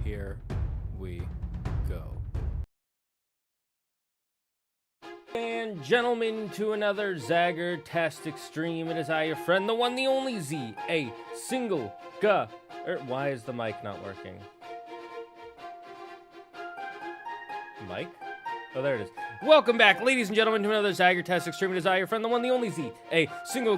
Here we go. And gentlemen, to another Zagard-tastic stream. It is I, your friend, the one, the only Z, a single why is the mic not working? Mic? Oh, there it is. Welcome back, ladies and gentlemen, to another Zagard-tastic stream. It is I, your friend, the one, the only Z, a single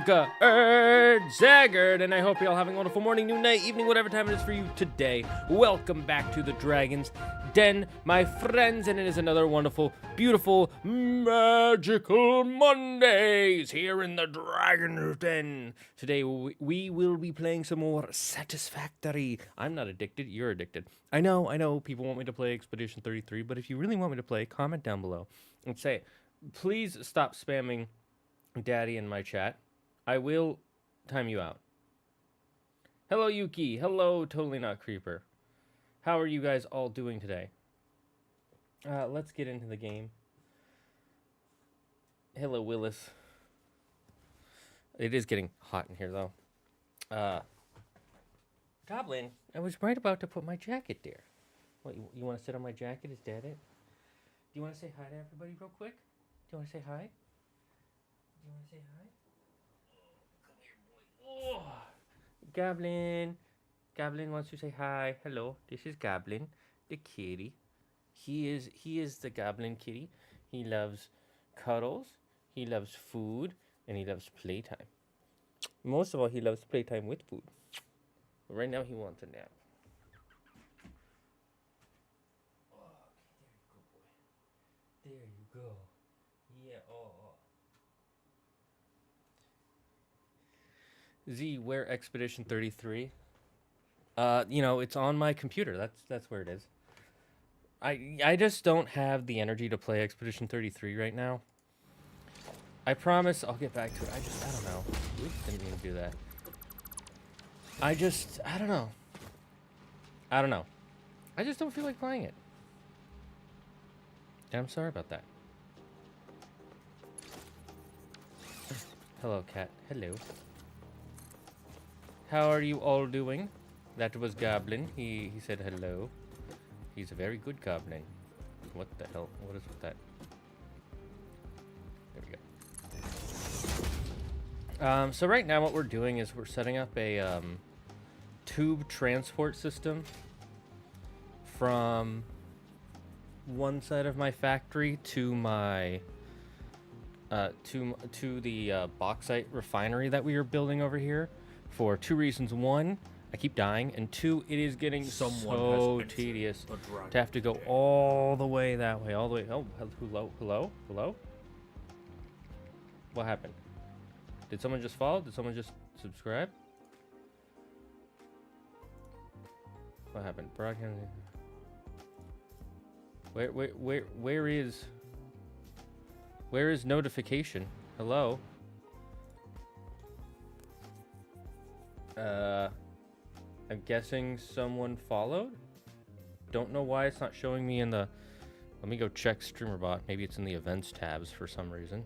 Zagard, and I hope you're all having a wonderful morning, noon, night, evening, whatever time it is for you today. Welcome back to the Dragon's Den, my friends, and it is another wonderful, beautiful, magical Mondays here in the Dragon's Den. Today, we will be playing some more Satisfactory. I'm not addicted, you're addicted. I know, people want me to play Expedition 33, but if you really want me to play, comment down below and say, please stop spamming Daddy in my chat. I will time you out. Hello, Yuki. Hello, Totally Not Creeper. How are you guys all doing today? Let's get into the game. Hello, Willis. It is getting hot in here, though. Goblin, I was right about to put my jacket there. What, you want to sit on my jacket? Is that it? Do you want to say hi to everybody real quick? Do you want to say hi? Do you want to say hi? Oh, come here, boy. Oh. Goblin. Goblin wants to say hi. Hello, this is Goblin, the kitty. He is the Goblin kitty. He loves cuddles, he loves food, and he loves playtime. Most of all, he loves playtime with food. But right now, he wants a nap. Z, where Expedition 33? You know, it's on my computer. That's where it is. I just don't have the energy to play Expedition 33 right now. I promise I'll get back to it. I don't know. Oops, didn't mean to do that. I don't know. I don't know. I just don't feel like playing it. And I'm sorry about that. Hello, cat. Hello. How are you all doing? That was Goblin. He said hello. He's a very good goblin. What the hell? What is with that? There we go. So right now what we're doing is we're setting up a tube transport system from one side of my factory to my to the bauxite refinery that we are building over here for two reasons. One, I keep dying, and two, it is getting so tedious to have to go all the way that way, all the way. Oh, hello? What happened? Did someone just follow? Did someone just subscribe? What happened? Broadcasting. Where is notification? Hello? I'm guessing someone followed? Don't know why it's not showing me in the... Let me go check StreamerBot. Maybe it's in the events tabs for some reason.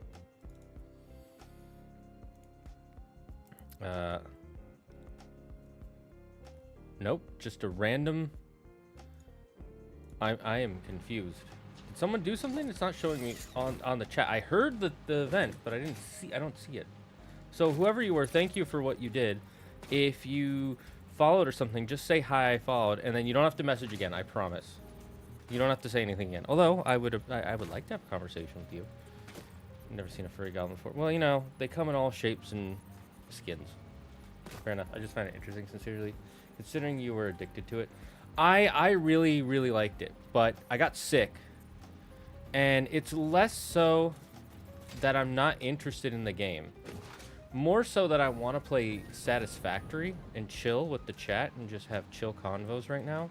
Nope, just a random... I am confused. Did someone do something? It's not showing me on the chat. I heard the event, but I don't see it. So whoever you were, thank you for what you did. If you followed or something, just say hi, I followed, and then you don't have to message again, I promise. You don't have to say anything again. Although I would like to have a conversation with you. I've never seen a furry goblin before. Well, you know, they come in all shapes and skins. Fair enough. I just find it interesting, sincerely, considering you were addicted to it. I really, really liked it, but I got sick, and it's less so that I'm not interested in the game. More so that I want to play Satisfactory and chill with the chat and just have chill convos right now.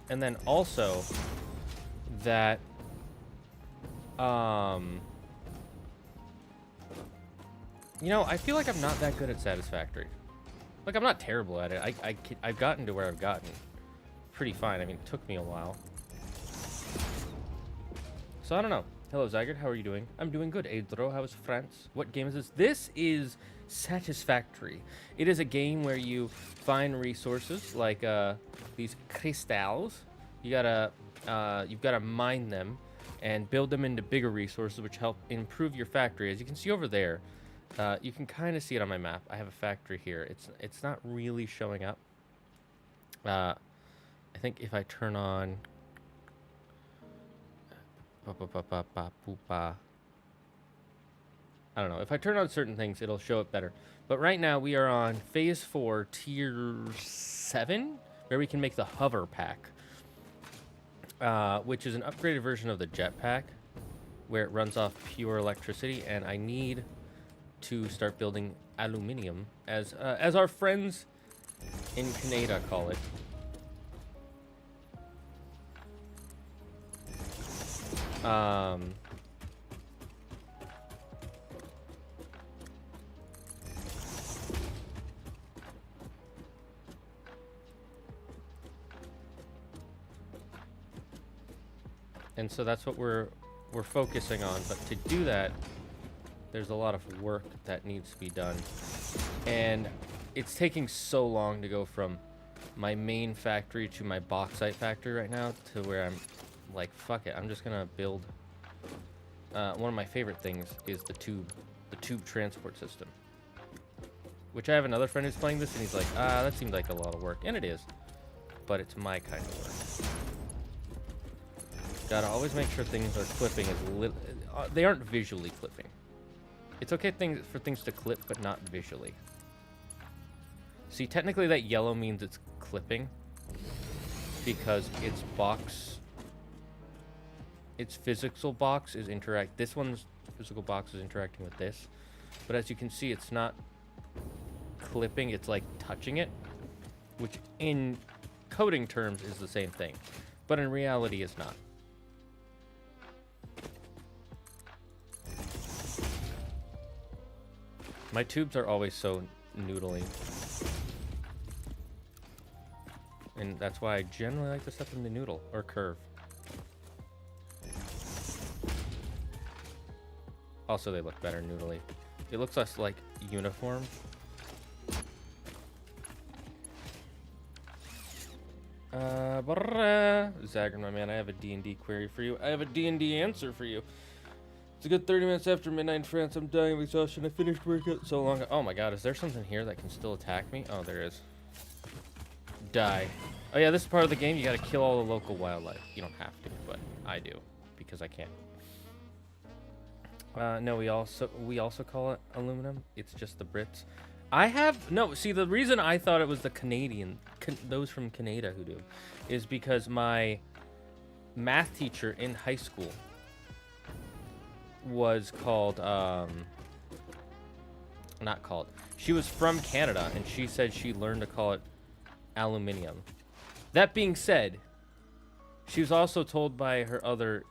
And then also that you know, I feel like I'm not that good at Satisfactory. Like, I'm not terrible at it. I've gotten to where I've gotten pretty fine. I mean, it took me a while. So I don't know. Hello, Zagard. How are you doing? I'm doing good. Adro, how is France? What game is this? This is Satisfactory. It is a game where you find resources like these crystals. You've got to mine them and build them into bigger resources, which help improve your factory. As you can see over there, you can kind of see it on my map. I have a factory here. It's not really showing up. I think if I turn on... I don't know. If I turn on certain things, it'll show it better. But right now, we are on Phase 4, Tier 7, where we can make the hover pack, which is an upgraded version of the jetpack, where it runs off pure electricity, and I need to start building aluminium, as our friends in Canada call it. And so that's what we're focusing on. But to do that, there's a lot of work that needs to be done. And it's taking so long to go from my main factory to my bauxite factory right now, to where I'm like, fuck it, I'm just gonna build one of my favorite things is the tube transport system, which I have another friend who's playing this, and he's like, that seems like a lot of work, and it is, but it's my kind of work. Gotta always make sure things are clipping as they aren't visually clipping. It's okay for things to clip, but not visually. See, technically that yellow means it's clipping because its physical box is this one's physical box is interacting with this, but as you can see, it's not clipping, it's like touching it, which in coding terms is the same thing, but in reality is not. My tubes are always so noodly. And that's why I generally like to set them to noodle or curve. Also, they look better noodly. It looks less like uniform. Zagard, my man, I have a D&D query for you. I have a D&D answer for you. It's a good 30 minutes after midnight in France. I'm dying of exhaustion. I finished workout so long. Oh my god, is there something here that can still attack me? Oh, there is. Die. Oh yeah, this is part of the game. You gotta kill all the local wildlife. You don't have to, but I do because I can. No, we also call it aluminum. It's just the Brits. See, the reason I thought it was the those from Canada who do, is because my math teacher in high school was called, she was from Canada, and she said she learned to call it aluminium. That being said, she was also told by her other,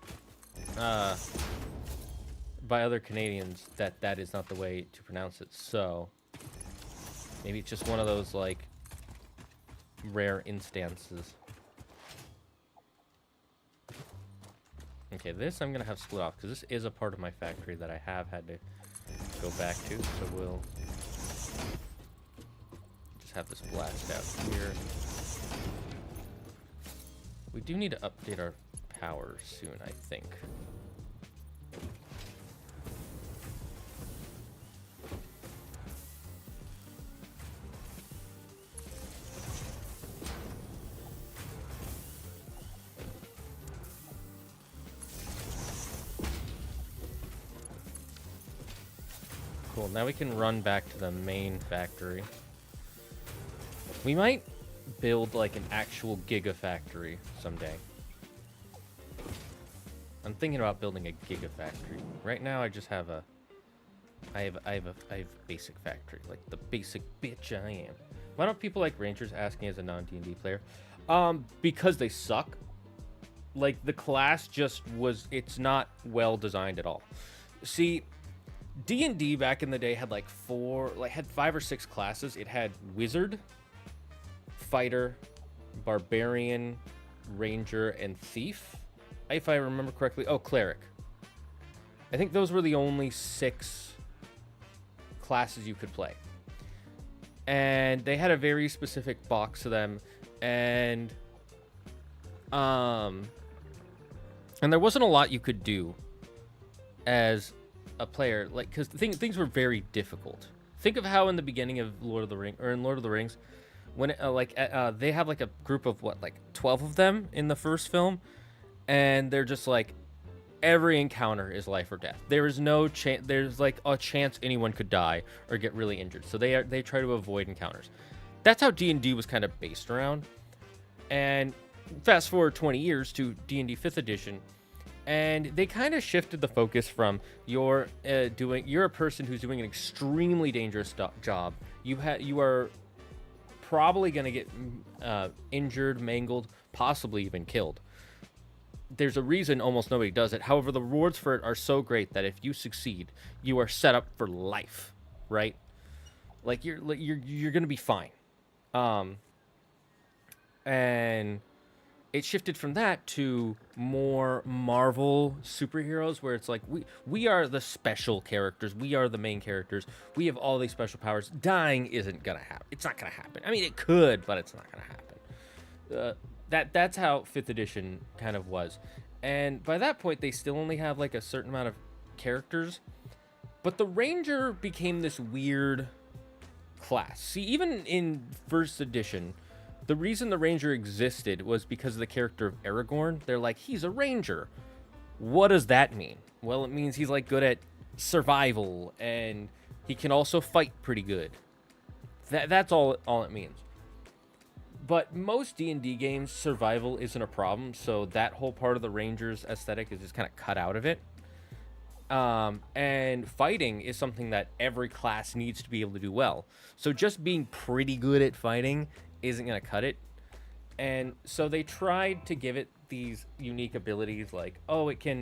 by other Canadians that that is not the way to pronounce it, so maybe it's just one of those, like, rare instances. Okay, this I'm gonna have split off, because this is a part of my factory that I have had to go back to, so we'll just have this blast out here. We do need to update our power soon, I think. Cool, now we can run back to the main factory. We might build like an actual gigafactory someday. I'm thinking about building a gigafactory. Right now I just have I have basic factory, like the basic bitch I am. Why don't people like Rangers ask me as a non-D&D player? Because they suck. Like the class it's not well designed at all. See, D&D back in the day had like 5 or 6 classes. It had wizard, fighter, barbarian, ranger, and thief, if I remember correctly. Oh, cleric. I think those were the only 6 classes you could play. And they had a very specific box to them, and there wasn't a lot you could do as a player, like, because things were very difficult. Think of how in the beginning of Lord of the Rings, when they have like a group of 12 of them in the first film, and they're just like, every encounter is life or death. There is no chance. There's like a chance anyone could die or get really injured. So they try to avoid encounters. That's how D&D was kind of based around. And fast forward 20 years to D&D 5th edition, and they kind of shifted the focus from you're a person who's doing an extremely dangerous job. You are probably going to get injured, mangled, possibly even killed. There's a reason almost nobody does it. However, the rewards for it are so great that if you succeed, you are set up for life, right? Like you're going to be fine. And it shifted from that to more Marvel superheroes, where it's like we are the special characters, we are the main characters, we have all these special powers. Dying isn't gonna happen. It's not gonna happen. I mean, it could, but it's not gonna happen. That's how 5th edition kind of was, and by that point they still only have like a certain amount of characters, but the Ranger became this weird class. See, even in 1st edition, the reason the Ranger existed was because of the character of Aragorn. They're like, he's a Ranger. What does that mean? Well, it means he's like good at survival, and he can also fight pretty good. That's all it means. But most D&D games, survival isn't a problem, so that whole part of the Ranger's aesthetic is just kind of cut out of it. And fighting is something that every class needs to be able to do well. So just being pretty good at fighting isn't going to cut it. And so they tried to give it these unique abilities, like, oh, it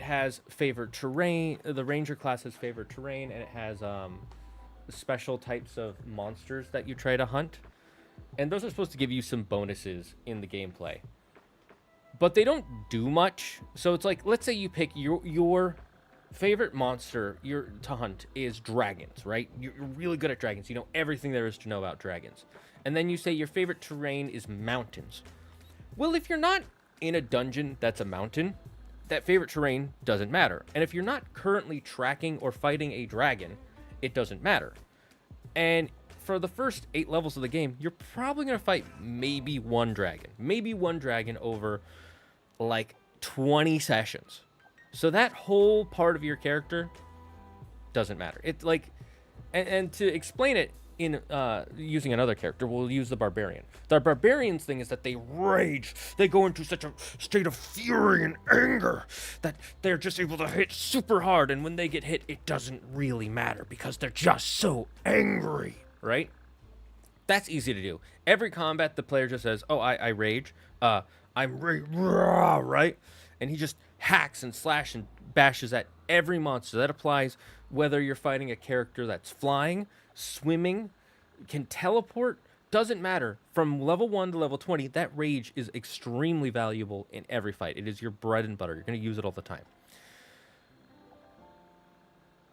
has favored terrain. The ranger class has favored terrain, and it has special types of monsters that you try to hunt. And those are supposed to give you some bonuses in the gameplay. But they don't do much. So it's like, let's say you pick your favorite monster to hunt is dragons, right? You're really good at dragons. You know everything there is to know about dragons. And then you say your favorite terrain is mountains. Well, if you're not in a dungeon that's a mountain, that favorite terrain doesn't matter. And if you're not currently tracking or fighting a dragon, it doesn't matter. And for the first 8 levels of the game, you're probably going to fight maybe one dragon over like 20 sessions. So that whole part of your character doesn't matter. It's like, and to explain it in using another character, we'll use the barbarian. The barbarian's thing is that they rage. They go into such a state of fury and anger that they're just able to hit super hard. And when they get hit, it doesn't really matter because they're just so angry, right? That's easy to do. Every combat, the player just says, oh, I rage. I'm right? And he just hacks and slashes and bashes at every monster. That applies whether you're fighting a character that's flying, swimming, can teleport, doesn't matter. From level 1 to level 20, that rage is extremely valuable in every fight. It is your bread and butter. You're going to use it all the time.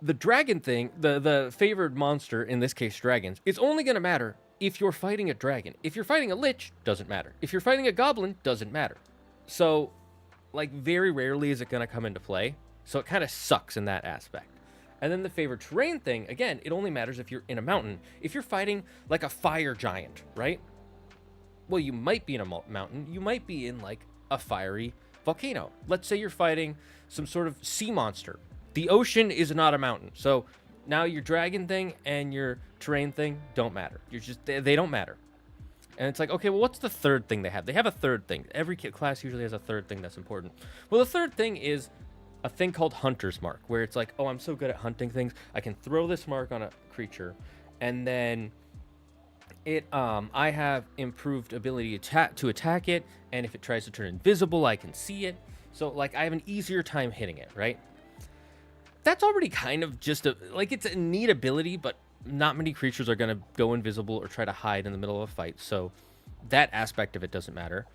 The dragon thing, the favored monster, in this case dragons, is only going to matter if you're fighting a dragon. If you're fighting a lich, doesn't matter. If you're fighting a goblin, doesn't matter. So, like, very rarely is it going to come into play. So it kind of sucks in that aspect. And then the favored terrain thing, again, it only matters if you're in a mountain. If you're fighting like a fire giant, right? Well, you might be in a mountain. You might be in like a fiery volcano. Let's say you're fighting some sort of sea monster. The ocean is not a mountain. So now your dragon thing and your terrain thing don't matter. They don't matter. And it's like, okay, well, what's the third thing they have? They have a third thing. Every class usually has a third thing that's important. Well, the third thing is a thing called Hunter's Mark, where it's like, oh, I'm so good at hunting things. I can throw this mark on a creature, and then I have improved ability to attack it, and if it tries to turn invisible, I can see it. So, like, I have an easier time hitting it, right? That's already kind of just it's a neat ability, but not many creatures are going to go invisible or try to hide in the middle of a fight, so that aspect of it doesn't matter.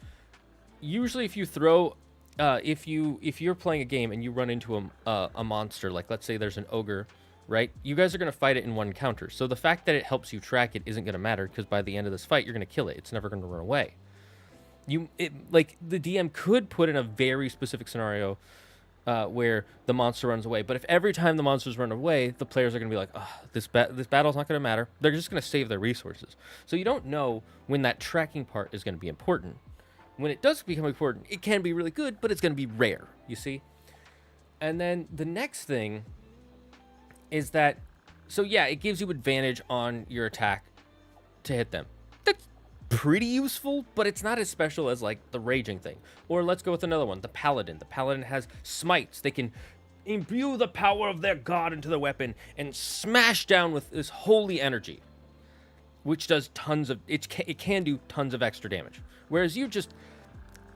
Usually, if you throw if you're playing a game and you run into a monster, like let's say there's an ogre, right? You guys are going to fight it in one encounter. So the fact that it helps you track it isn't going to matter, because by the end of this fight, you're going to kill it. It's never going to run away. Like the DM could put in a very specific scenario where the monster runs away. But if every time the monsters run away, the players are going to be like, oh, this battle's not going to matter. They're just going to save their resources. So you don't know when that tracking part is going to be important. When it does become important, it can be really good, but it's going to be rare, you see? And then the next thing is that, so yeah, it gives you advantage on your attack to hit them. That's pretty useful, but it's not as special as, like, the raging thing. Or let's go with another one, the paladin. The paladin has smites. They can imbue the power of their god into the weapon and smash down with this holy energy, which does it can do tons of extra damage. Whereas you just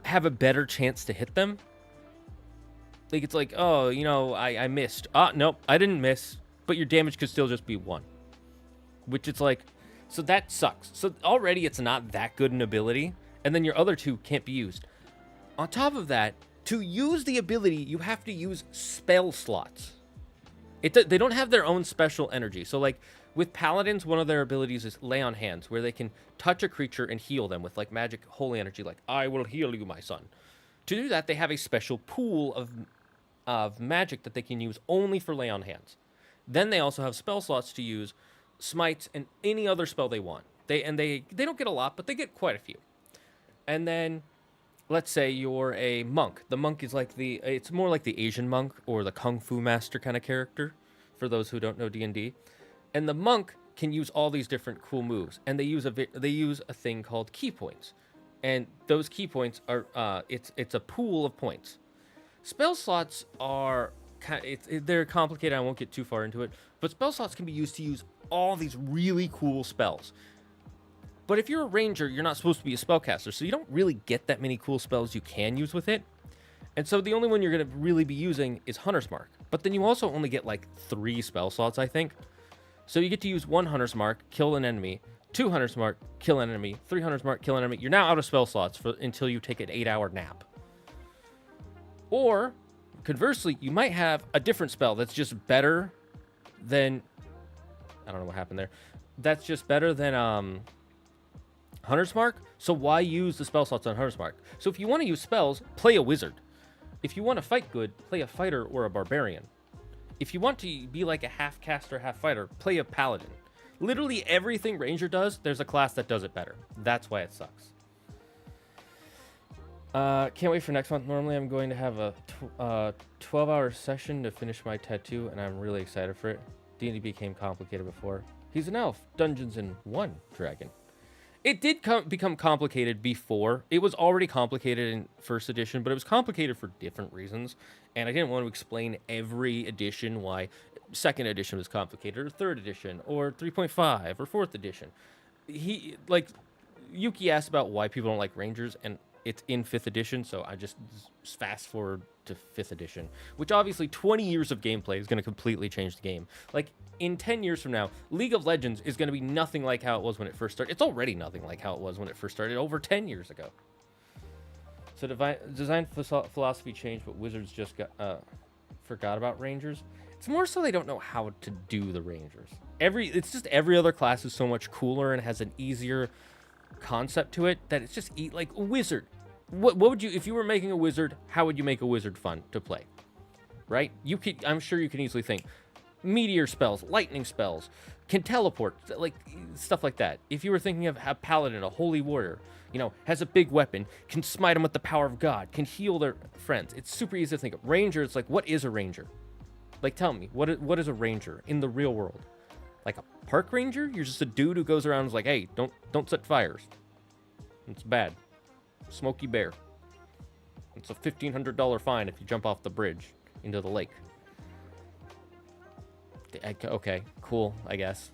have a better chance to hit them. Like, it's like, oh, I missed. Nope, I didn't miss. But your damage could still just be 1. Which it's like, so that sucks. So already it's not that good an ability. And then your other 2 can't be used. On top of that, to use the ability, you have to use spell slots. They don't have their own special energy. So, like, with paladins, one of their abilities is lay on hands, where they can touch a creature and heal them with, like, magic holy energy, like, I will heal you, my son. To do that, they have a special pool of magic that they can use only for lay on hands. Then they also have spell slots to use smites and any other spell they want. They don't get a lot, but they get quite a few. And then, let's say you're a monk. The monk is like it's more like the Asian monk or the Kung Fu master kind of character, for those who don't know D&D. And the monk can use all these different cool moves, and they use a thing called key points, and those key points are it's a pool of points. Spell slots are they're complicated. I won't get too far into it. But spell slots can be used to use all these really cool spells. But if you're a ranger, you're not supposed to be a spellcaster, so you don't really get that many cool spells you can use with it. And so the only one you're going to really be using is Hunter's Mark. But then you also only get like 3 spell slots, I think. So you get to use 1 Hunter's Mark, kill an enemy, 2 Hunter's Mark, kill an enemy, 3 Hunter's Mark, kill an enemy. You're now out of spell slots until you take an 8-hour nap. Or, conversely, you might have a different spell that's just better than... I don't know what happened there. That's just better than Hunter's Mark. So why use the spell slots on Hunter's Mark? So if you want to use spells, play a wizard. If you want to fight good, play a fighter or a barbarian. If you want to be like a half caster, half fighter, play a paladin. Literally everything ranger does, there's a class that does it better. That's why it sucks. Can't wait for next month. Normally I'm going to have a 12-hour session to finish my tattoo, and I'm really excited for it. D&D became complicated before. He's an elf. Dungeons in 1 dragon. It did become complicated before. It was already complicated in first edition, but it was complicated for different reasons. And I didn't want to explain every edition why second edition was complicated, or third edition, or 3.5, or fourth edition. Yuki asked about why people don't like Rangers, and it's in 5th edition, so I just fast forward to 5th edition, which obviously 20 years of gameplay is going to completely change the game. Like, in 10 years from now, League of Legends is going to be nothing like how it was when it first started. It's already nothing like how it was when it first started over 10 years ago. So design philosophy changed, but Wizards just forgot about Rangers. It's more so they don't know how to do the Rangers. It's just every other class is so much cooler and has an easier concept to it that it's just like a wizard. What would you, if you were making a wizard, how would you make a wizard fun to play? Right? I'm sure you can easily think meteor spells, lightning spells, can teleport, like stuff like that. If you were thinking of a paladin, a holy warrior, has a big weapon, can smite them with the power of God, can heal their friends. It's super easy to think of. Ranger, it's like, what is a ranger? Like, tell me, what is a ranger in the real world? Like a park ranger? You're just a dude who goes around and is like, hey, don't set fires. It's bad. Smokey Bear. It's a $1,500 fine if you jump off the bridge into the lake. Okay, cool, I guess.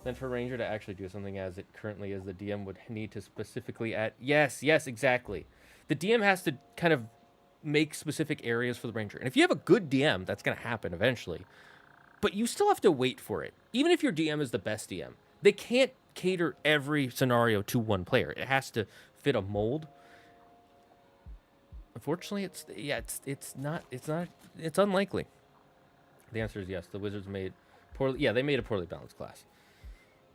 Then for Ranger to actually do something as it currently is, the DM would need to specifically add... Yes, exactly. The DM has to kind of make specific areas for the Ranger. And if you have a good DM, that's going to happen eventually. But you still have to wait for it. Even if your DM is the best DM, they can't cater every scenario to one player. It has to fit a mold. Unfortunately, it's unlikely. The answer is yes. The Wizards made poorly. Yeah, they made a poorly balanced class.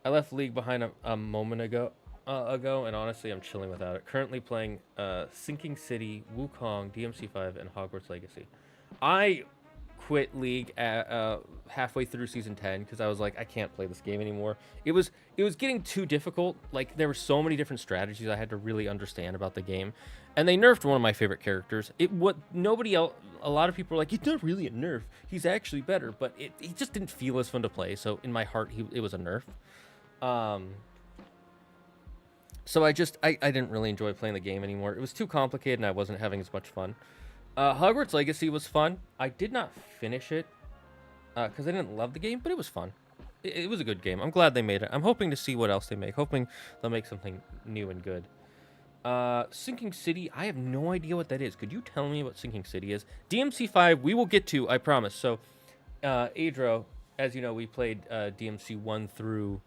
I left League behind a moment ago, and honestly, I'm chilling without it. Currently playing Sinking City, Wukong, DMC5, and Hogwarts Legacy. I quit League at halfway through season 10 because I was like, I can't play this game anymore. It was getting too difficult. Like, there were so many different strategies I had to really understand about the game, and they nerfed one of my favorite characters. Nobody else. A lot of people are like, it's not really a nerf. He's actually better, but he just didn't feel as fun to play. So in my heart, it was a nerf. So I didn't really enjoy playing the game anymore. It was too complicated, and I wasn't having as much fun. Hogwarts Legacy was fun. I did not finish it because I didn't love the game, but it was fun. It was a good game. I'm glad they made it. I'm hoping to see what else they make. Hoping they'll make something new and good. Sinking City, I have no idea what that is. Could you tell me what Sinking City is? DMC5, we will get to, I promise. So, Adro, as you know, we played DMC 1 through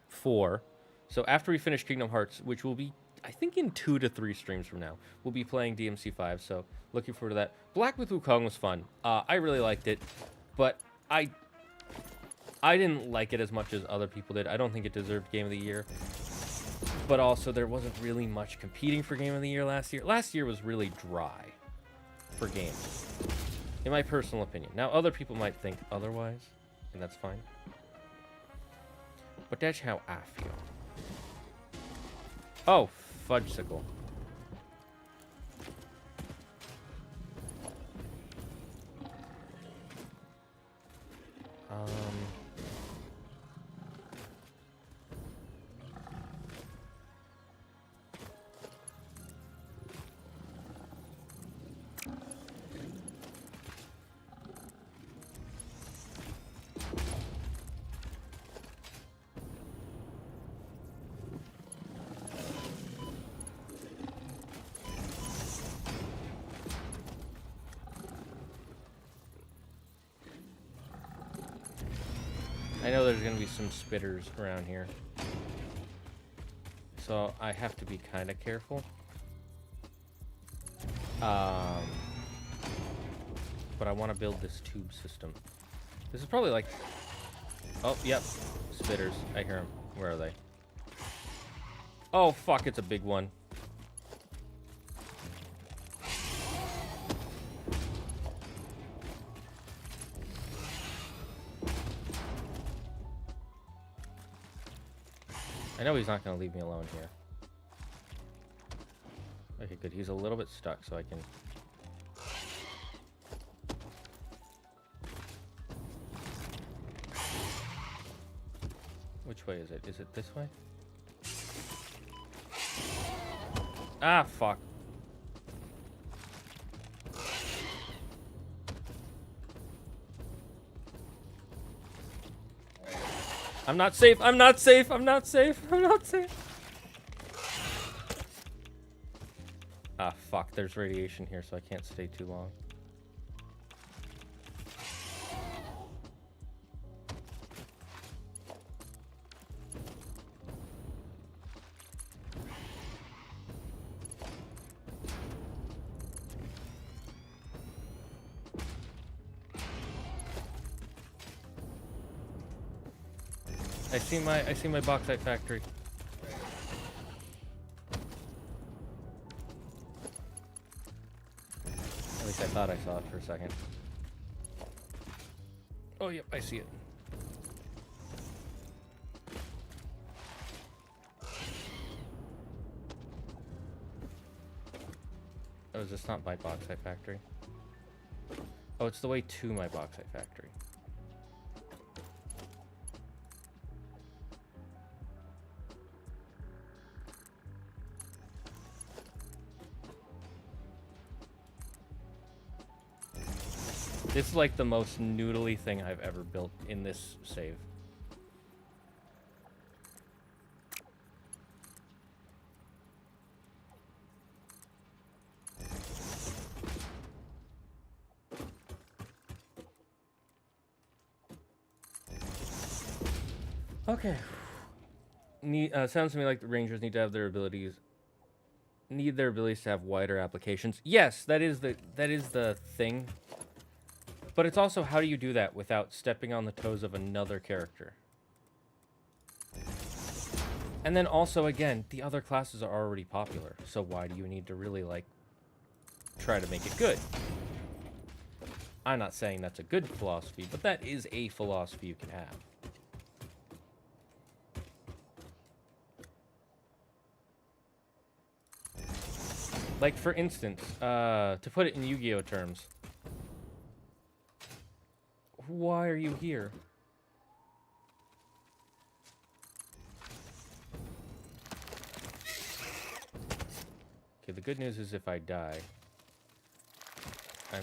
4. So after we finish Kingdom Hearts, which will be, I think, in 2 to 3 streams from now, we'll be playing DMC 5. So looking forward to that. Black with Wukong was fun. I really liked it, but I didn't like it as much as other people did. I don't think it deserved Game of the Year. But also, there wasn't really much competing for Game of the Year last year. Last year was really dry for games, in my personal opinion. Now, other people might think otherwise, and that's fine. But that's how I feel. Oh, fudgesicle. I know there's gonna be some spitters around here, so I have to be kind of careful. But I want to build this tube system. This is probably like... Oh, yep. Spitters. I hear them. Where are they? Oh, fuck. It's a big one. I know he's not going to leave me alone here. Okay, good. He's a little bit stuck, so I can... Which way is it? Is it this way? Ah, fuck. I'm not safe. I'm not safe. I'm not safe. I'm not safe. Ah, fuck. There's radiation here, so I can't stay too long. I see my bauxite factory. At least I thought I saw it for a second. Oh, yep, I see it. Oh, is this not my bauxite factory? Oh, it's the way to my bauxite factory. This is like the most noodly thing I've ever built in this save. Okay. Sounds to me like the rangers need to have their abilities. Need their abilities to have wider applications. Yes, that is the thing. But it's also, how do you do that without stepping on the toes of another character? And then also, again, the other classes are already popular, so why do you need to really, like, try to make it good? I'm not saying that's a good philosophy, but that is a philosophy you can have. Like, for instance, to put it in Yu-Gi-Oh terms, why are you here? Okay, the good news is if I die, I'm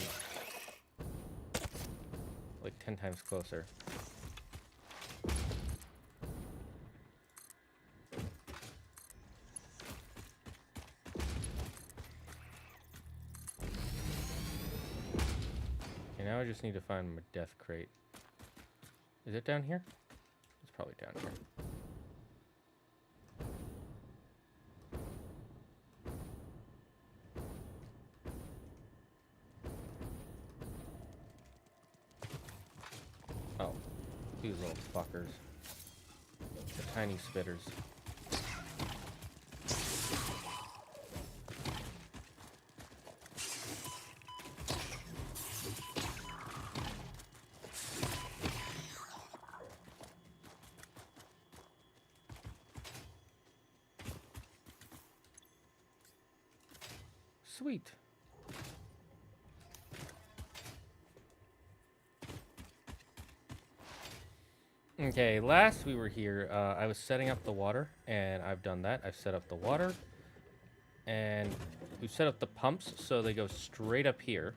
like 10 times closer. Okay, now I just need to find my death crate. Is it down here? It's probably down here. Oh, these little fuckers. The tiny spitters. Sweet. Okay, last we were here, I was setting up the water, and I've done that. I've set up the water, and we've set up the pumps so they go straight up here.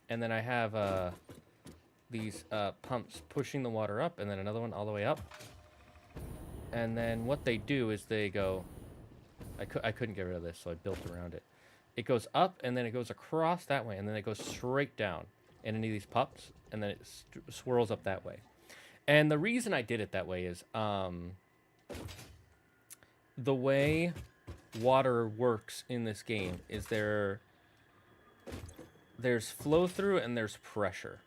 And then I have these pumps pushing the water up, and then another one all the way up. And then what they do is they go... I couldn't get rid of this, so I built around it. It goes up, and then it goes across that way, and then it goes straight down in any of these pumps, and then it swirls up that way. And the reason I did it that way is the way water works in this game is there's flow through and there's pressure.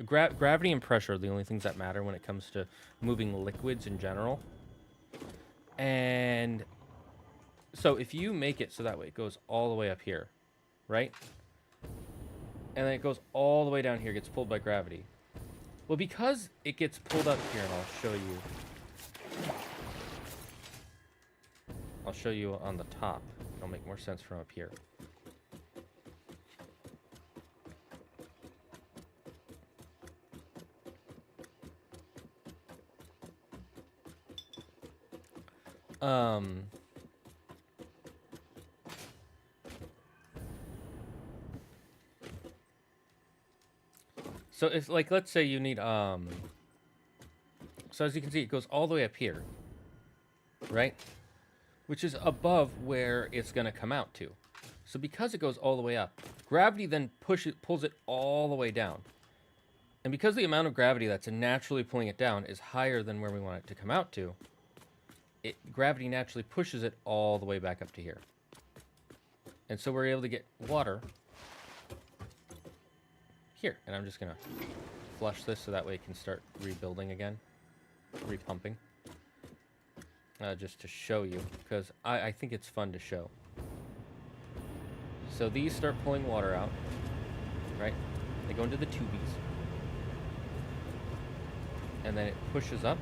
Gravity and pressure are the only things that matter when it comes to moving liquids in general. And so if you make it so that way it goes all the way up here, right? And then it goes all the way down here, gets pulled by gravity. Well, because it gets pulled up here, and I'll show you on the top. It'll make more sense from up here. So if, like, let's say you need, so as you can see, it goes all the way up here, right? Which is above where it's going to come out to. So because it goes all the way up, gravity then pulls it all the way down. And because the amount of gravity that's naturally pulling it down is higher than where we want it to come out to, gravity naturally pushes it all the way back up to here. And so we're able to get water here. And I'm just going to flush this so that way it can start rebuilding again, repumping. Just to show you, because I think it's fun to show. So these start pulling water out, right? They go into the tubies. And then it pushes up.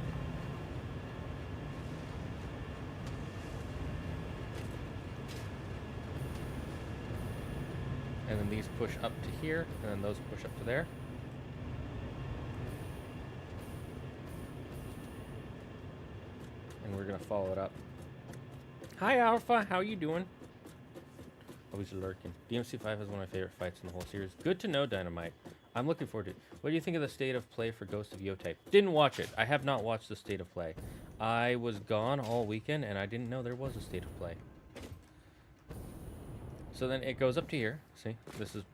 And then these push up to here, and then those push up to there. And we're gonna follow it up. Hi Alpha, how you doing? Always lurking. DMC5 has one of my favorite fights in the whole series. Good to know, Dynamite. I'm looking forward to it. What do you think of the state of play for Ghost of Yotei? Didn't watch it. I have not watched the state of play. I was gone all weekend, and I didn't know there was a state of play. So then it goes up to here. See, this is,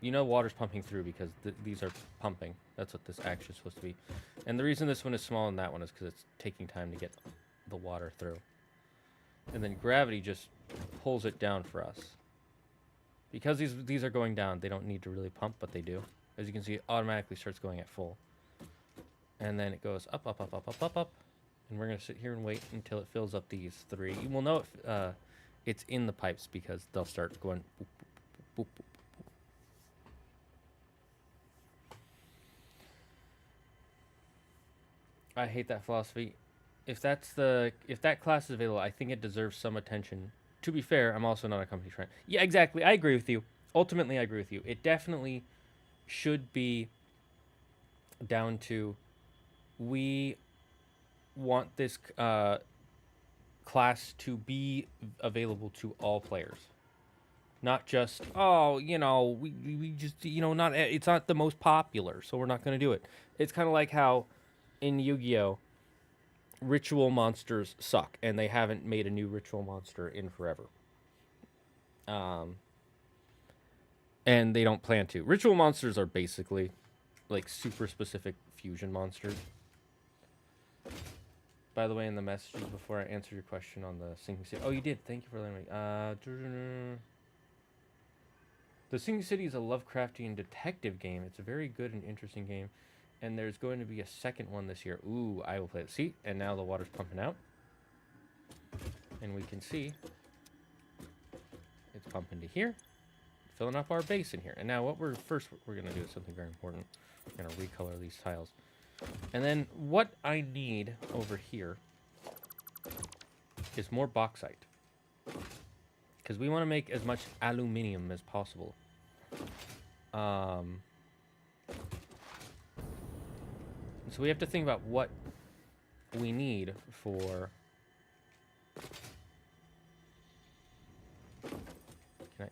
you know, water's pumping through because these are pumping. That's what this actually is supposed to be. And the reason this one is smaller than that one is because it's taking time to get the water through. And then gravity just pulls it down for us. Because these are going down, they don't need to really pump, but they do. As you can see, it automatically starts going at full. And then it goes up, up, up, up, up, up, up. And we're going to sit here and wait until it fills up these three. You will know if it's in the pipes because they'll start going boop, boop, boop, boop, boop. I hate that philosophy. If that class is available, I think it deserves some attention. To be fair, I'm also not a company friend. Yeah, exactly. I agree with you. Ultimately, I agree with you. It definitely should be down to, we want this class to be available to all players. Not just, oh, you know, we just, you know, it's not the most popular, so we're not going to do it. It's kind of like how in Yu-Gi-Oh! Ritual monsters suck, and they haven't made a new ritual monster in forever. And they don't plan to. Ritual monsters are basically like super specific fusion monsters. By the way, in the messages before I answer your question on the Sinking City. Oh, you did. Thank you for letting me. The Sinking City is a Lovecraftian detective game. It's a very good and interesting game. And there's going to be a second one this year. Ooh, I will play it. See? And now the water's pumping out. And we can see it's pumping to here. Filling up our base in here. And now what we're going to do is something very important. We're going to recolor these tiles. And then what I need over here is more bauxite. Because we want to make as much aluminium as possible. So we have to think about what we need for... Can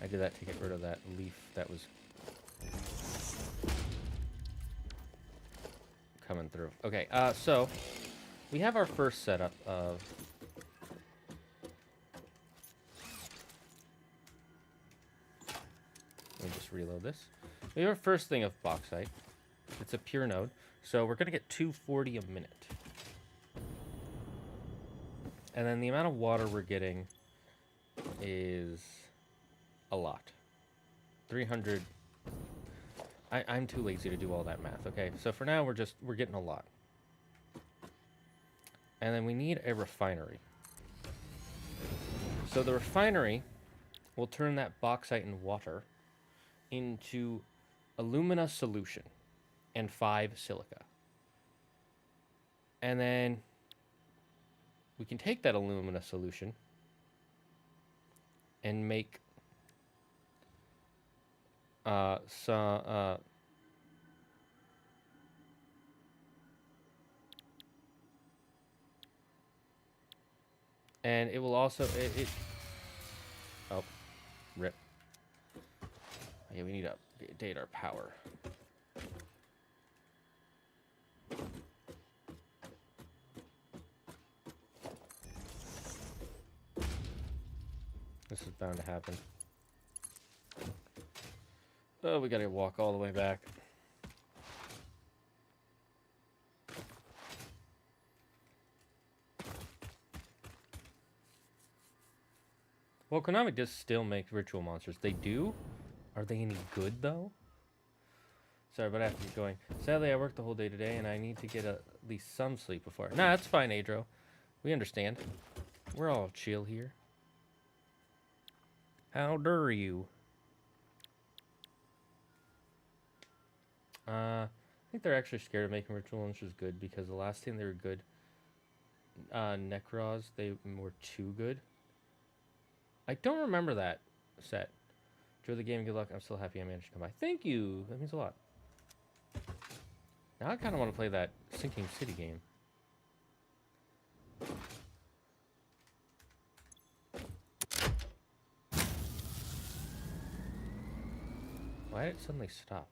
I did that to get rid of that leaf that was coming through. Okay, so we have our first setup of Let me just reload this. We have our first thing of bauxite. It's a pure node. So we're going to get 240 a minute. And then the amount of water we're getting is a lot. 300. I'm too lazy to do all that math, okay? So for now, we're getting a lot. And then we need a refinery. So the refinery will turn that bauxite and water into alumina solution and 5 silica. And then we can take that alumina solution and make and it will also oh, rip. Okay, we need to update our power. This is bound to happen. Oh, we gotta walk all the way back. Well, Konami does still make ritual monsters. They do? Are they any good, though? Sorry, but I have to keep going. Sadly, I worked the whole day today, and I need to get at least some sleep before. Nah, that's fine, Adro. We understand. We're all chill here. How dare you? I think they're actually scared of making ritual monsters good, because the last time they were good, Necros, they were too good. I don't remember that set. Enjoy the game, good luck. I'm still happy I managed to come by. Thank you! That means a lot. Now I kind of want to play that Sinking City game. Why did it suddenly stop?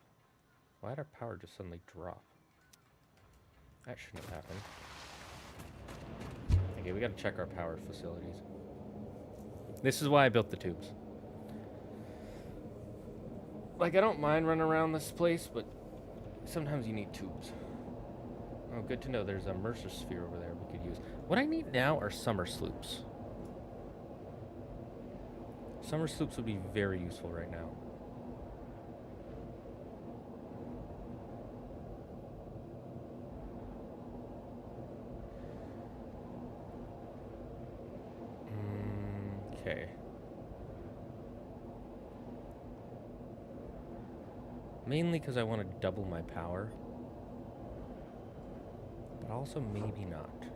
Why did our power just suddenly drop? That shouldn't have happened. Okay, we gotta check our power facilities. This is why I built the tubes. Like, I don't mind running around this place, but sometimes you need tubes. Oh, good to know there's a Mercer sphere over there we could use. What I need now are summer sloops. Summer sloops would be very useful right now. Okay. Mainly because I want to double my power. But also maybe not.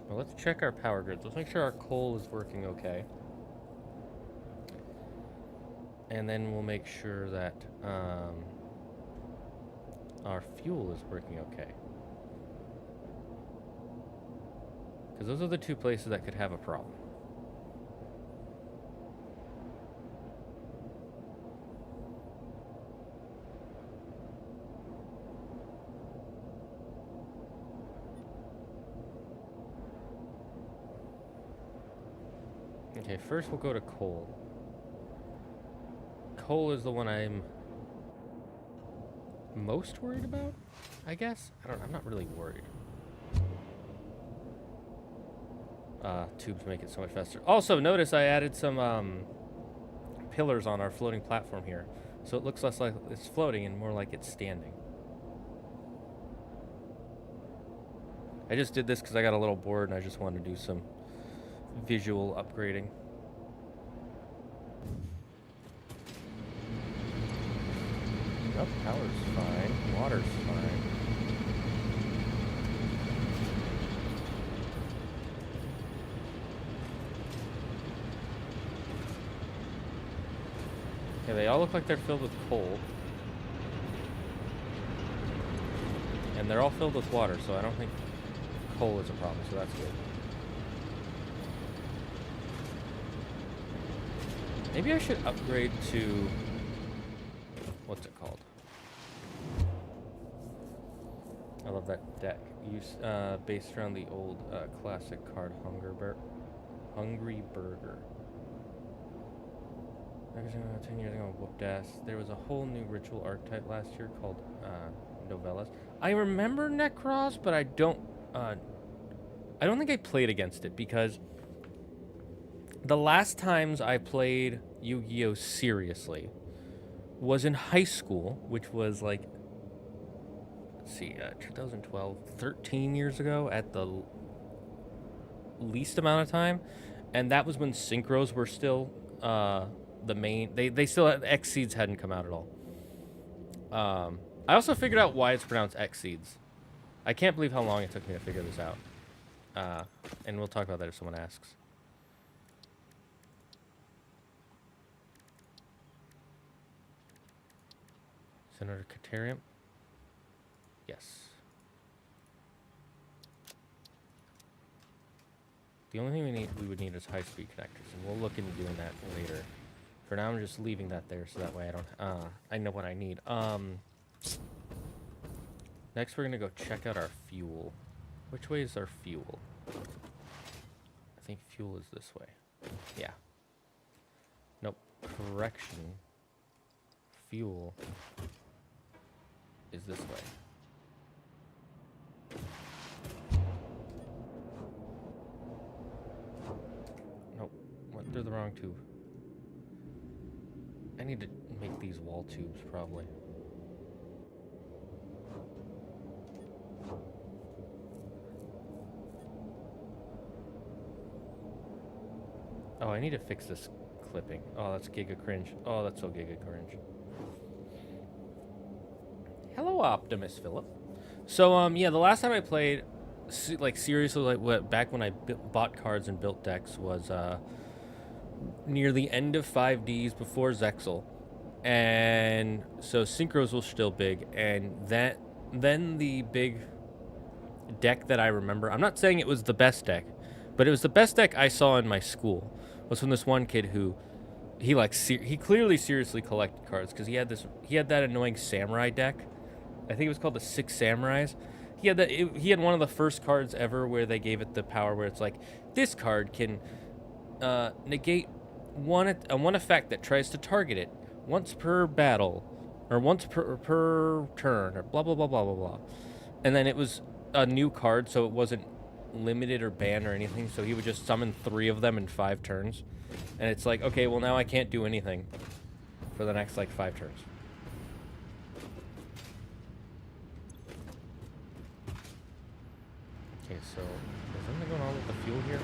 Well, let's check our power grids. Let's make sure our coal is working okay. And then we'll make sure that our fuel is working okay. Because those are the two places that could have a problem. Okay, first we'll go to coal. Coal is the one I'm most worried about, I guess. I'm not really worried. Tubes make it so much faster. Also, notice I added some pillars on our floating platform here. So it looks less like it's floating and more like it's standing. I just did this because I got a little bored and I just wanted to do some visual upgrading. Nope, power's fine. Water's fine. Yeah, they all look like they're filled with coal. And they're all filled with water, so I don't think coal is a problem, so that's good. Maybe I should upgrade to... what's it called? I love that deck. based around the old classic card Hungry Burger. 10 years ago, whooped ass. There was a whole new ritual archetype last year called Novellas. I remember Necros, but I don't think I played against it because the last times I played Yu-Gi-Oh! Seriously was in high school, which was like, let's see, 2012, 13 years ago at the least amount of time. And that was when synchros were still the main. They still had, X Seeds hadn't come out at all. I also figured out why it's pronounced X Seeds. I can't believe how long it took me to figure this out. And we'll talk about that if someone asks. Senator Katerium? Yes. The only thing we would need is high-speed connectors, and we'll look into doing that later. For now, I'm just leaving that there so that way I don't, I know what I need. Next, we're gonna go check out our fuel. Which way is our fuel? I think fuel is this way. Yeah. Nope. Correction. Fuel is this way. Nope. Went through the wrong tube. I need to make these wall tubes, probably. Oh, I need to fix this clipping. Oh, that's giga cringe. Oh, that's so giga cringe. Hello, Optimus Philip. So, yeah, the last time I played, like, seriously, like, back when I bought cards and built decks was, near the end of 5Ds before Zexal. And so synchros was still big, and then the big deck that I remember, I'm not saying it was the best deck, but it was the best deck I saw in my school, was from this one kid who he clearly seriously collected cards, because he had that annoying samurai deck. I think it was called the Six Samurais. He had one of the first cards ever where they gave it the power where it's like, this card can negate one effect that tries to target it once per battle, or once per turn, or blah blah blah blah blah blah. And then it was a new card, so it wasn't limited or banned or anything. So he would just summon 3 of them in 5 turns, and it's like, okay, well now I can't do anything for the next like 5 turns. Okay, so is something going on with the fuel here?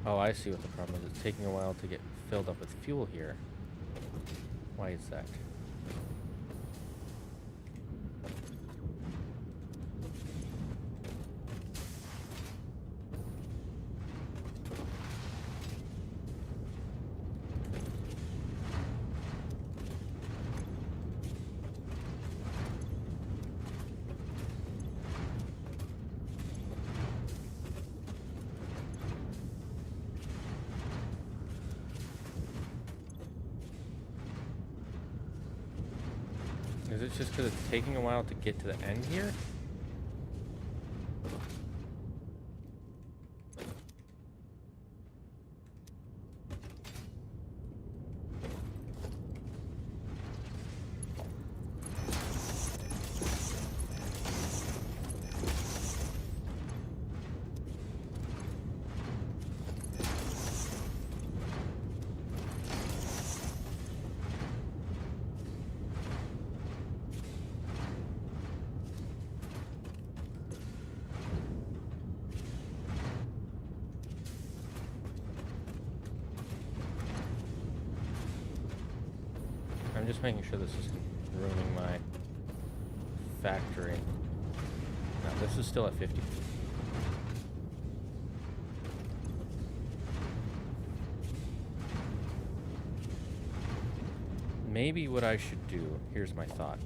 Oh, I see what the problem is. It's taking a while to get filled up with fuel here. Why is that? Is it just because it's taking a while to get to the end here? I'm just making sure this is ruining my factory. No, this is still at 50. Maybe what I should do, here's my thought.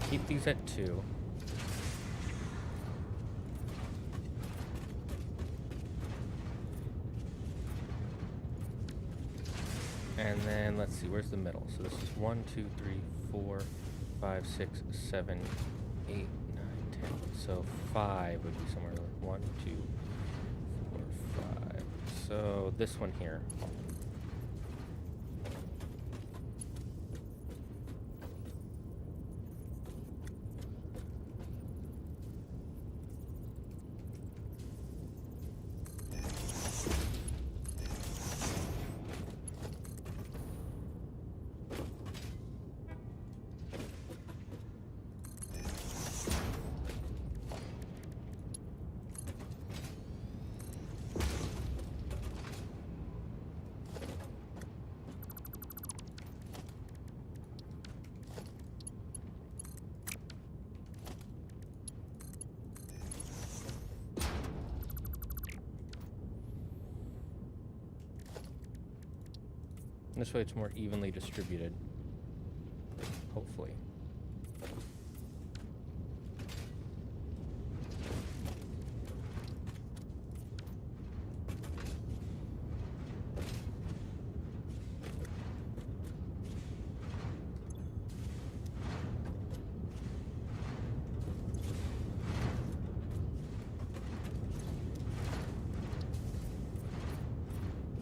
Keep these at 2. And then let's see, where's the middle? So this is 1, 2, 3, 4, 5, 6, 7, 8, 9, 10. So 5 would be somewhere like 1, 2, 4, 5. So this one here. This way it's more evenly distributed, hopefully.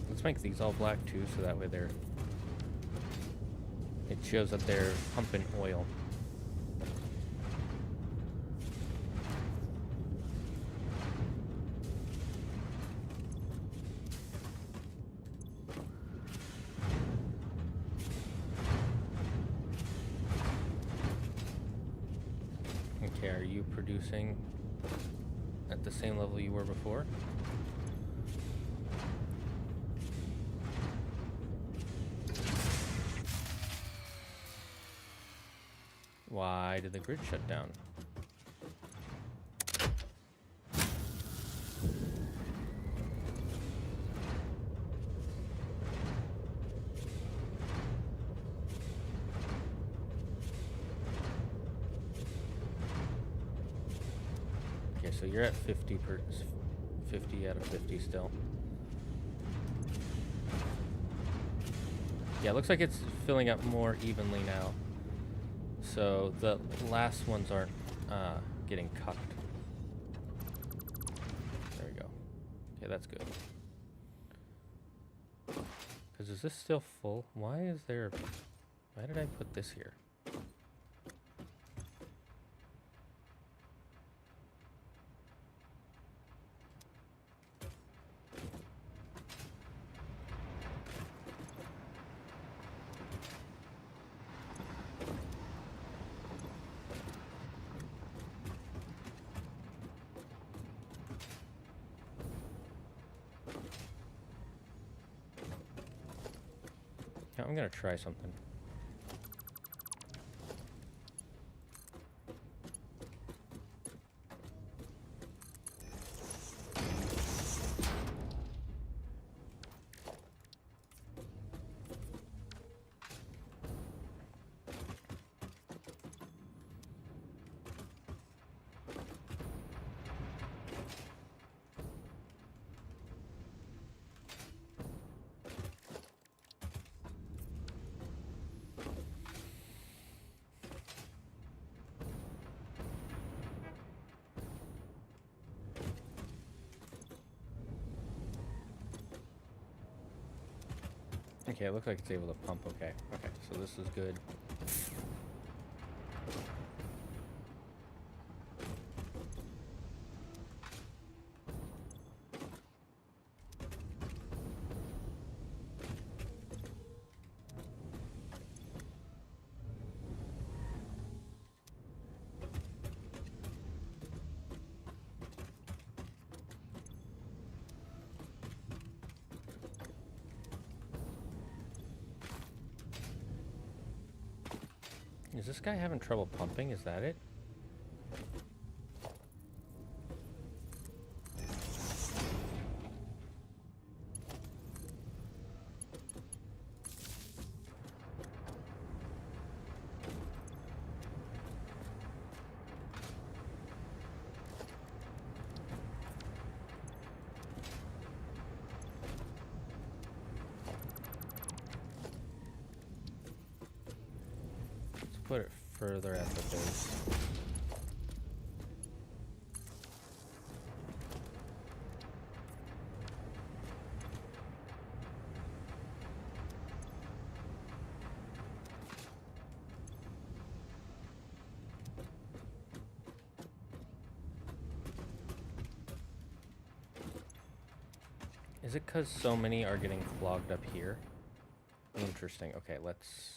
Let's make these all black too, so that way it shows that they're pumping oil. Okay, are you producing at the same level you were before? Why did the grid shut down? Okay, so you're at 50 out of 50 still. Yeah, it looks like it's filling up more evenly now. So the last ones aren't getting cucked. There we go. Okay, that's good. Because is this still full? Why did I put this here? I'm gonna try something. Okay, it looks like it's able to pump okay. Okay, so this is good. Is this guy having trouble pumping? Is that it? Put it further at the base. Is it because so many are getting clogged up here? Interesting. Okay, let's...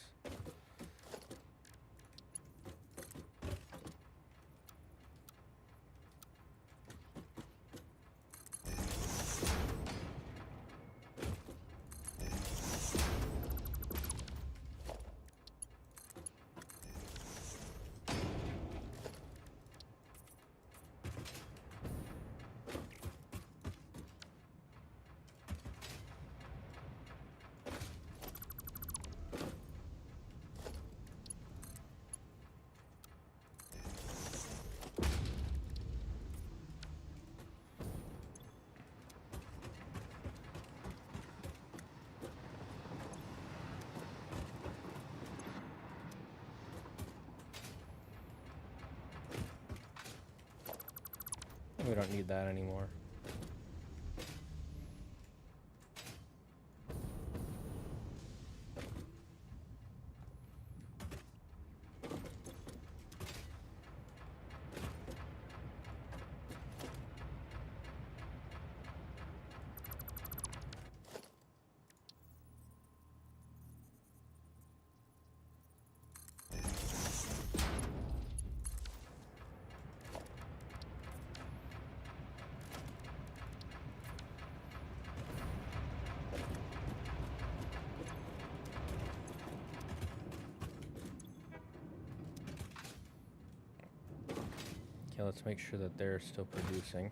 We don't need that anymore. Okay, let's make sure that they're still producing.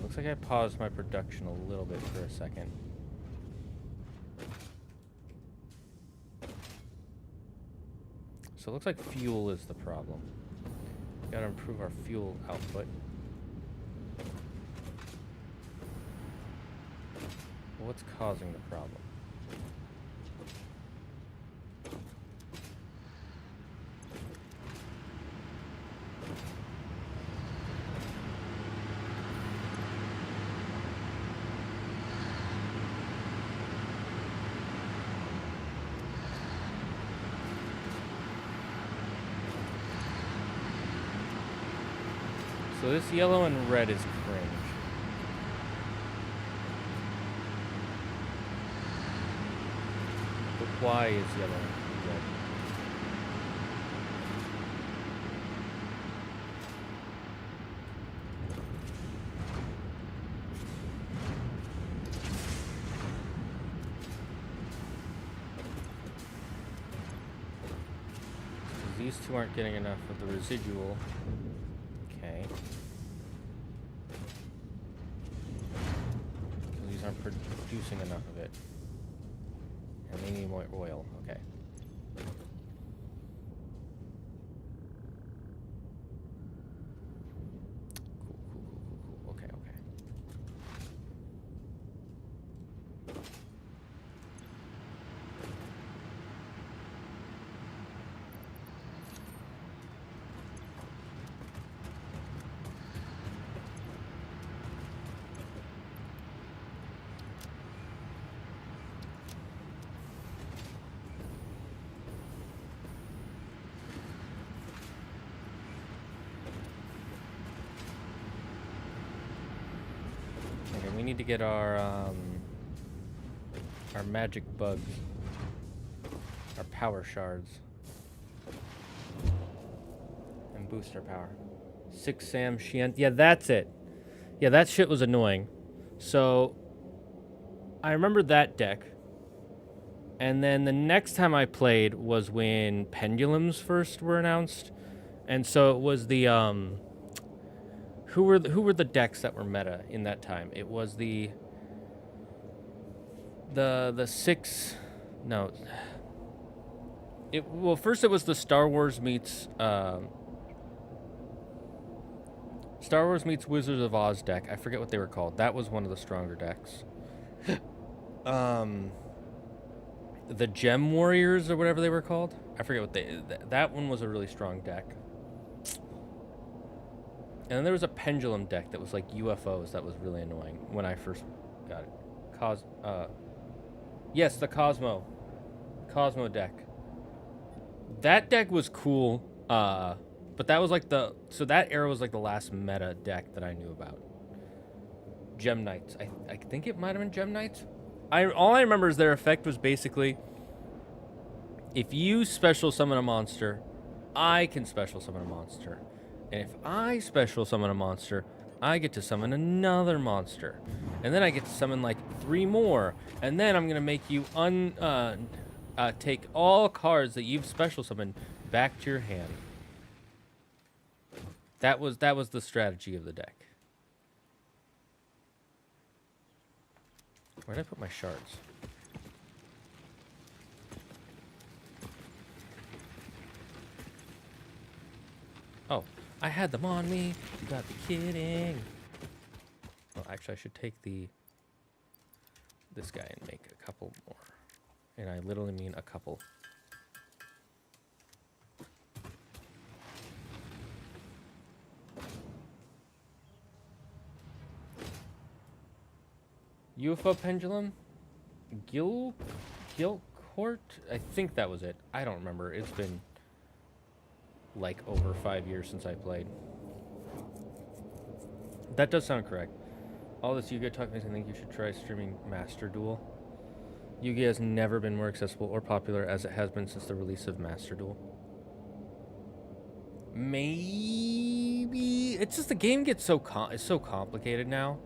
Looks like I paused my production a little bit for a second. So it looks like fuel is the problem. Gotta improve our fuel output. What's causing the problem? So this yellow and red is cringe. But why is yellow and red? These two aren't getting enough of the residual. Okay. These aren't producing enough of it. And they need more oil. Okay. Cool. Okay. we need to get our magic bugs. Our power shards. And boost our power. 6 Sam Shien. Yeah, that's it. Yeah, that shit was annoying. So, I remember that deck. And then the next time I played was when pendulums first were announced. And so it was the, who were the decks that were meta in that time? It was the 6, no. Well, first it was the Star Wars meets Wizards of Oz deck. I forget what they were called. That was one of the stronger decks. The Gem Warriors or whatever they were called. I forget what that one was a really strong deck. And then there was a pendulum deck that was like UFOs that was really annoying when I first got it. Yes, the Cosmo deck. That deck was cool, but that was like so that era was like the last meta deck that I knew about. Gem Knights. I think it might have been Gem Knights. All I remember is their effect was basically, if you special summon a monster, I can special summon a monster. And if I special summon a monster, I get to summon another monster. And then I get to summon like 3 more. And then I'm going to make you take all cards that you've special summoned back to your hand. That was the strategy of the deck. Where did I put my shards? Oh, I had them on me. You gotta be kidding. Well, actually, I should take this guy and make a couple more. And I literally mean a couple. UFO pendulum? Gilcourt? I think that was it. I don't remember. It's been like over 5 years since I played. That does sound correct. All this Yu-Gi-Oh talk makes me think you should try streaming Master Duel. Yu-Gi-Oh has never been more accessible or popular as it has been since the release of Master Duel. Maybe it's just the game gets it's so complicated now.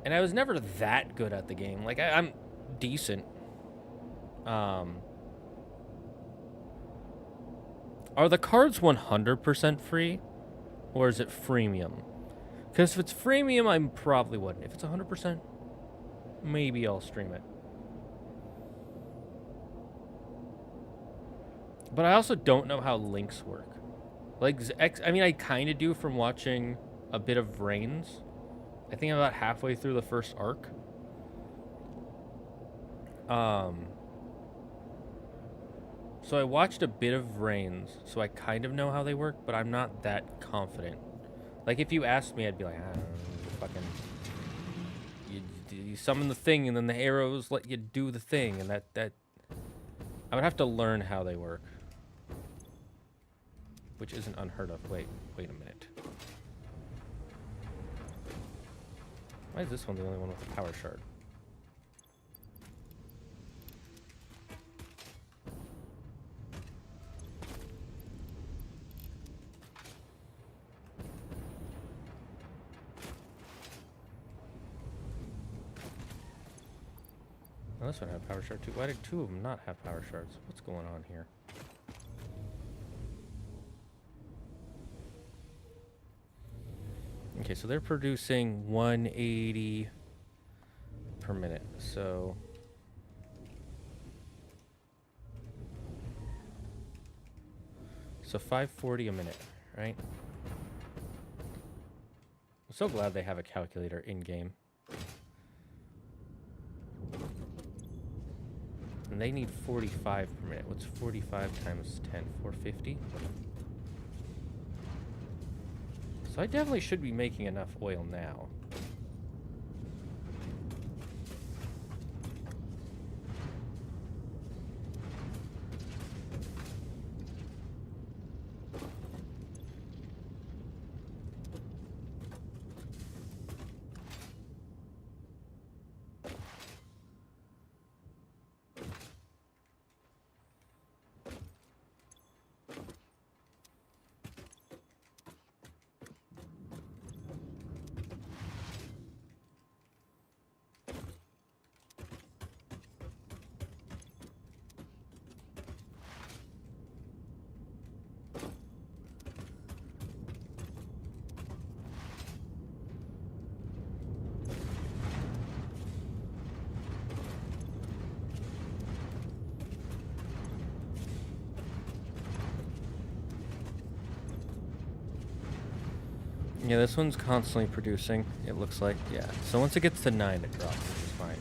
And I was never that good at the game. Like, I'm decent. Are the cards 100% free? Or is it freemium? Because if it's freemium, I probably wouldn't. If it's 100%, maybe I'll stream it. But I also don't know how links work. Like, I mean, I kind of do from watching a bit of Reigns. I think I'm about halfway through the first arc. So I watched a bit of Reigns, so I kind of know how they work, but I'm not that confident. Like, if you asked me, I'd be like, I don't know, fucking... You summon the thing, and then the arrows let you do the thing, and that... I would have to learn how they work. Which isn't unheard of. Wait a minute. Why is this one the only one with a power shard? Oh, this one had power shard too. Why did 2 of them not have power shards? What's going on here? Okay, so they're producing 180 per minute, so... So 540 a minute, right? I'm so glad they have a calculator in-game. And they need 45 per minute. What's 45 times 10? 450? So I definitely should be making enough oil now. Yeah, this one's constantly producing, it looks like. Yeah, so once it gets to 9, it drops, which is fine.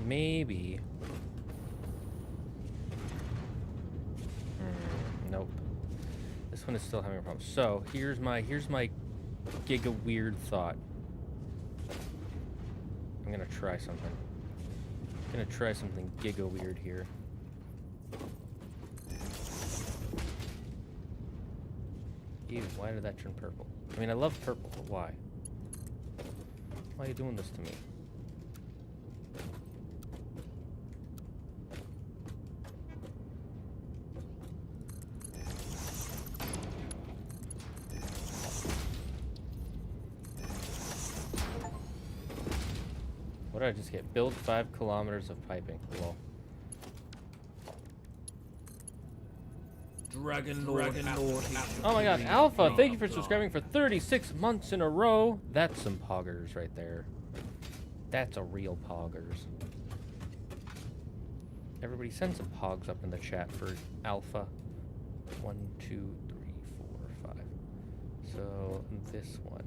Maybe. Nope. This one is still having a problem. So here's my giga weird thought. I'm gonna try something. I'm gonna try something giga weird here. Ew, why did that turn purple? I mean, I love purple, but why? Why are you doing this to me? What did I just get? Build 5 kilometers of piping. Lol. Dragon Lord. Oh my god, Alpha, thank you for subscribing for 36 months in a row. That's some poggers right there. That's a real poggers. Everybody send some pogs up in the chat for Alpha. 1, 2, 3, 4, 5. So this one.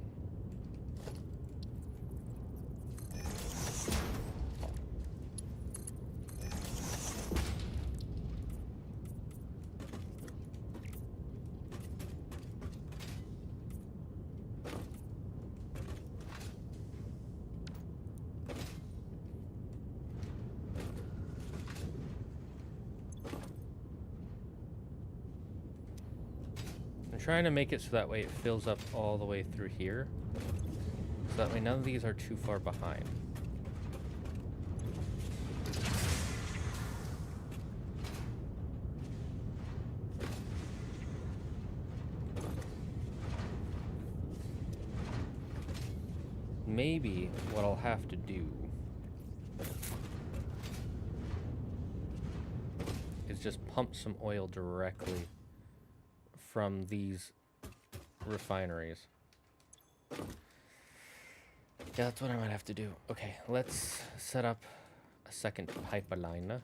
Trying to make it so that way it fills up all the way through here, so that way none of these are too far behind. Maybe what I'll have to do is just pump some oil directly from these refineries. Yeah, that's what I might have to do. Okay, let's set up a second pipeline.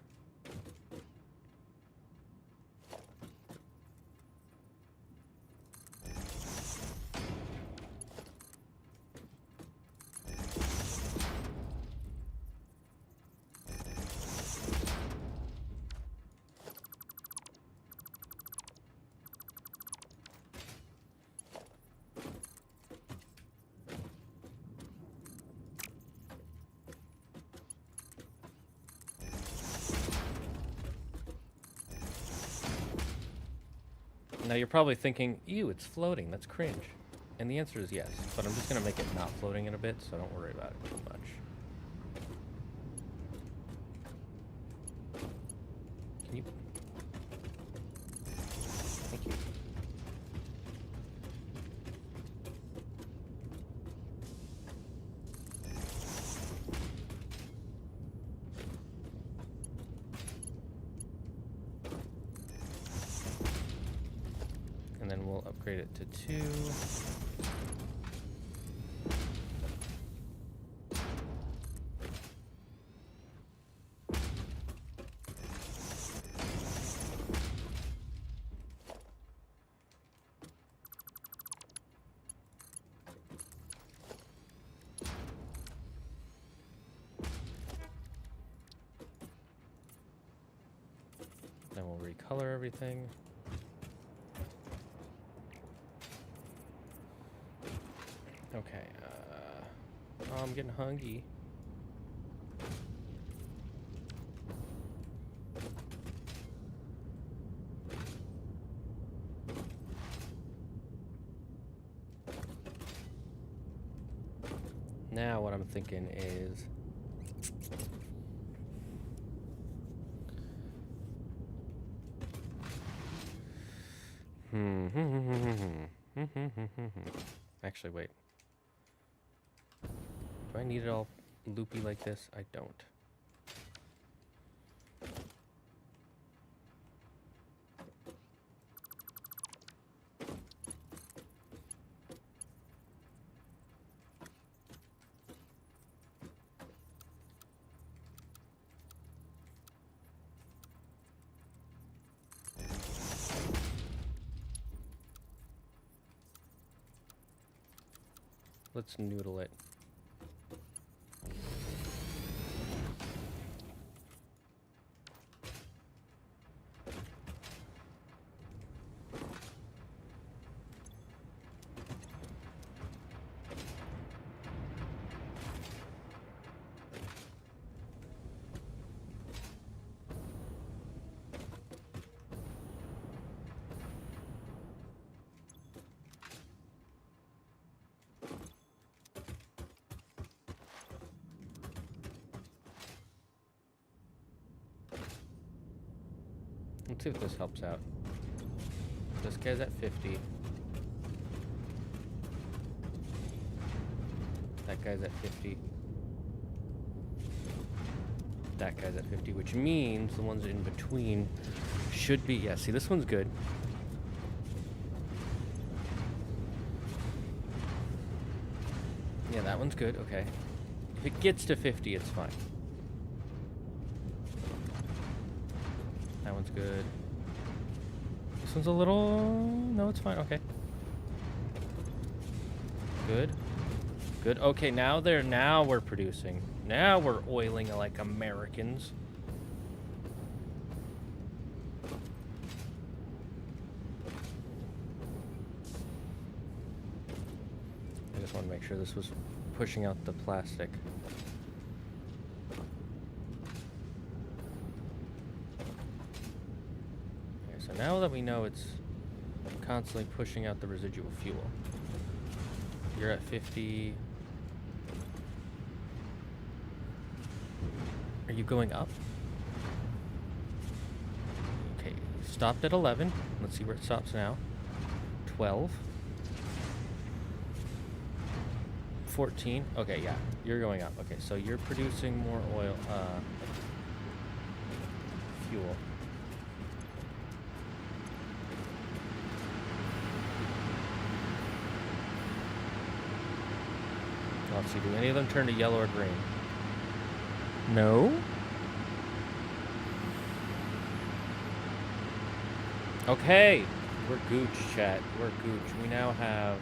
Now you're probably thinking, ew, it's floating, that's cringe. And the answer is yes, but I'm just gonna make it not floating in a bit, so don't worry about it too much. Can you... Thank you. And then we'll upgrade it to 2. Then we'll recolor everything. Okay, oh, I'm getting hungry. Now what I'm thinking is Actually, wait. Do I need it all loopy like this? I don't. Let's noodle it. Let's see if this helps out. This guy's at 50. That guy's at 50. That guy's at 50, which means the ones in between should be... Yeah, see, this one's good. Yeah, that one's good. Okay. If it gets to 50, it's fine. That one's good. This one's a little... No, it's fine. Okay. Good. Good. Okay, now we're producing. Now we're oiling like Americans. I just want to make sure this was pushing out the plastic. Okay, so now that we know it's constantly pushing out the residual fuel. You're at 50. Are you going up? Okay, stopped at 11. Let's see where it stops now. 12. 14. Okay, yeah, you're going up. Okay, so you're producing more oil, fuel. Let's see, do any of them turn to yellow or green? No? Okay, we're gooch, chat. We're gooch. We now have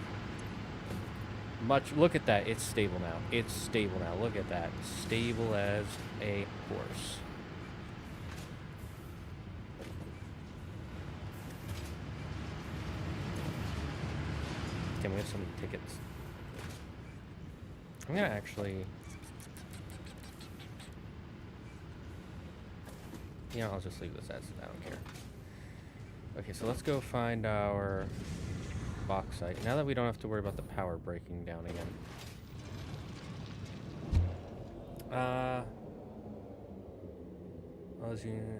much... Look at that. It's stable now. It's stable now. Look at that. Stable as a horse. Can we have some tickets? I'm gonna actually... Yeah, I'll just leave this as I don't care. Okay, so let's go find our bauxite. Now that we don't have to worry about the power breaking down again.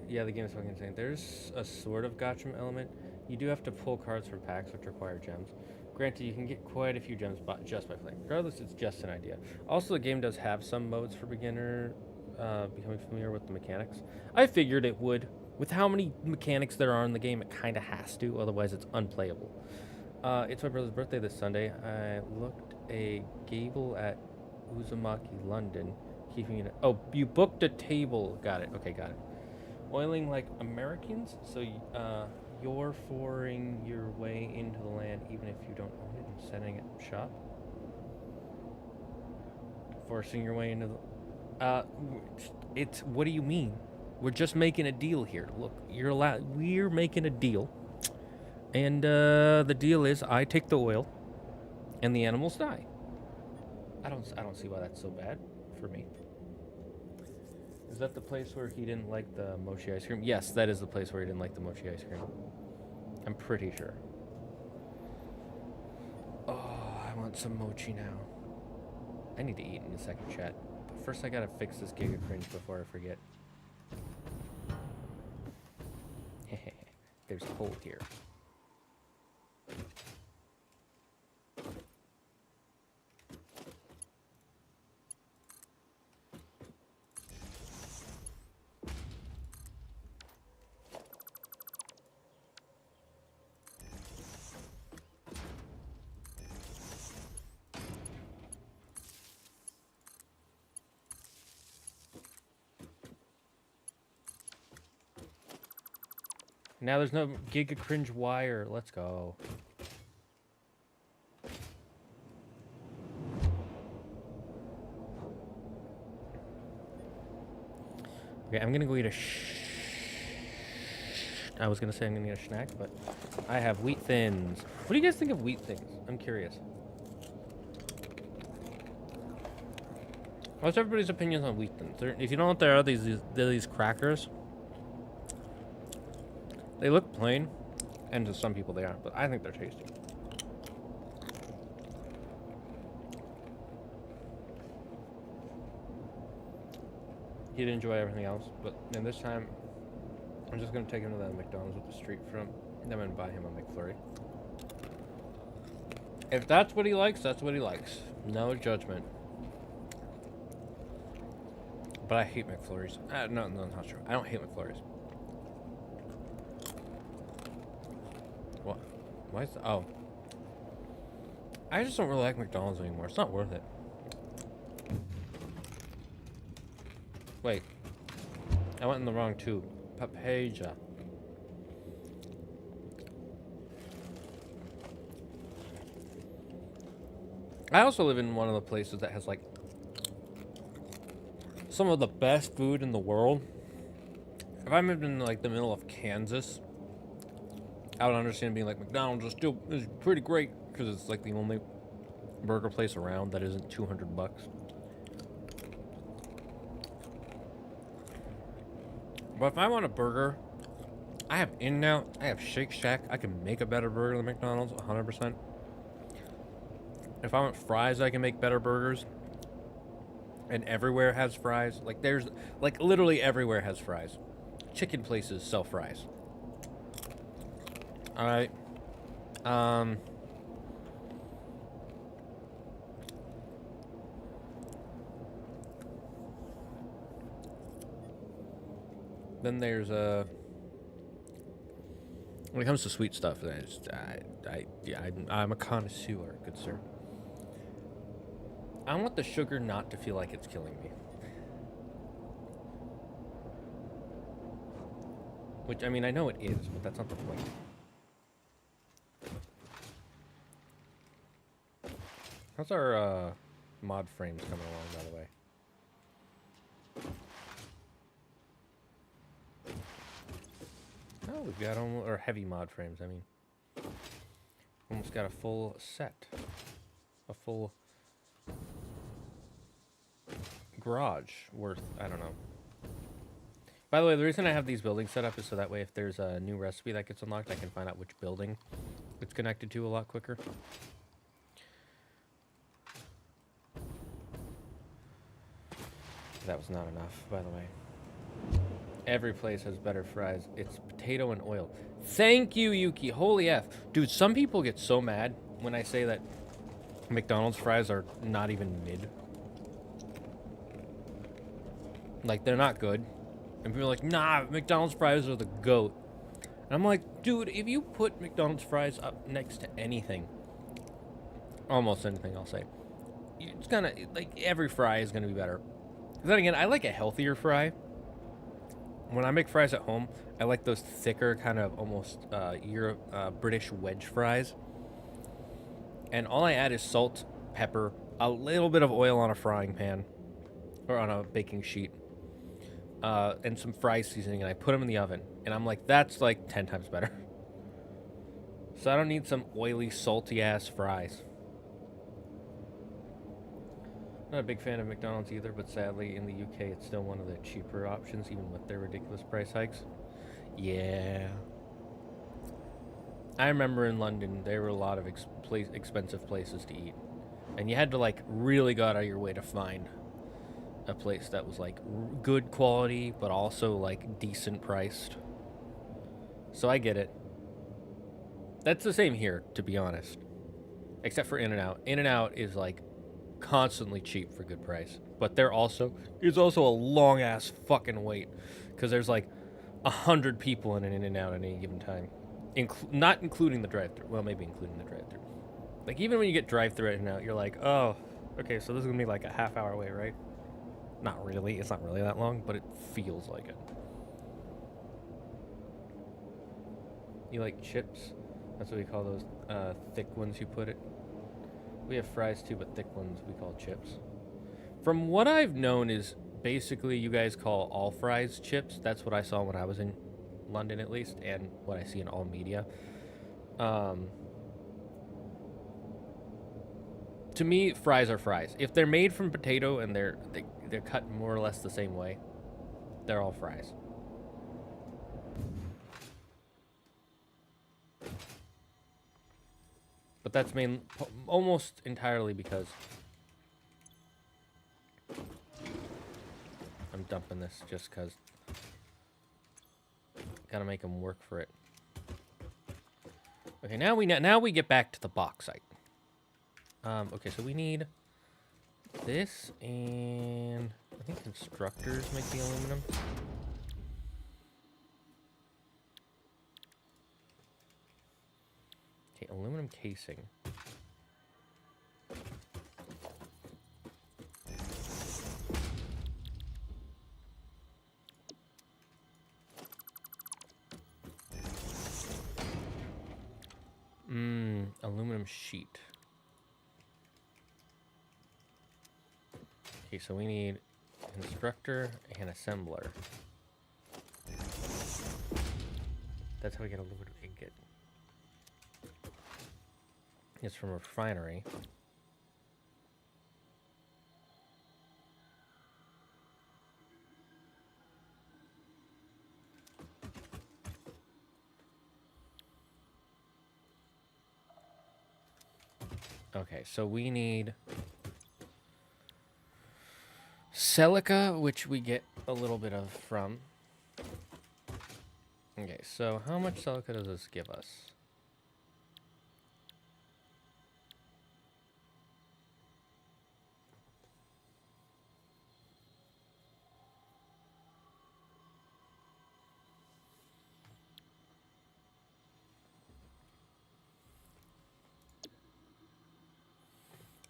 Yeah, the game is fucking insane. There's a sort of gotcha element. You do have to pull cards from packs, which require gems. Granted, you can get quite a few gems just by playing. Regardless, it's just an idea. Also, the game does have some modes for beginner becoming familiar with the mechanics. I figured it would. With how many mechanics there are in the game, it kind of has to, otherwise it's unplayable. It's my brother's birthday this Sunday. I looked a gable at Uzumaki, London. Keeping it... Oh, you booked a table. Got it. Okay, got it. Oiling like Americans, so you're forcing your way into the land even if you don't own it and setting it shop. Forcing your way into the... it's... What do you mean? We're just making a deal here. Look, you're allowed... We're making a deal. And, the deal is I take the oil and the animals die. I don't see why that's so bad for me. Is that the place where he didn't like the mochi ice cream? Yes, that is the place where he didn't like the mochi ice cream. I'm pretty sure. Oh, I want some mochi now. I need to eat in a second, chat. But first I gotta fix this Giga Cringe before I forget. There's a hole here. Now there's no Giga Cringe wire. Let's go. Okay, I'm gonna go eat a I was gonna say I'm gonna get a snack, but I have wheat thins. What do you guys think of wheat thins? I'm curious. What's everybody's opinions on wheat thins? If you don't know what they are, they're these crackers. They look plain, and to some people they aren't, but I think they're tasty. He'd enjoy everything else, but then this time, I'm just gonna take him to that McDonald's with the street front, and I'm gonna buy him a McFlurry. If that's what he likes, that's what he likes. No judgment. But I hate McFlurries. No, not true. I don't hate McFlurries. What? Why is that? Oh. I just don't really like McDonald's anymore. It's not worth it. Wait. I went in the wrong tube. Papaja. I also live in one of the places that has like some of the best food in the world. If I lived in like the middle of Kansas, I would understand being like McDonald's is pretty great because it's like the only burger place around that isn't $200. But if I want a burger, I have In-N-Out, I have Shake Shack. I can make a better burger than McDonald's, 100%. If I want fries, I can make better burgers. And everywhere has fries. Like there's, like literally everywhere has fries. Chicken places sell fries. All right. Then there's when it comes to sweet stuff, I'm a connoisseur, good sir. I want the sugar not to feel like it's killing me. Which, I mean, I know it is, but that's not the point. How's our mod frames coming along, by the way? Oh, we've got almost, or heavy mod frames, I mean. Almost got a full set. A full garage worth, I don't know. By the way, the reason I have these buildings set up is so that way if there's a new recipe that gets unlocked, I can find out which building it's connected to a lot quicker. That was not enough, by the way. Every place has better fries. It's potato and oil. Thank you, Yuki. Holy F. Dude, some people get so mad when I say that McDonald's fries are not even mid. Like, they're not good. And people are like, nah, McDonald's fries are the GOAT. And I'm like, dude, if you put McDonald's fries up next to anything, almost anything, I'll say, it's gonna, like, every fry is gonna be better. Then again, I like a healthier fry. When I make fries at home, I like those thicker, kind of almost British wedge fries. And all I add is salt, pepper, a little bit of oil on a frying pan, or on a baking sheet, and some fry seasoning, and I put them in the oven. And I'm like, that's like 10 times better. So I don't need some oily, salty-ass fries. Not a big fan of McDonald's either, but sadly in the UK it's still one of the cheaper options, even with their ridiculous price hikes. Yeah. I remember in London there were a lot of expensive places to eat. And you had to like really go out of your way to find a place that was like good quality, but also like decent priced. So I get it. That's the same here, to be honest. Except for In-N-Out. In-N-Out is like constantly cheap for good price, but it's also a long ass fucking wait because there's like 100 people in an In-N-Out at any given time, not including the drive-thru. Well, maybe including the drive-thru. Like even when you get drive-thru at In-N-Out, you're like, oh, okay, so this is gonna be like a half-hour wait, right? Not really. It's not really that long, but it feels like it. You like chips? That's what we call those thick ones you put it. We have fries too, but thick ones we call chips. From what I've known is basically you guys call all fries chips. That's what I saw when I was in London at least, and what I see in all media. To me, fries are fries. If they're made from potato and they're cut more or less the same way, they're all fries. But that's almost entirely because I'm dumping this just because gotta make them work for it. Okay, now we get back to the bauxite. Okay, so we need this, and I think constructors make the aluminum. Okay, aluminum casing. Aluminum sheet. Okay, so we need constructor and assembler. That's how we get aluminum ingot. It's from a refinery. Okay, so we need silica, which we get a little bit of from. Okay, so how much silica does this give us?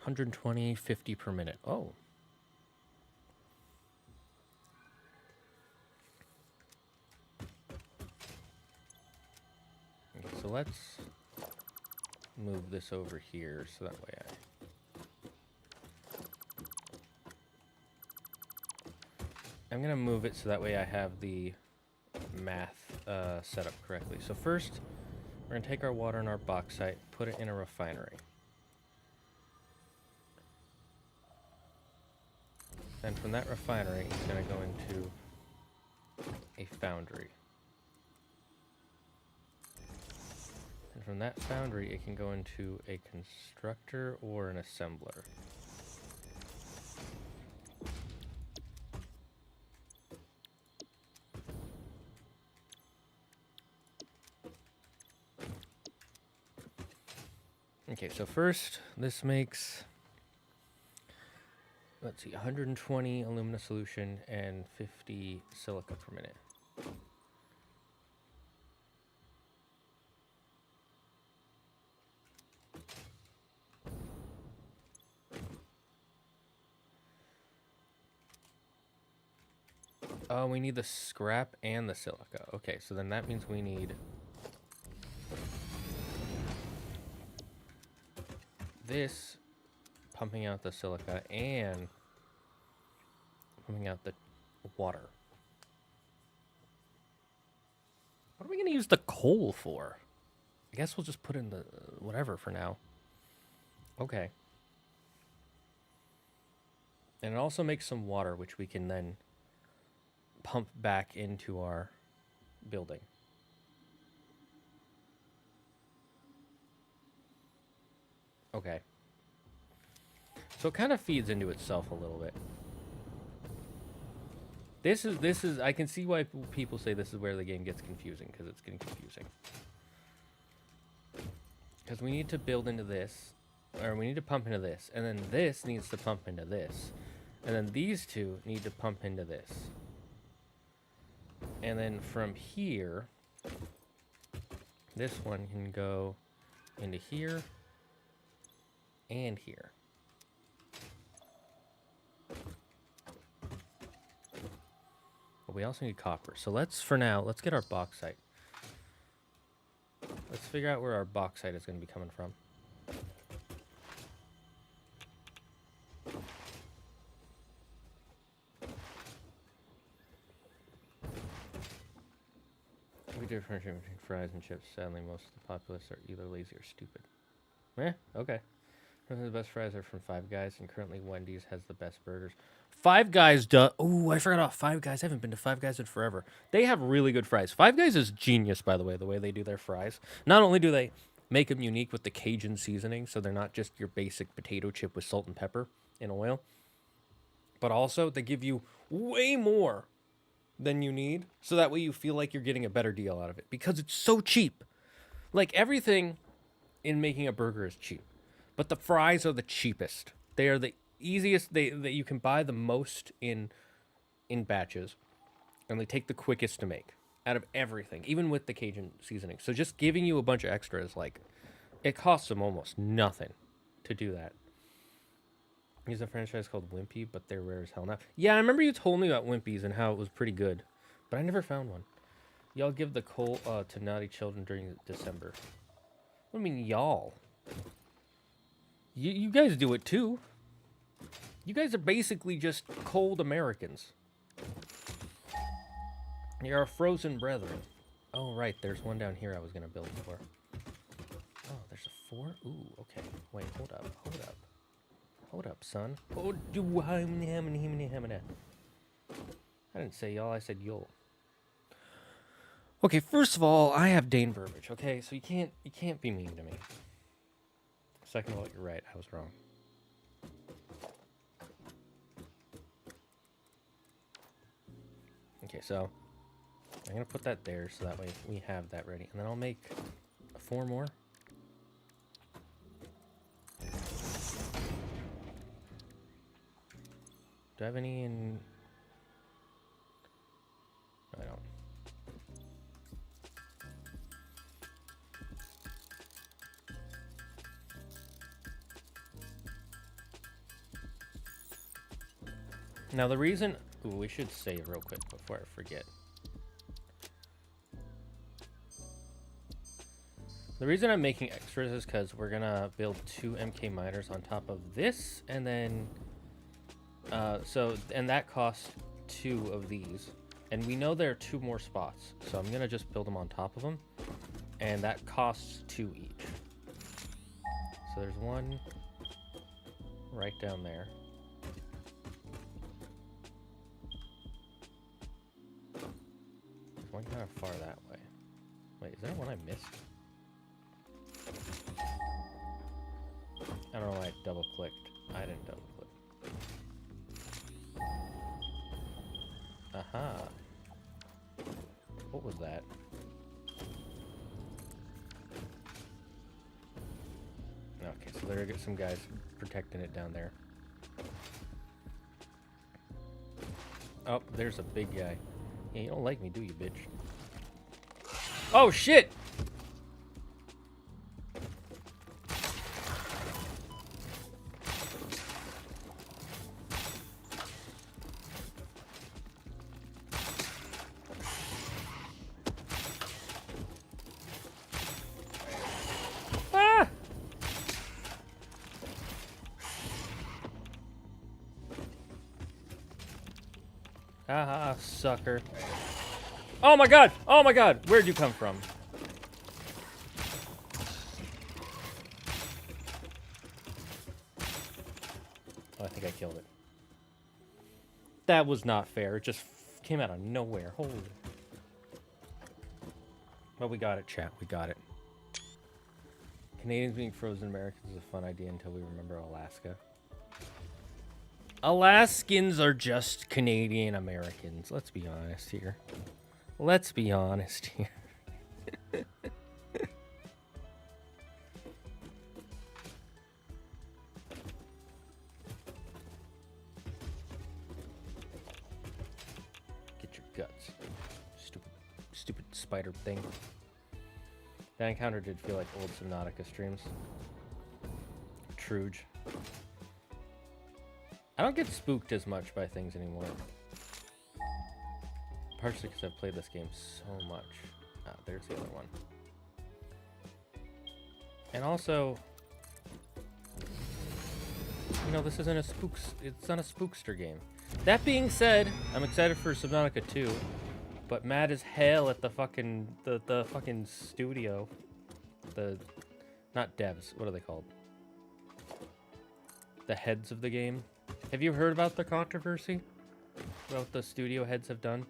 $120.50 per minute. Oh. Okay, so let's move this over here so that way I'm gonna move it so that way I have the math set up correctly. So first, we're gonna take our water and our bauxite, put it in a refinery. Then from that refinery, it's going to go into a foundry. And from that foundry, it can go into a constructor or an assembler. Okay, so first, this makes, let's see, 120 alumina solution and 50 silica per minute. Oh, we need the scrap and the silica. Okay, so then that means we need this pumping out the silica and pumping out the water. What are we going to use the coal for? I guess we'll just put in the whatever for now. Okay. And it also makes some water, which we can then pump back into our building. Okay. So it kind of feeds into itself a little bit. This is I can see why people say this is where the game gets confusing, because it's getting confusing. Because we need to build into this, or we need to pump into this, and then this needs to pump into this, and then these two need to pump into this. And then from here, this one can go into here and here. But we also need copper. So let's, for now, let's get our bauxite. Let's figure out where our bauxite is going to be coming from. We differentiate between fries and chips. Sadly, most of the populace are either lazy or stupid. Okay. The best fries are from Five Guys, and currently Wendy's has the best burgers. Five Guys does. Oh, I forgot about Five Guys. I haven't been to Five Guys in forever. They have really good fries. Five Guys is genius, by the way they do their fries. Not only do they make them unique with the Cajun seasoning, so they're not just your basic potato chip with salt and pepper and oil, but also they give you way more than you need, so that way you feel like you're getting a better deal out of it because it's so cheap. Like, everything in making a burger is cheap, but the fries are the cheapest. They are the easiest. That you can buy the most in batches, and they take the quickest to make out of everything, even with the Cajun seasoning. So just giving you a bunch of extras, like, it costs them almost nothing to do that. There's a franchise called Wimpy, but they're rare as hell now. Yeah, I remember you told me about Wimpies and how it was pretty good, but I never found one. Y'all give the coal to naughty children during December. What do you mean, y'all? You guys do it too. You guys are basically just cold Americans. You're our frozen brethren. Oh, right, there's one down here I was going to build for. Oh, there's a 4? Ooh, okay. Wait, hold up. Hold up, son. Oh, I didn't say y'all, I said you'll. Okay, first of all, I have dainbermage, okay? So you can't be mean to me. Second of all, you're right, I was wrong. Okay, so I'm gonna put that there so that way we have that ready. And then I'll make 4 more. Do I have any in... No, I don't. Now the reason... Ooh, we should save real quick before I forget. The reason I'm making extras is because we're gonna build 2 MK miners on top of this, and then... and that costs 2 of these. And we know there are 2 more spots, so I'm gonna just build them on top of them. And that costs 2 each. So there's one right down there. There's one kind of far that way. Wait, is there one I missed? I don't know why I double clicked. I didn't double click. Aha. What was that? Okay, so there are some guys protecting it down there. Oh, there's a big guy. Yeah, you don't like me, do you, bitch? Oh, shit! Haha, sucker. Oh my god! Oh my god! Where'd you come from? Oh, I think I killed it. That was not fair. It just came out of nowhere. Holy. Well, we got it, chat. We got it. Canadians being frozen Americans is a fun idea until we remember Alaska. Alaskans are just Canadian Americans. Let's be honest here. Let's be honest here. Get your guts. Stupid spider thing. That encounter did feel like old Subnautica streams. Truge. I don't get spooked as much by things anymore. Partially because I've played this game so much. Ah, there's the other one. And also, you know, this isn't a it's not a spookster game. That being said, I'm excited for Subnautica 2, but mad as hell at the fucking the fucking studio. Not devs, what are they called? The heads of the game. Have you heard about the controversy about what the studio heads have done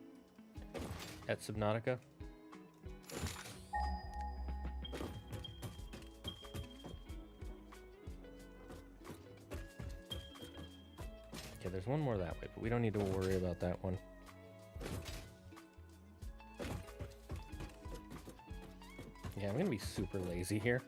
at Subnautica? Okay, there's one more that way, but we don't need to worry about that one. Yeah, I'm gonna be super lazy here.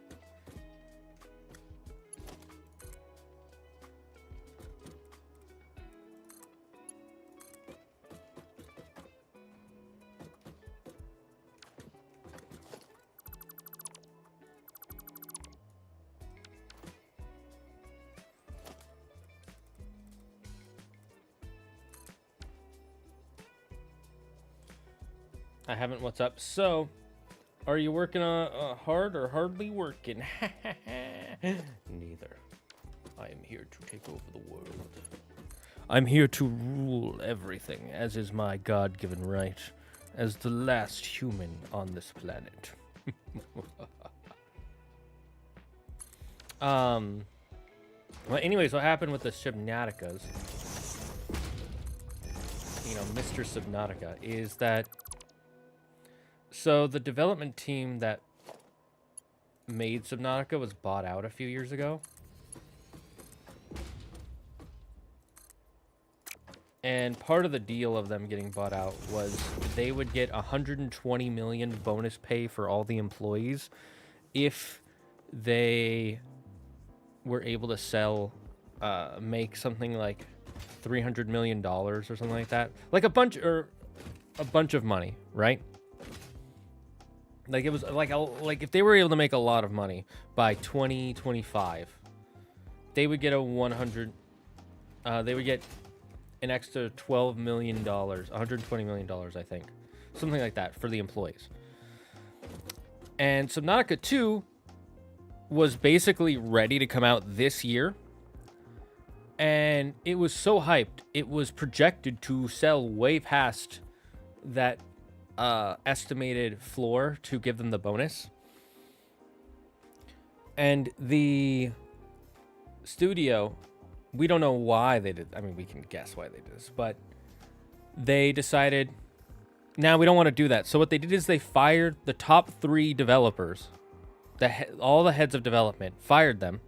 I haven't. What's up? So, are you working on hard or hardly working? Neither. I am here to take over the world. I'm here to rule everything, as is my God-given right, as the last human on this planet. Well, anyways, what happened with the Subnauticas, you know, Mr. Subnautica, is that so the development team that made Subnautica was bought out a few years ago. And part of the deal of them getting bought out was they would get 120 million bonus pay for all the employees if they were able to sell, make something like $300 million or something like that. Like a bunch of money, right? Like it was like if they were able to make a lot of money by 2025, they would get they would get an extra $12 million, $120 million, I think. Something like that for the employees. And Subnautica 2 was basically ready to come out this year. And it was so hyped, it was projected to sell way past that estimated floor to give them the bonus. And the studio, we don't know why they did. I mean, we can guess why they did this, but they decided, now we don't want to do that. So what they did is they fired the top 3 developers, all the heads of development, fired them.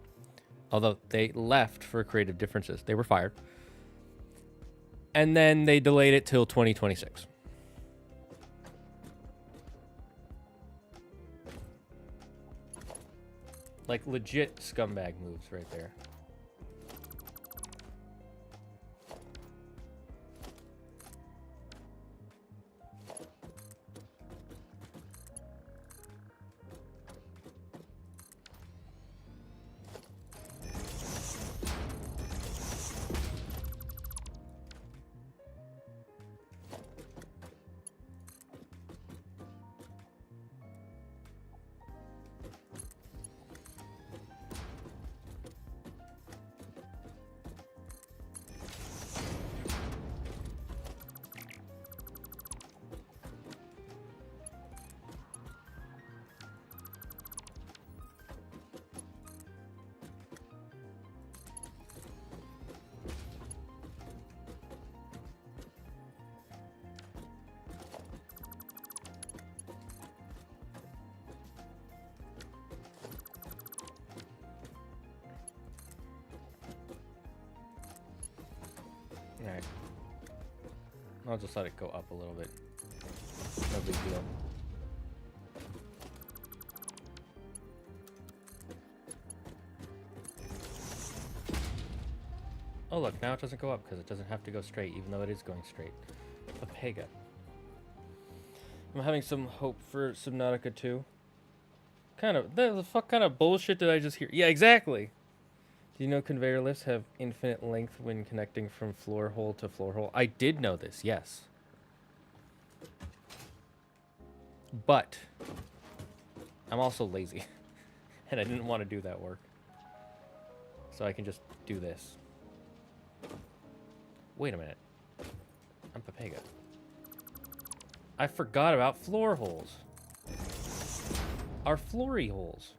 Although they left for creative differences. They were fired. And then they delayed it till 2026. Like legit scumbag moves right there. Alright. I'll just let it go up a little bit. No big deal. Oh look, now it doesn't go up because it doesn't have to go straight, even though it is going straight. A pega. I'm having some hope for Subnautica 2. The fuck kind of bullshit did I just hear? Yeah, exactly. Do you know conveyor lifts have infinite length when connecting from floor hole to floor hole? I did know this, yes. But I'm also lazy. And I didn't want to do that work. So I can just do this. Wait a minute. I'm Papega. I forgot about floor holes. Our floory holes.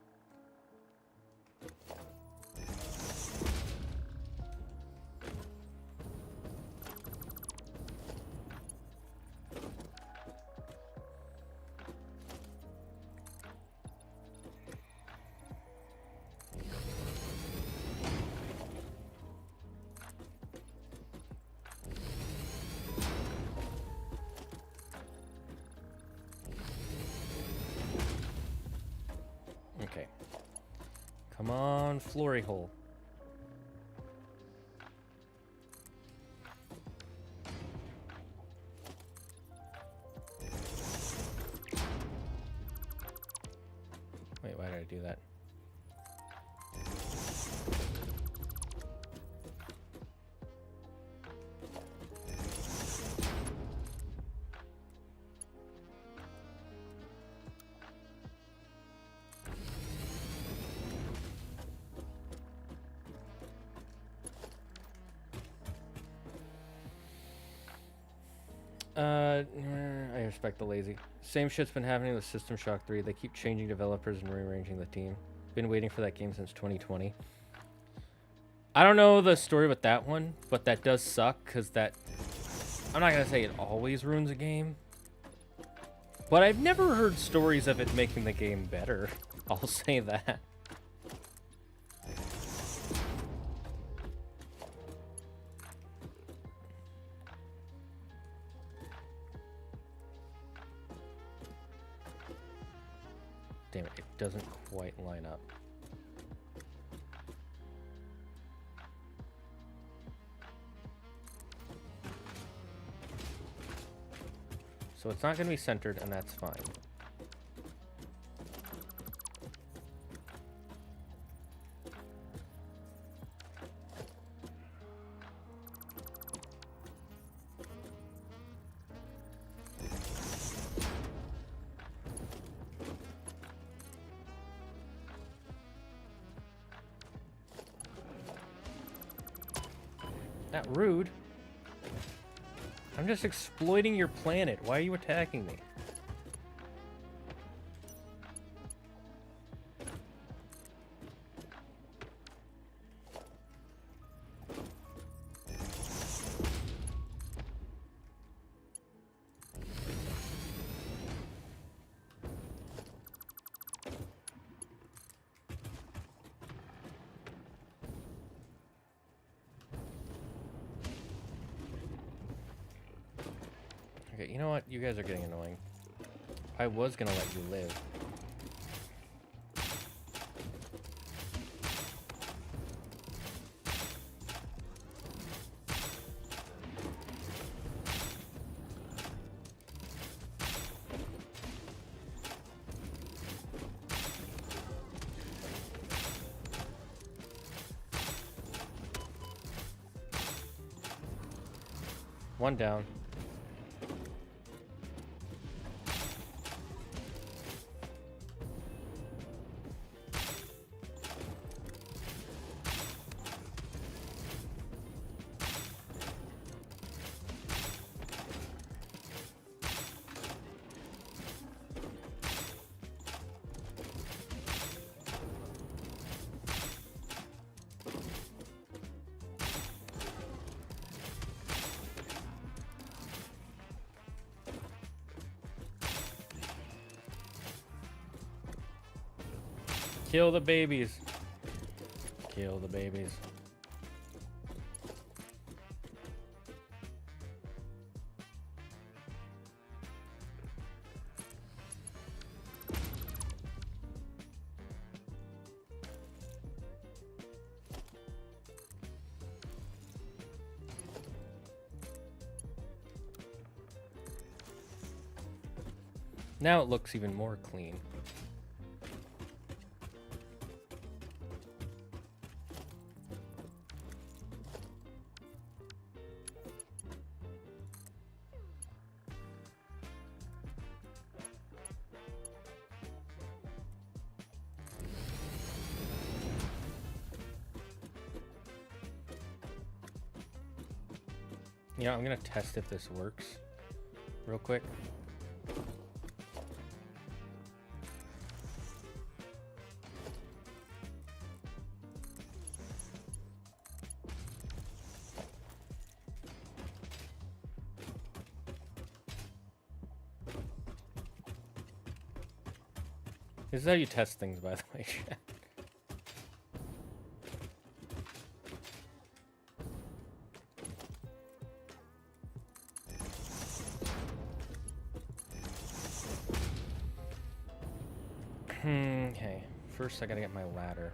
Okay. Come on, floory hole. Wait, why did I do that? I respect the lazy. Same shit's been happening with System Shock 3. They keep changing developers and rearranging the team. Been waiting for that game since 2020. I don't know the story with that one, but that does suck, because that... I'm not going to say it always ruins a game, but I've never heard stories of it making the game better. I'll say that. Damn it, it doesn't quite line up. So it's not going to be centered, and that's fine. Not rude. I'm just exploiting your planet. Why are you attacking me? Okay, you know what? You guys are getting annoying. I was gonna let you live. One down. Kill the babies. Kill the babies. Now it looks even more clean. You know, I'm gonna test if this works real quick. This is how you test things, by the way. Okay, first I gotta get my ladder.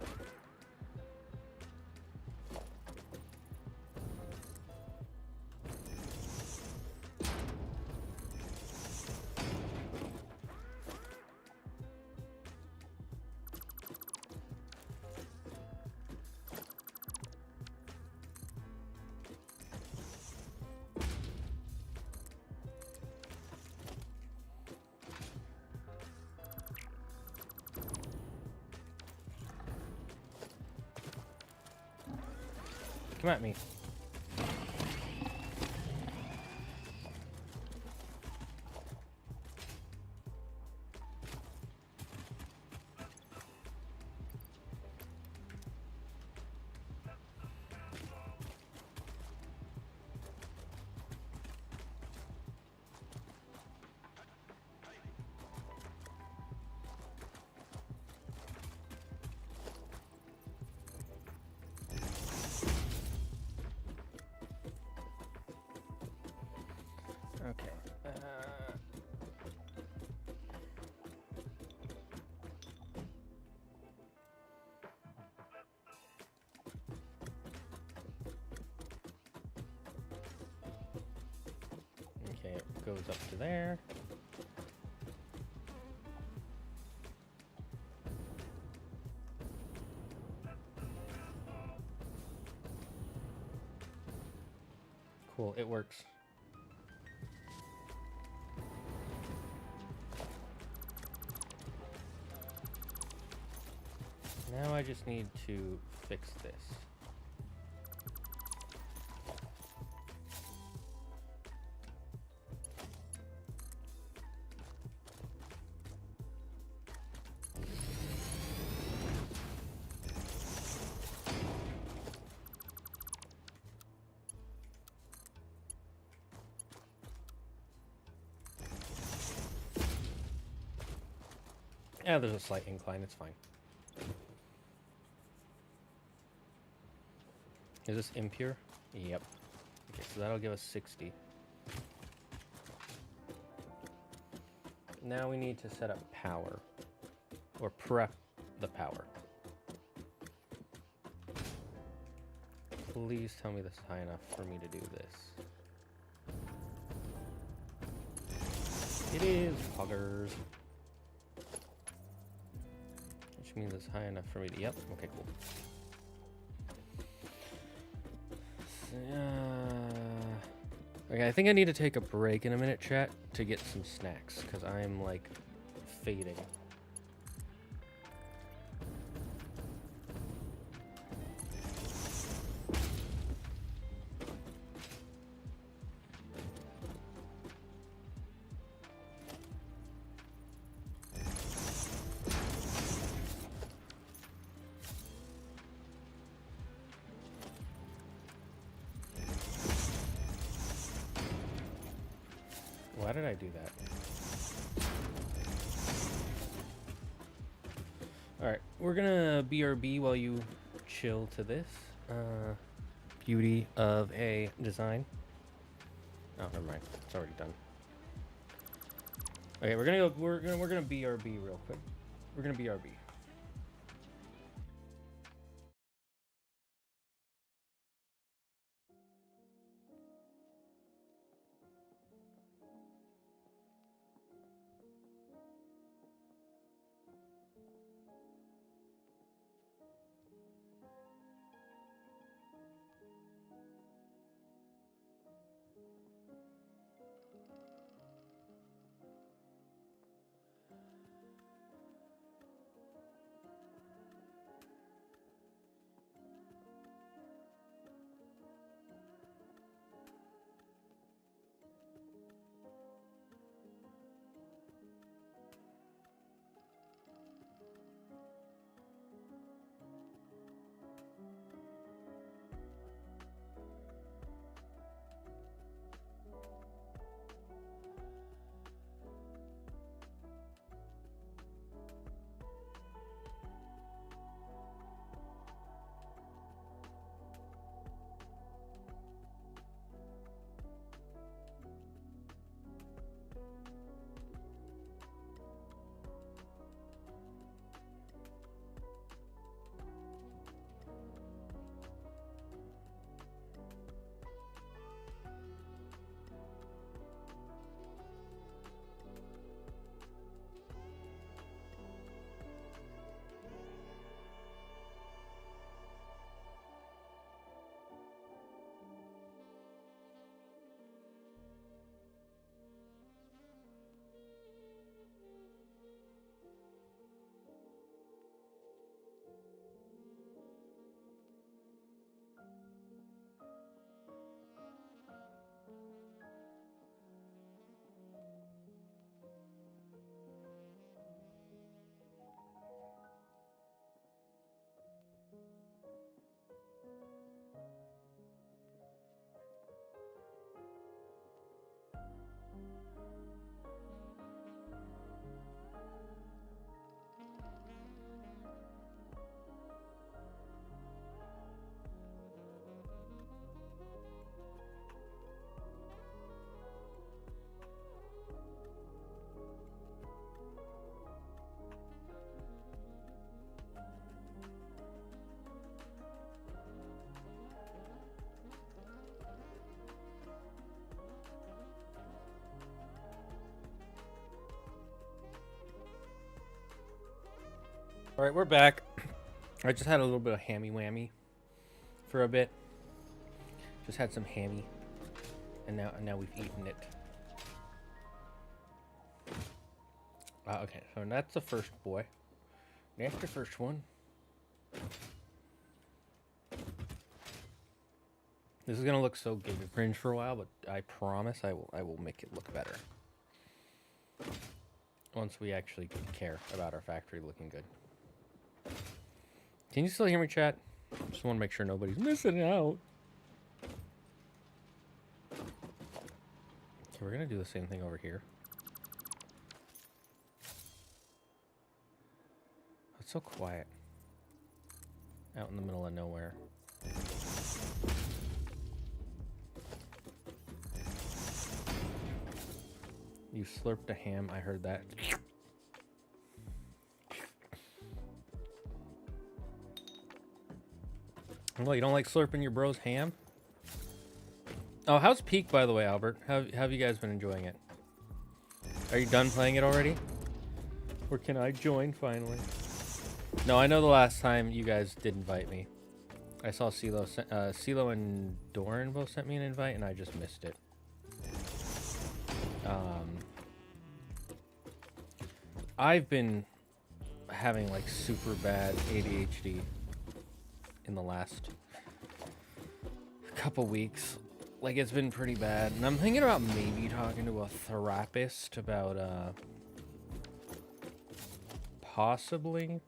Come at me. Okay. Okay, it goes up to there. Cool, it works. Now I just need to fix this. Yeah, there's a slight incline, it's fine. Is this impure? Yep. Okay, so that'll give us 60. Now we need to set up power. Or prep the power. Please tell me this is high enough for me to do this. It is, poggers. Which means it's high enough for me to... Yep, okay, cool. Okay, I think I need to take a break in a minute, chat, to get some snacks, because I'm, like, fading. Why did I do that? Alright, we're gonna BRB while you chill to this. Beauty of a design. Oh, never mind. It's already done. Okay, we're gonna BRB real quick. We're gonna BRB. All right, we're back. I just had a little bit of hammy whammy for a bit. Just had some hammy, and now we've eaten it. Okay, so that's the first boy. That's the first one. This is gonna look so giga cringe for a while, but I promise I will make it look better once we actually care about our factory looking good. Can you still hear me, chat? Just want to make sure nobody's missing out. Okay, we're gonna do the same thing over here. It's so quiet out in the middle of nowhere. You slurped a ham, I heard that. Well, you don't like slurping your bro's ham? Oh, how's Peak, by the way, Albert? How have you guys been enjoying it? Are you done playing it already? Or can I join finally? No, I know the last time you guys did invite me. I saw CeeLo and Doran both sent me an invite, and I just missed it. I've been having like super bad ADHD in the last couple weeks. Like, it's been pretty bad, and I'm thinking about maybe talking to a therapist about possibly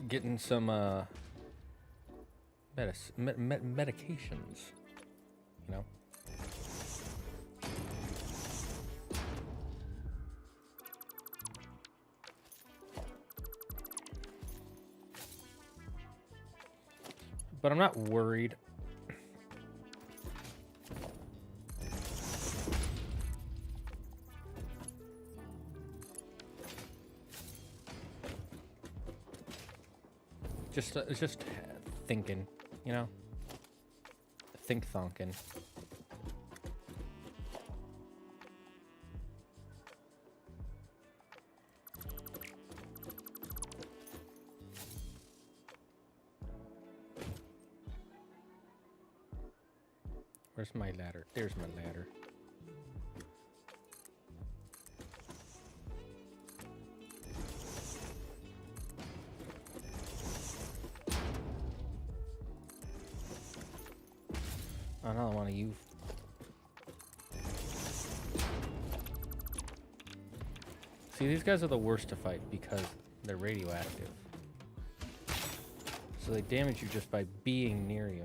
getting some medications, you know. But I'm not worried. It's just thinking, you know? Think-thonking. Where's my ladder? There's my ladder. Another one of you. See, these guys are the worst to fight because they're radioactive. So they damage you just by being near you.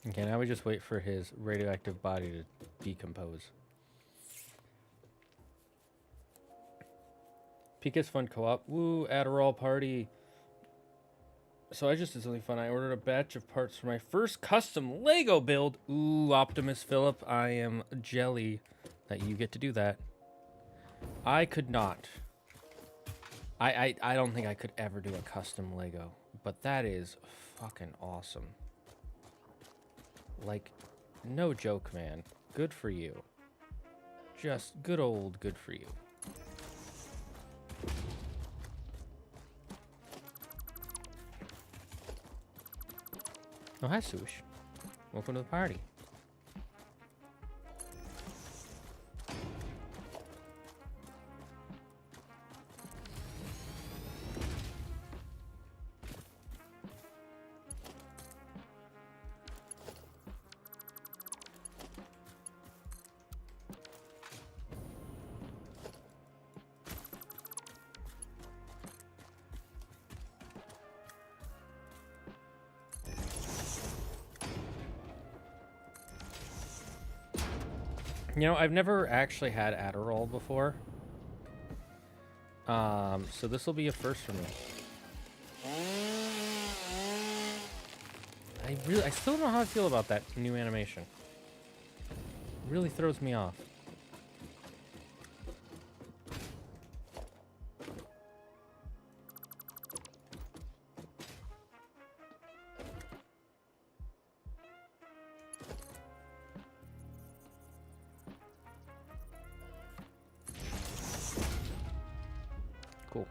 Okay, now we just wait for his radioactive body to decompose. Pika's fun co-op. Woo, Adderall party. So I just did something fun. I ordered a batch of parts for my first custom Lego build. Ooh, Optimus Philip, I am jelly that you get to do that. I could not. I don't think I could ever do a custom Lego, but that is fucking awesome. Like, no joke, man. Good for you. Just good old good for you. Oh, hi, Swoosh. Welcome to the party. You know, I've never actually had Adderall before. So this will be a first for me. I still don't know how I feel about that new animation. It really throws me off. Cool.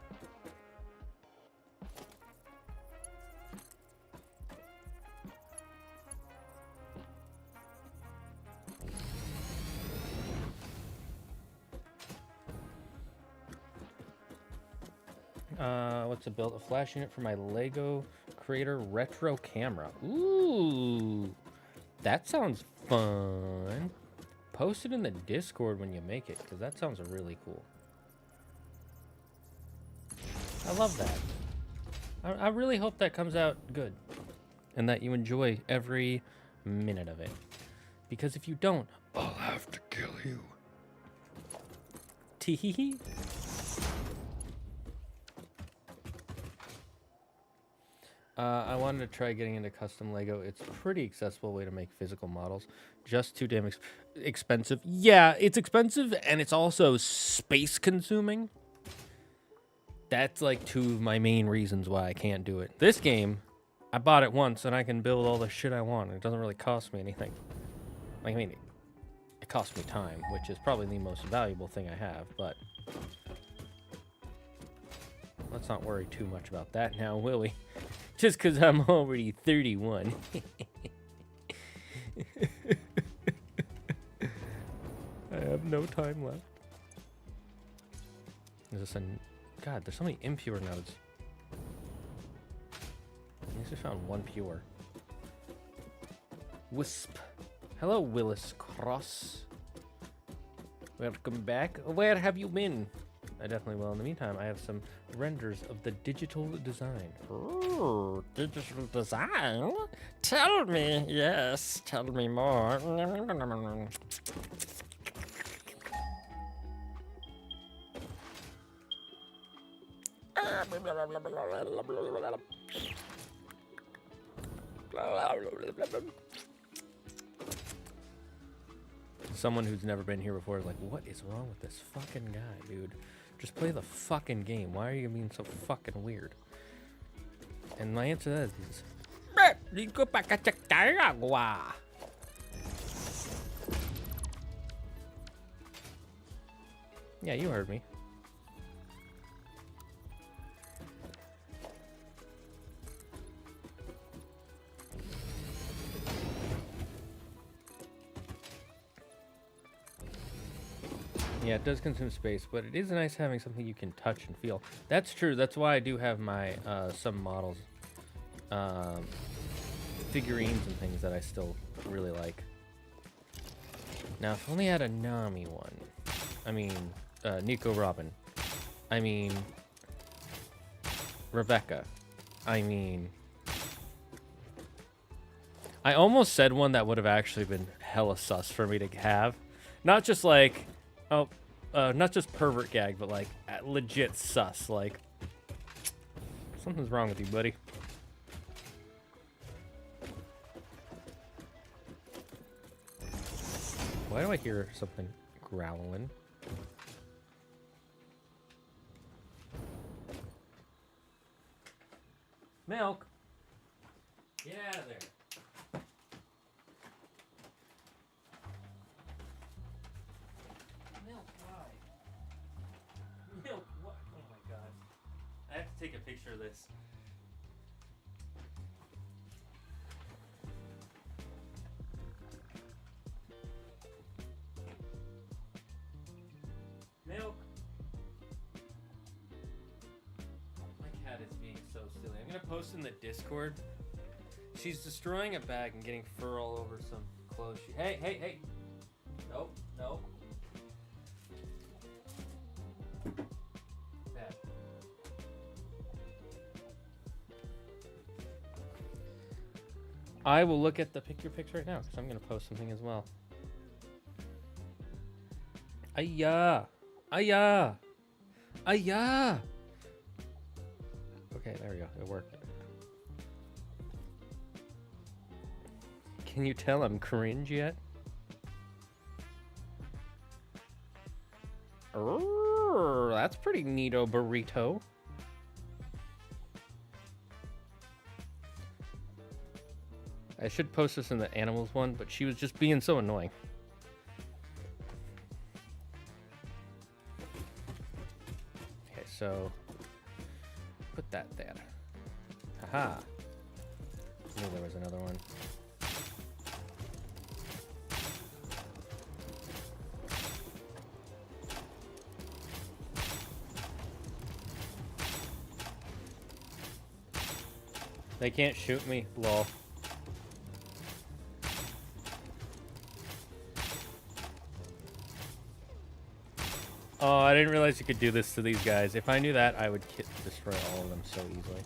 What's a build? A flash unit for my Lego Creator retro camera. Ooh, that sounds fun. Post it in the Discord when you make it, because that sounds really cool. I love that. I really hope that comes out good, and that you enjoy every minute of it. Because if you don't, I'll have to kill you. Tee-hee-hee. I wanted to try getting into custom Lego. It's a pretty accessible way to make physical models. Just too damn expensive. Yeah, it's expensive, and it's also space consuming. That's like two of my main reasons why I can't do it. This game, I bought it once, and I can build all the shit I want. It doesn't really cost me anything. Like, I mean, it costs me time, which is probably the most valuable thing I have, but let's not worry too much about that now, will we? Just because I'm already 31. I have no time left. Is this a... God, there's so many impure nodes. I just found one pure. Wisp. Hello, Willis Cross. Welcome back. Where have you been? I definitely will. In the meantime, I have some renders of the digital design. Ooh, digital design? Tell me. Yes, tell me more. Someone who's never been here before is like, what is wrong with this fucking guy, dude? Just play the fucking game. Why are you being so fucking weird? And my answer to that is... Yeah, you heard me. Yeah, it does consume space, but it is nice having something you can touch and feel. That's true. That's why I do have my some models, figurines and things that I still really like. Now, if only I had a Nami one. I mean, Nico Robin. I mean, Rebecca. I mean, I almost said one that would have actually been hella sus for me to have. Not just like... Oh, not just pervert gag, but like legit sus. Like, something's wrong with you, buddy. Why do I hear something growling? Milk! Get out of there. Take a picture of this. Milk. My cat is being so silly. I'm gonna post in the Discord. She's destroying a bag and getting fur all over some clothes. Hey, hey, hey. Nope, nope. Bad. I will look at the picture right now because I'm going to post something as well. Ayah. Ayah. Ayah. Okay, there we go. It worked. Can you tell I'm cringe yet? That's pretty neato burrito. I should post this in the animals one, but she was just being so annoying. Okay, so put that there. Haha. I knew there was another one. They can't shoot me, lol. Oh, I didn't realize you could do this to these guys. If I knew that, I would destroy all of them so easily.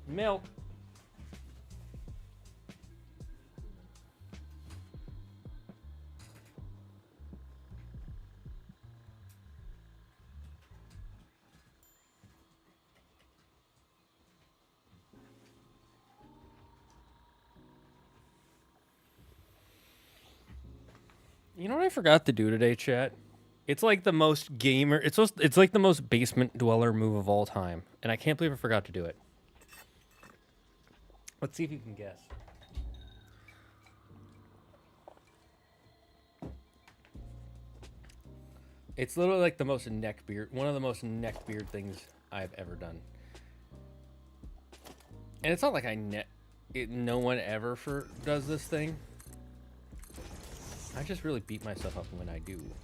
Milk. You know what I forgot to do today, chat? It's like the most gamer. It's like the most basement dweller move of all time, and I can't believe I forgot to do it. Let's see if you can guess. It's literally like the most neckbeard, one of the most neckbeard things I've ever done. And it's not like no one ever does this thing. I just really beat myself up when I do it.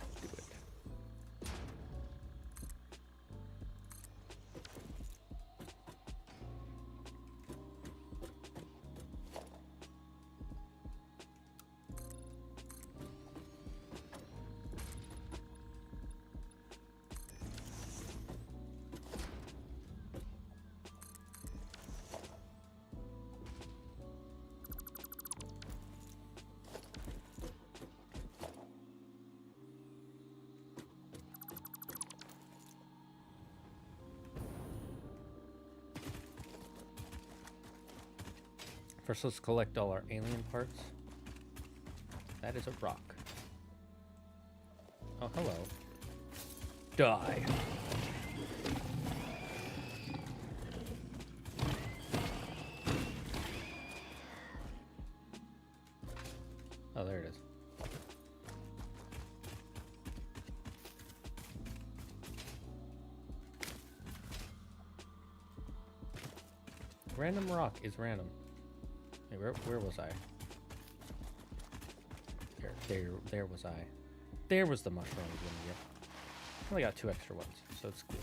First, let's collect all our alien parts. That is a rock. Oh, hello. Die. Oh, there it is. Random rock is random. Hey, where was I? There was I. There was the mushroom I was gonna get. I only got 2 extra ones, so it's cool.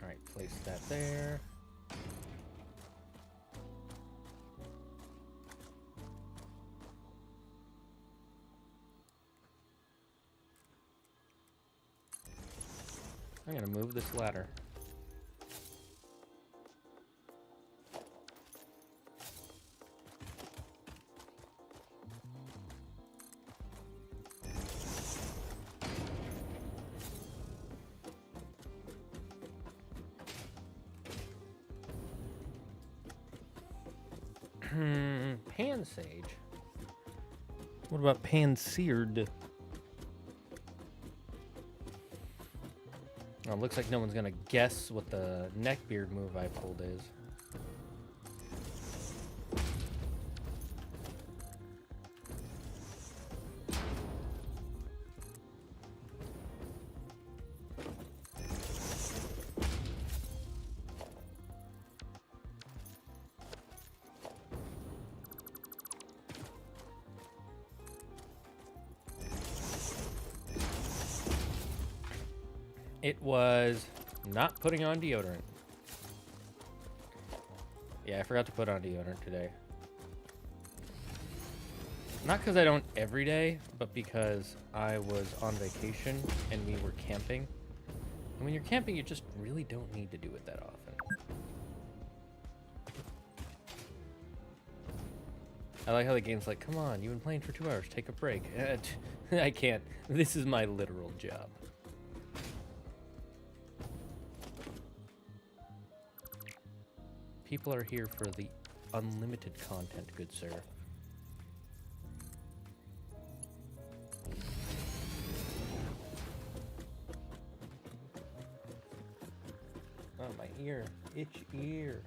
Alright, place that there. I'm gonna move this ladder. Pan sage. What about pan seared? Oh, it looks like no one's gonna guess what the neckbeard move I pulled is. It was not putting on deodorant. Yeah, I forgot to put on deodorant today. Not because I don't every day, but because I was on vacation and we were camping. And when you're camping, you just really don't need to do it that often. I like how the game's like, come on, you've been playing for 2 hours, take a break. I can't. This is my literal job. People are here for the unlimited content, good sir. Oh, my ear. Itch ear.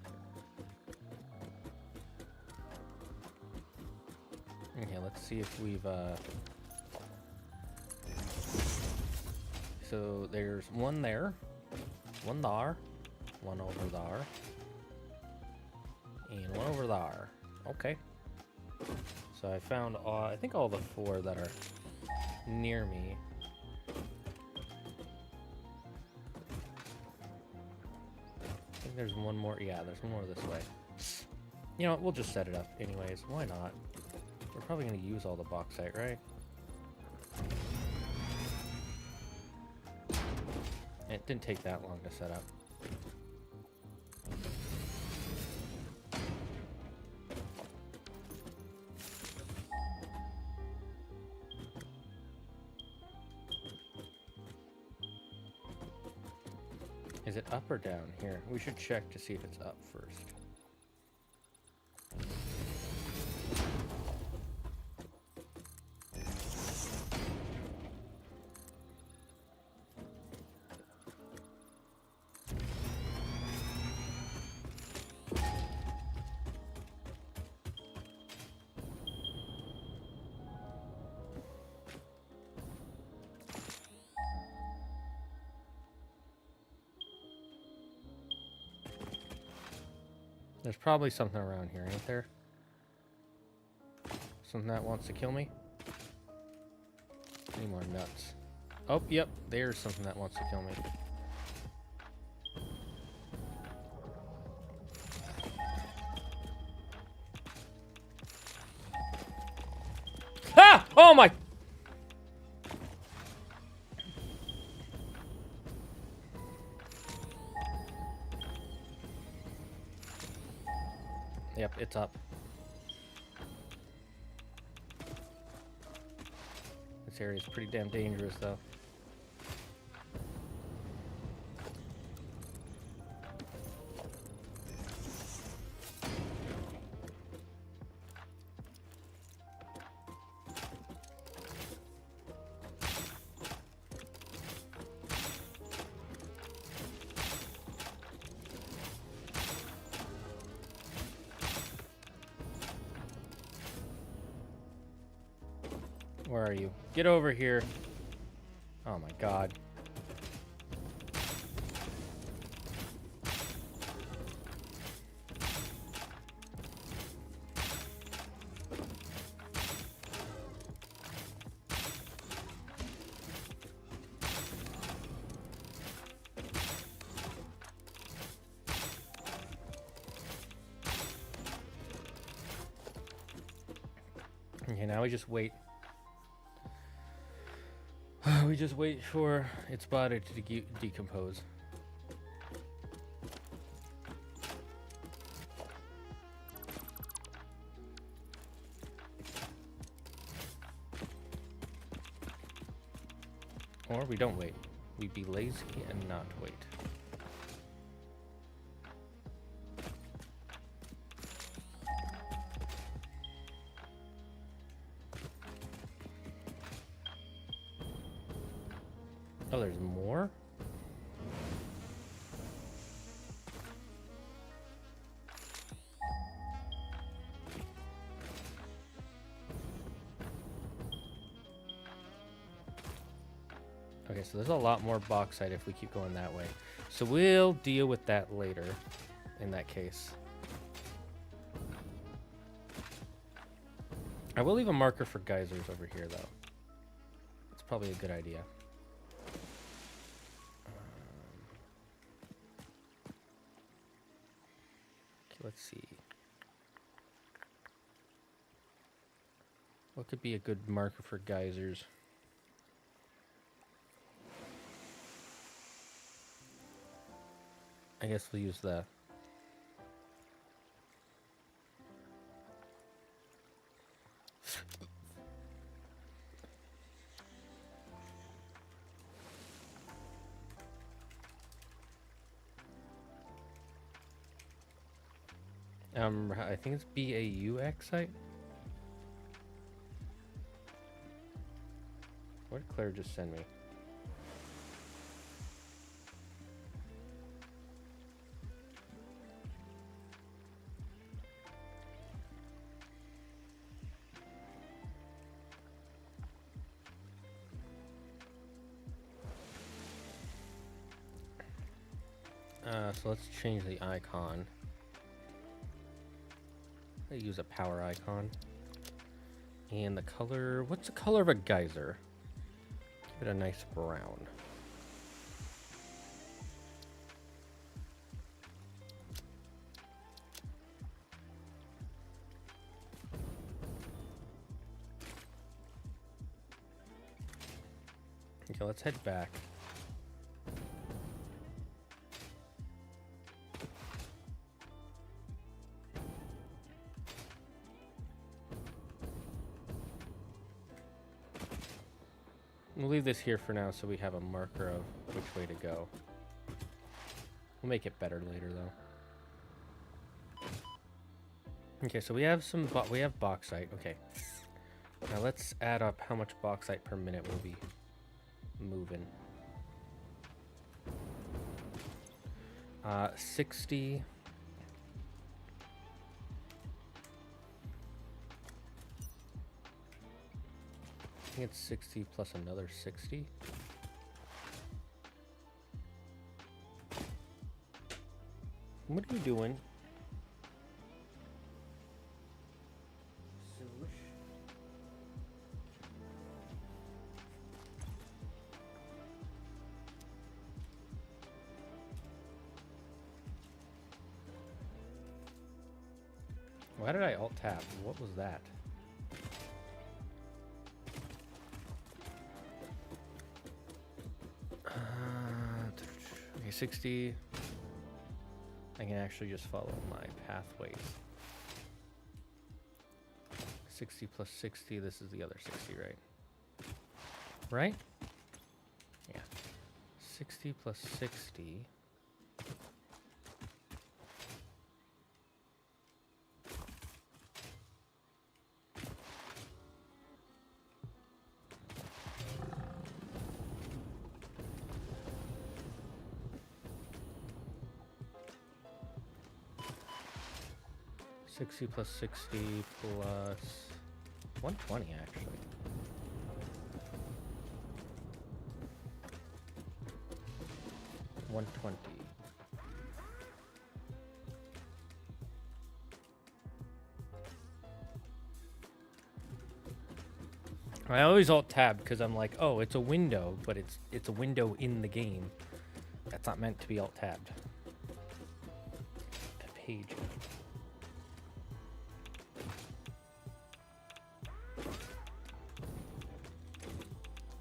Okay, let's see if we've, So there's one there, one there, one over there, and one over there. Okay. So I found, I think all the 4 that are near me. I think there's one more. Yeah, there's one more this way. You know what? We'll just set it up anyways. Why not? We're probably going to use all the bauxite, right? It didn't take that long to set up. Is it up or down? Here, we should check to see if it's up first. There's probably something around here, ain't there? Something that wants to kill me? Any more nuts? Oh, yep, there's something that wants to kill me. Ah! Oh my! Yep, it's up. This area is pretty damn dangerous, though. Where are you? Get over here. Oh my god. Okay, now we just wait. We just wait for its body to decompose. Or we don't wait. We'd be lazy and not wait. Oh, there's more? Okay, so there's a lot more bauxite if we keep going that way. So we'll deal with that later, in that case. I will leave a marker for geysers over here, though. It's probably a good idea. Okay, let's Let's see. What could be a good marker for geysers? I guess we'll use the... I think it's bauxite. What did Claire just send me? So let's change the icon. I use a power icon. And the color, what's the color of a geyser? Give it a nice brown. Okay, let's head back. We'll leave this here for now so we have a marker of which way to go. We'll make it better later though. Okay, so we have we have bauxite. Okay. Now let's add up how much bauxite per minute we'll be moving. 60. I think it's 60 plus another 60. What are you doing? Why did I alt tab? What was that? Okay, 60. I can actually just follow my pathways. 60 plus 60, this is the other 60, right? Right? Yeah. 60 plus 60. +60 plus 120 actually. $120. I always alt tab because I'm like, oh, it's a window, but it's a window in the game. That's not meant to be alt tabbed. A page.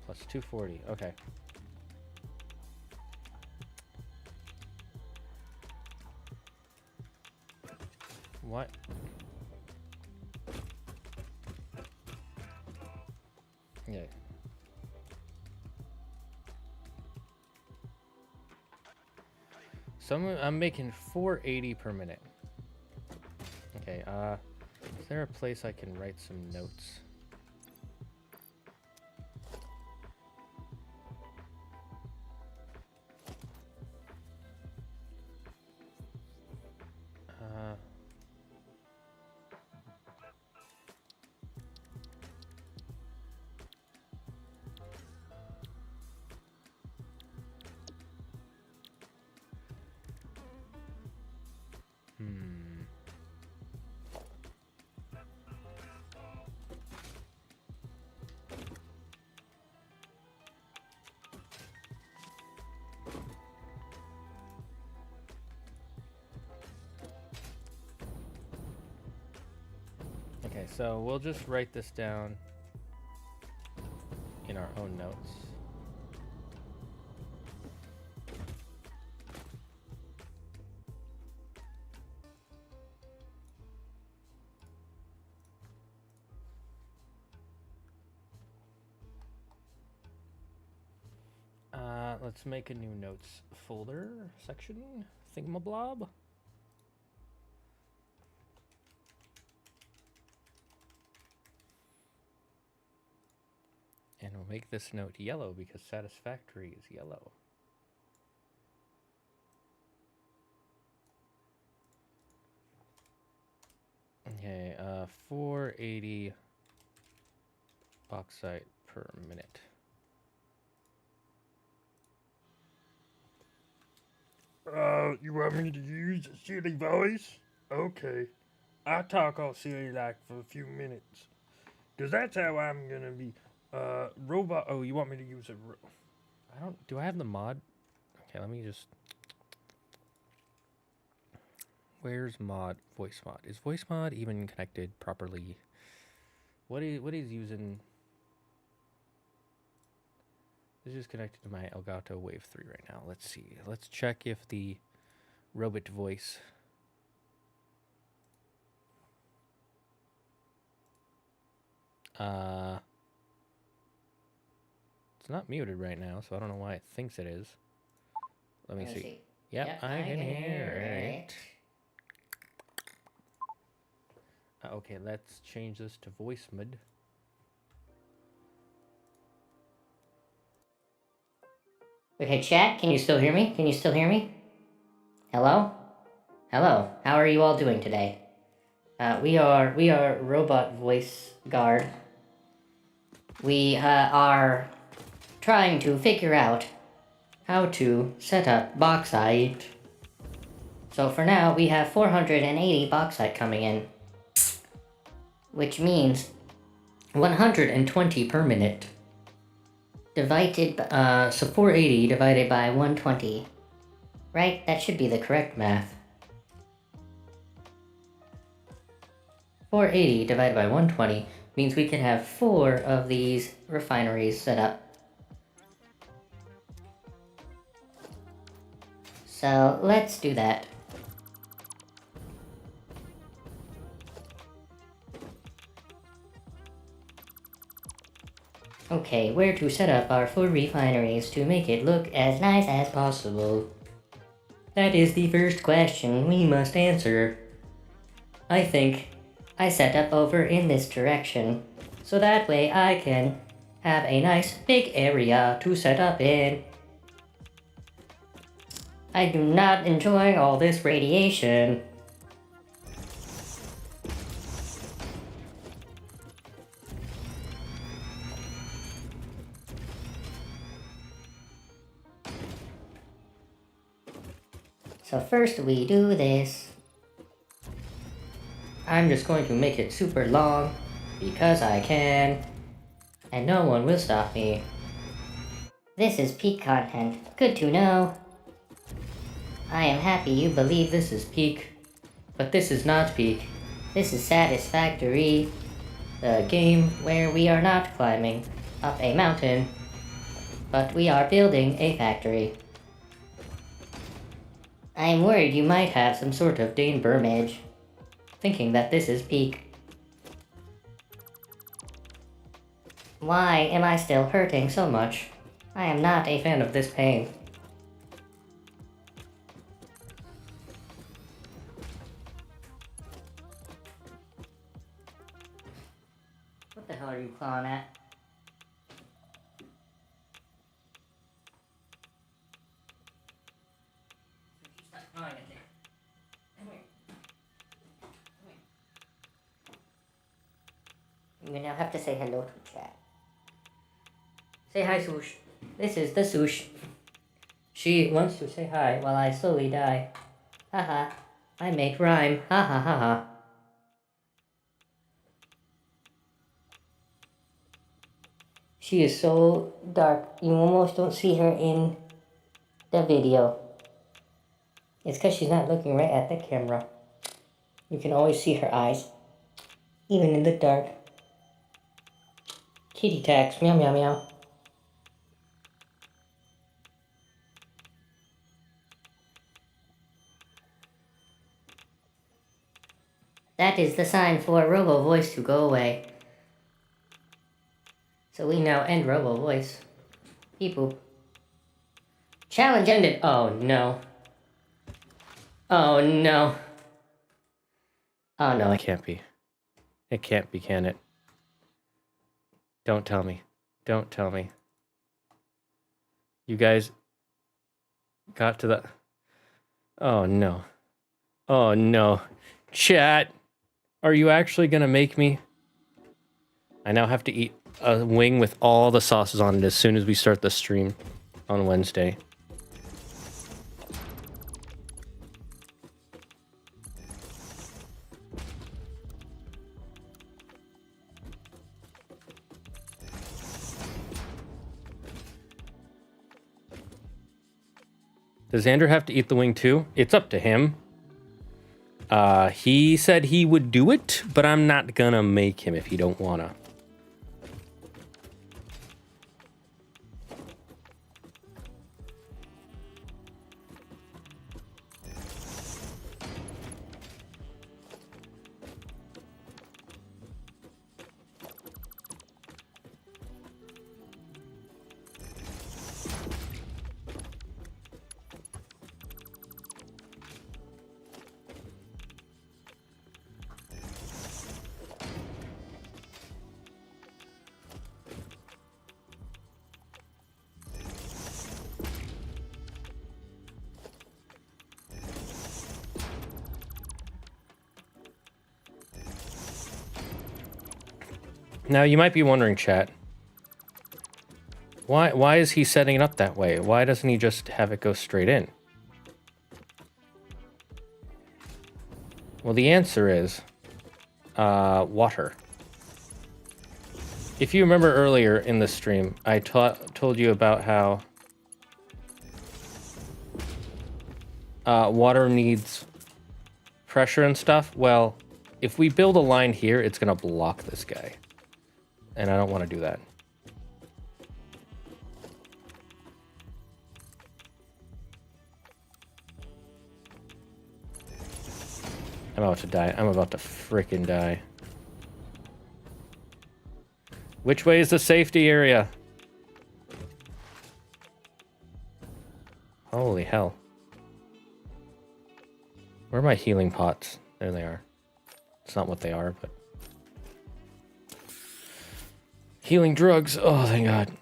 Plus 240. Okay. What? Yeah. So I'm making 480 per minute. Okay, is there a place I can write some notes? so we'll just write this down in our own notes. Let's make a new notes folder section thingamablob. And we'll make this note yellow because Satisfactory is yellow. Okay, 480 bauxite per minute. You want me to use a silly voice? Okay. I'll talk all silly like for a few minutes. Cause that's how I'm gonna be. Robot. Oh, you want me to use a. I don't. Do I have the mod? Okay, let me just. Where's mod? Voice mod. Is voice mod even connected properly? What is using? This is connected to my Elgato Wave 3 right now. Let's see. Let's check if the robot voice. It's not muted right now, so I don't know why it thinks it is. Let me see. Yep, I can hear it. Okay, let's change this to voice mode. Okay, chat, can you still hear me? Can you still hear me? Hello? Hello, how are you all doing today? We are Robot Voice Guard. We are trying to figure out how to set up bauxite. So for now, we have 480 bauxite coming in, which means 120 per minute. Divided, so 480 divided by 120. Right? That should be the correct math. 480 divided by 120 means we can have 4 of these refineries set up. So let's do that. Okay, where to set up our 4 refineries to make it look as nice as possible? That is the first question we must answer. I think I set up over in this direction, so that way I can have a nice big area to set up in. I do not enjoy all this radiation. So first we do this. I'm just going to make it super long, because I can, and no one will stop me. This is peak content. Good to know. I am happy you believe this is peak, but this is not peak. This is Satisfactory, the game where we are not climbing up a mountain, but we are building a factory. I am worried you might have some sort of dainbermage, thinking that this is peak. Why am I still hurting so much? I am not a fan of this pain. What the hell are you clawing at? Stop clawing at there. Come here. Come here. You now have to say hello to chat. Say hi, Swoosh. This is the Swoosh. She wants to say hi while I slowly die. Haha. I make rhyme. Ha ha ha ha. She is so dark, you almost don't see her in the video. It's because she's not looking right at the camera. You can always see her eyes. even in the dark. Kitty tax, meow meow meow. That is the sign for Robo Voice to go away. So we now end Robo Voice. Beep boop. Challenge ended. Oh no. Oh no. Oh no. It can't be. It can't be, can it? Don't tell me. Don't tell me. You guys got to the... Oh no. Oh no. Chat, are you actually gonna make me? I now have to eat a wing with all the sauces on it as soon as we start the stream on Wednesday. Does Andrew have to eat the wing too? It's up to him. He said he would do it, but I'm not gonna make him if he don't wanna. Now, you might be wondering, chat, why is he setting it up that way? Why doesn't he just have it go straight in? Well, the answer is water. If you remember earlier in the stream, I told you about how water needs pressure and stuff. Well, if we build a line here, it's going to block this guy. And I don't want to do that. I'm about to die. I'm about to frickin' die. Which way is the safety area? Holy hell. Where are my healing pots? There they are. It's not what they are, but... Healing drugs. Oh, thank God.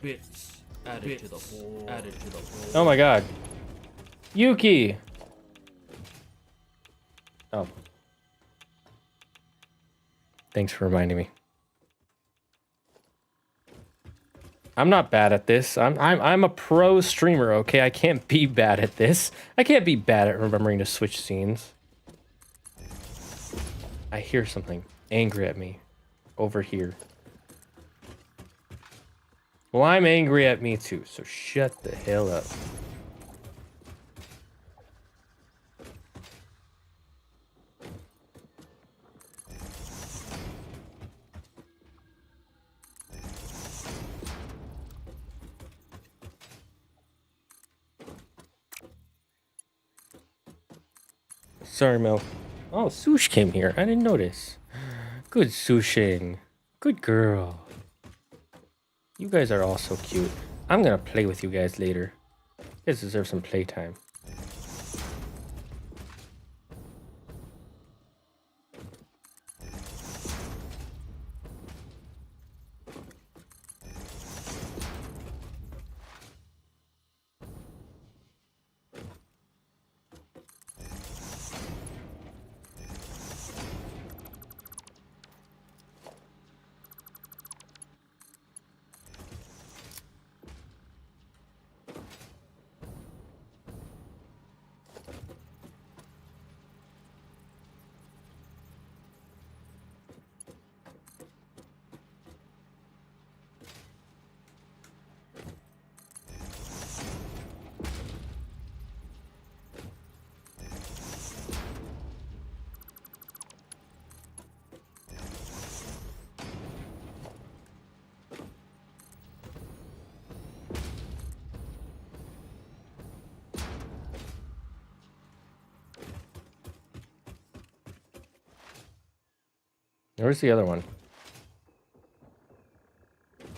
Bits added to the whole. Added to the whole. Oh my God. Yuki! Oh. Thanks for reminding me. I'm not bad at this. I'm a pro streamer, okay? I can't be bad at this. I can't be bad at remembering to switch scenes. I hear something angry at me over here. Well, I'm angry at me too, so shut the hell up. Sorry, Mel. Oh, Sush came here. I didn't notice. Good sushing. Good girl. You guys are all so cute. I'm gonna play with you guys later. You guys deserve some playtime. Where's the other one?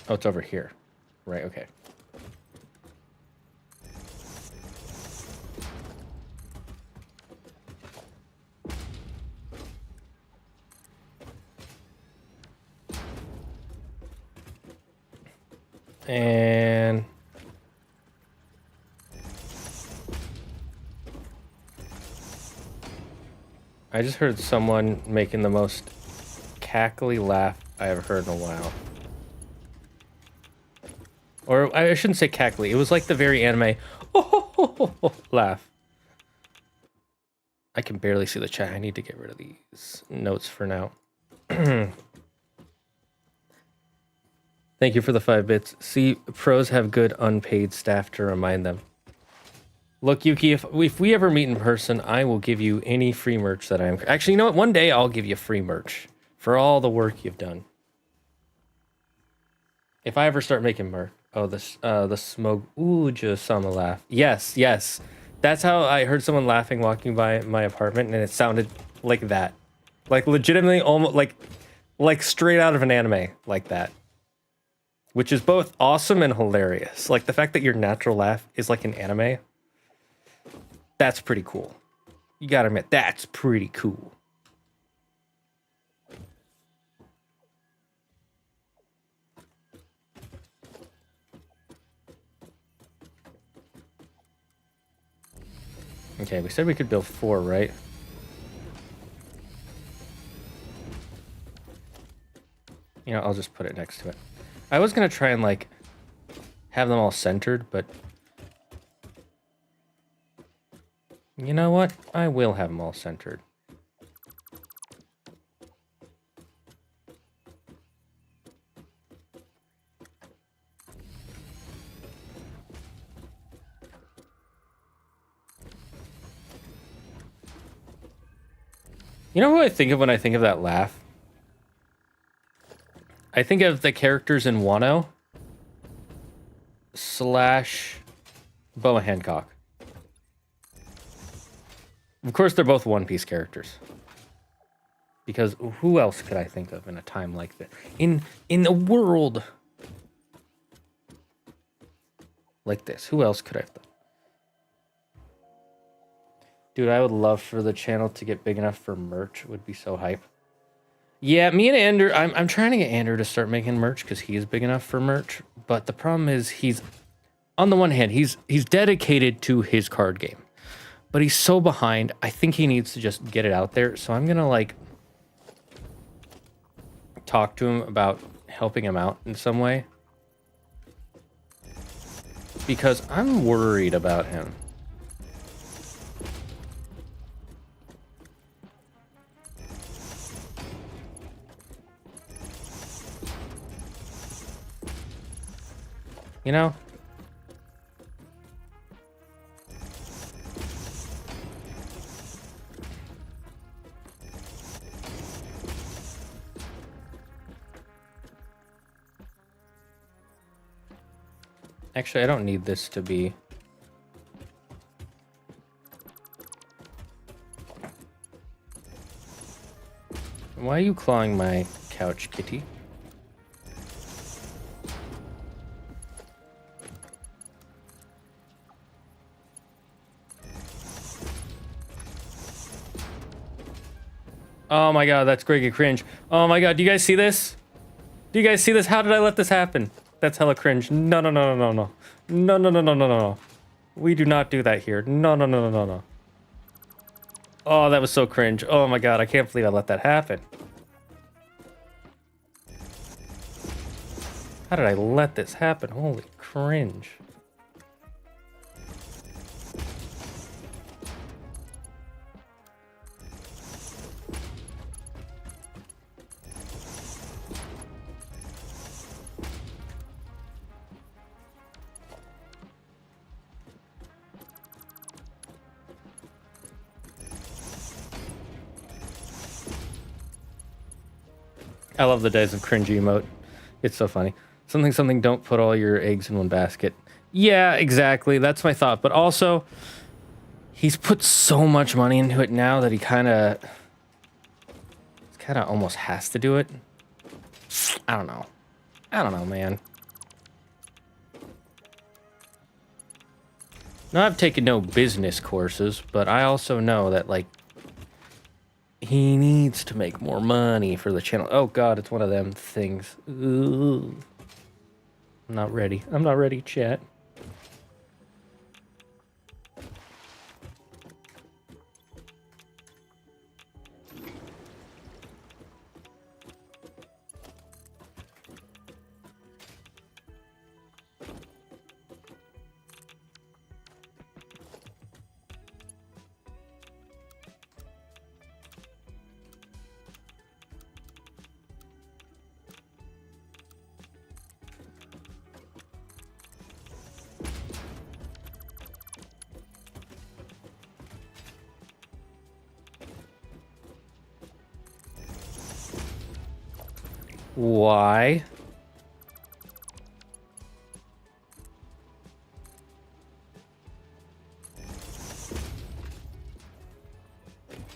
Oh, it's over here. Right, okay. And I just heard someone making the most cackly laugh I have heard in a while. Or I shouldn't say cackly. It was like the very anime laugh. I can barely see the chat. I need to get rid of these notes for now. Thank you for the 5 bits. See, pros have good unpaid staff to remind them. Look, Yuki, if we ever meet in person, I will give you any free merch that I'm... Actually, you know what? One day I'll give you free merch for all the work you've done. If I ever start making merch... Oh, the smoke... Ooh, just saw me laugh. Yes, yes. That's how I heard someone laughing walking by my apartment, and it sounded like that. Like, legitimately, almost like straight out of an anime, like that. Which is both awesome and hilarious. Like, the fact that your natural laugh is like an anime... That's pretty cool. You gotta admit, that's pretty cool. Okay, we said we could build 4, right? You know, I'll just put it next to it. I was gonna try and, like, have them all centered, but... You know what? I will have them all centered. You know who I think of when I think of that laugh? I think of the characters in Wano / Boa Hancock. Of course, they're both One Piece characters. Because who else could I think of in a time like that? In a world like this, who else could I have thought? Dude, I would love for the channel to get big enough for merch. It would be so hype. Yeah, me and Andrew, I'm trying to get Andrew to start making merch because he is big enough for merch. But the problem is he's, on the one hand, he's dedicated to his card game. But he's so behind, I think he needs to just get it out there. So I'm gonna, like, talk to him about helping him out in some way. Because I'm worried about him. You know? Actually, I don't need this to be... Why are you clawing my couch, kitty? Oh my god, that's Greggy cringe. Oh my god, do you guys see this? Do you guys see this? How did I let this happen? That's hella cringe. No, no, no, no, no, no. No, no, no, no, no, no. We do not do that here. No, no, no, no, no, no. Oh, that was so cringe. Oh my god, I can't believe I let that happen. How did I let this happen? Holy cringe. I love the days of cringy emote. It's so funny. Something, don't put all your eggs in one basket. Yeah, exactly. That's my thought. But also, he's put so much money into it now that he's kind of kind of almost has to do it. I don't know. I don't know, man. Now, I've taken no business courses, but I also know that, like, he needs to make more money for the channel. Oh, God, it's one of them things. Ooh. I'm not ready. I'm not ready, chat. Why?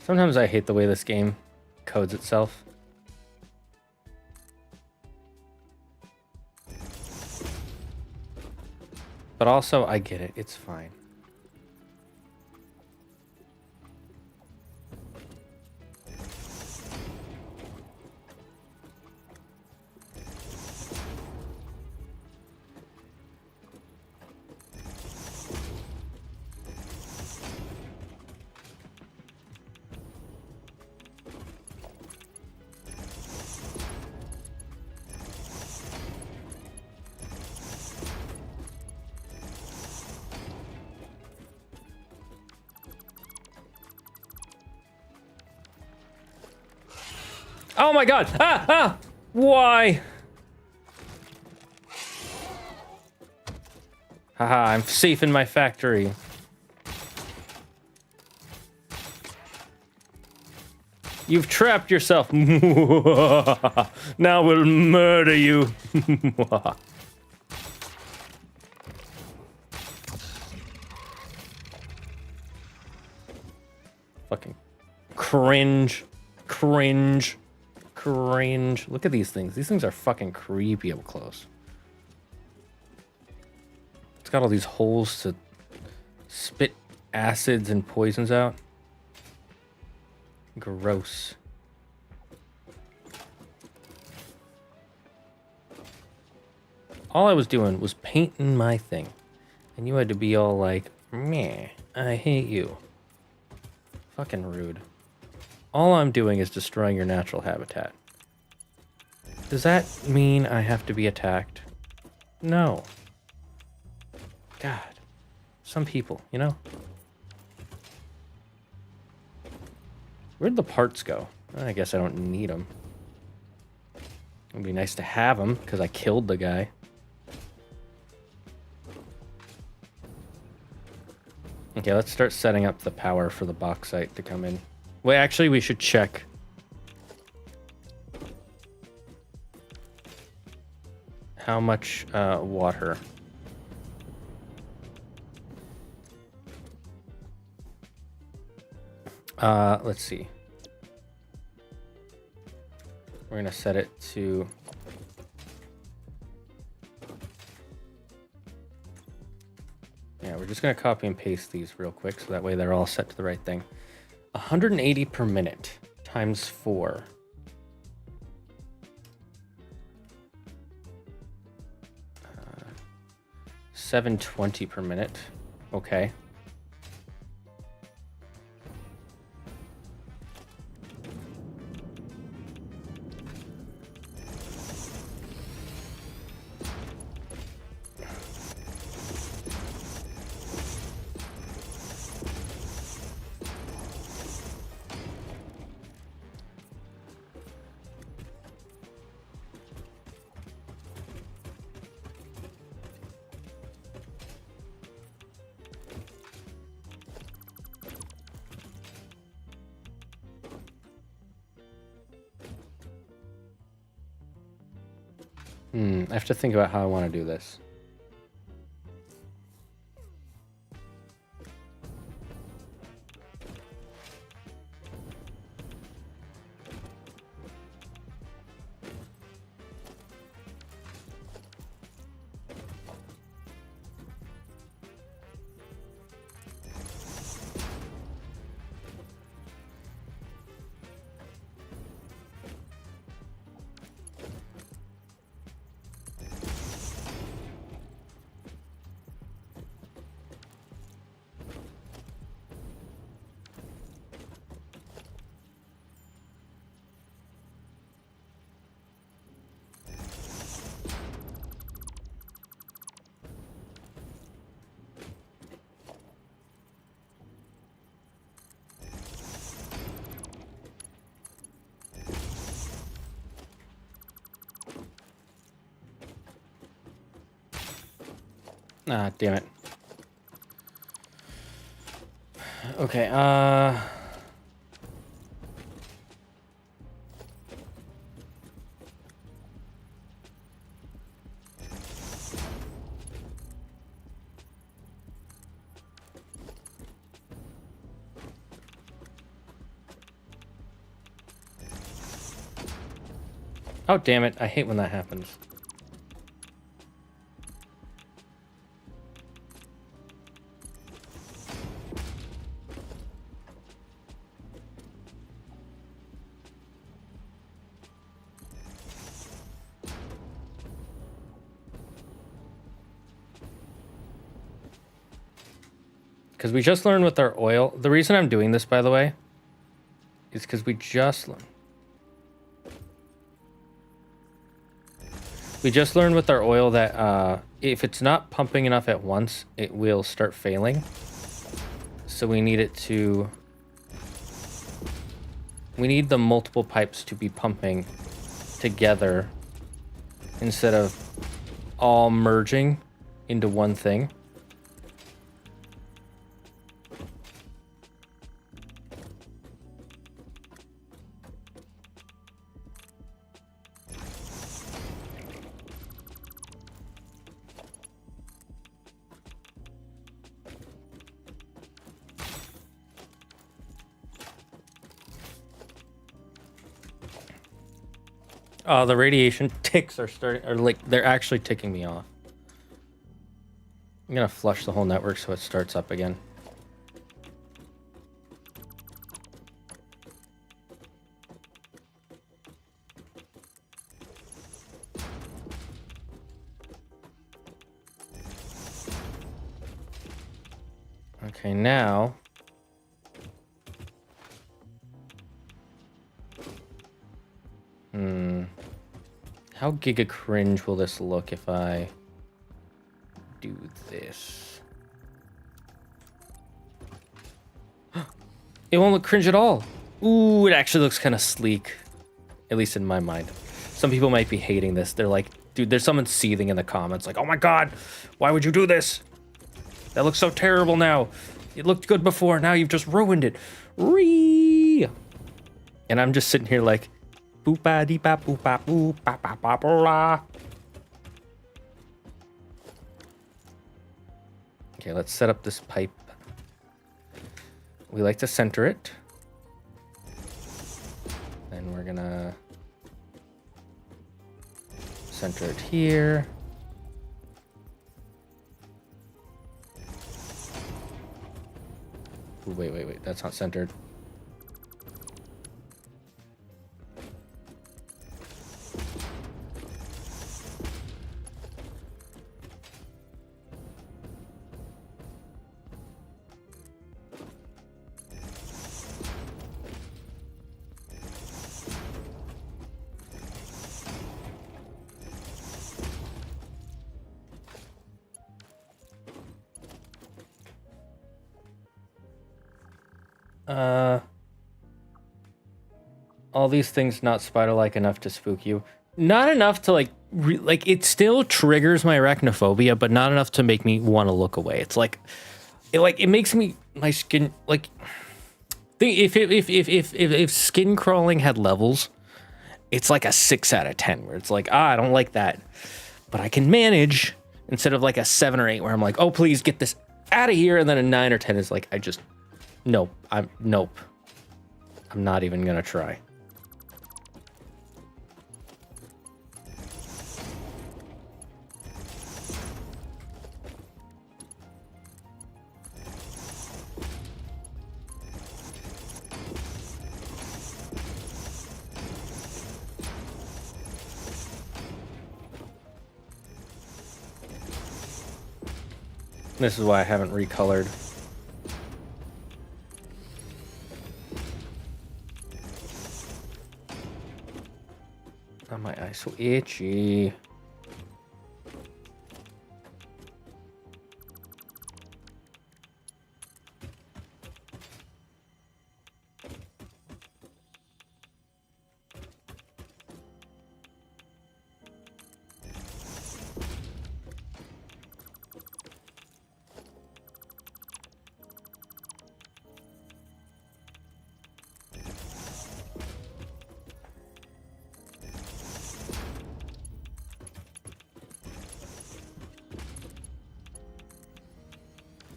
Sometimes I hate the way this game codes itself. But also, I get it. It's fine. Oh my god! Ah! Ah! Why? Haha, I'm safe in my factory. You've trapped yourself. Now we'll murder you. Fucking cringe. Cringe. Cringe. Look at these things. These things are fucking creepy up close. It's got all these holes to spit acids and poisons out. Gross. All I was doing was painting my thing. And you had to be all like, meh, I hate you. Fucking rude. All I'm doing is destroying your natural habitat. Does that mean I have to be attacked? No. God. Some people, you know? Where'd the parts go? I guess I don't need them. It'd be nice to have them, because I killed the guy. Okay, let's start setting up the power for the bauxite to come in. Wait, actually, we should check. How much water? Let's see. We're gonna set it to... Yeah, we're just gonna copy and paste these real quick so that way they're all set to the right thing. 180 per minute times 4. Uh, 720 per minute. Okay. I have to think about how I want to do this. Ah, damn it. Okay, oh, damn it. I hate when that happens. Because we just learned with our oil. The reason I'm doing this, by the way, is because we just learned with our oil that if it's not pumping enough at once, it will start failing. So we need the multiple pipes to be pumping together instead of all merging into one thing. The radiation ticks are they're actually ticking me off. I'm gonna flush the whole network so it starts up again. Okay, now how giga cringe will this look if I do this? It won't look cringe at all. Ooh, it actually looks kind of sleek. At least in my mind. Some people might be hating this. They're like, dude, there's someone seething in the comments like, oh my god, why would you do this? That looks so terrible now. It looked good before, now you've just ruined it. Ree! And I'm just sitting here like, boop dee ba boop ba boop ba ba ba ba. Okay, let's set up this pipe. We like to center it. And we're gonna center it here. Ooh, wait, that's not centered. All these things not spider-like enough to spook you. Not enough to like it still triggers my arachnophobia, but not enough to make me want to look away. It's like it makes me my skin like if skin crawling had levels, it's like a 6 out of 10 where it's like, I don't like that. But I can manage instead of like a 7 or 8 where I'm like, oh please get this out of here, and then a 9 or 10 is like nope. I'm not even gonna try. This is why I haven't recolored. Oh, my eye's so itchy.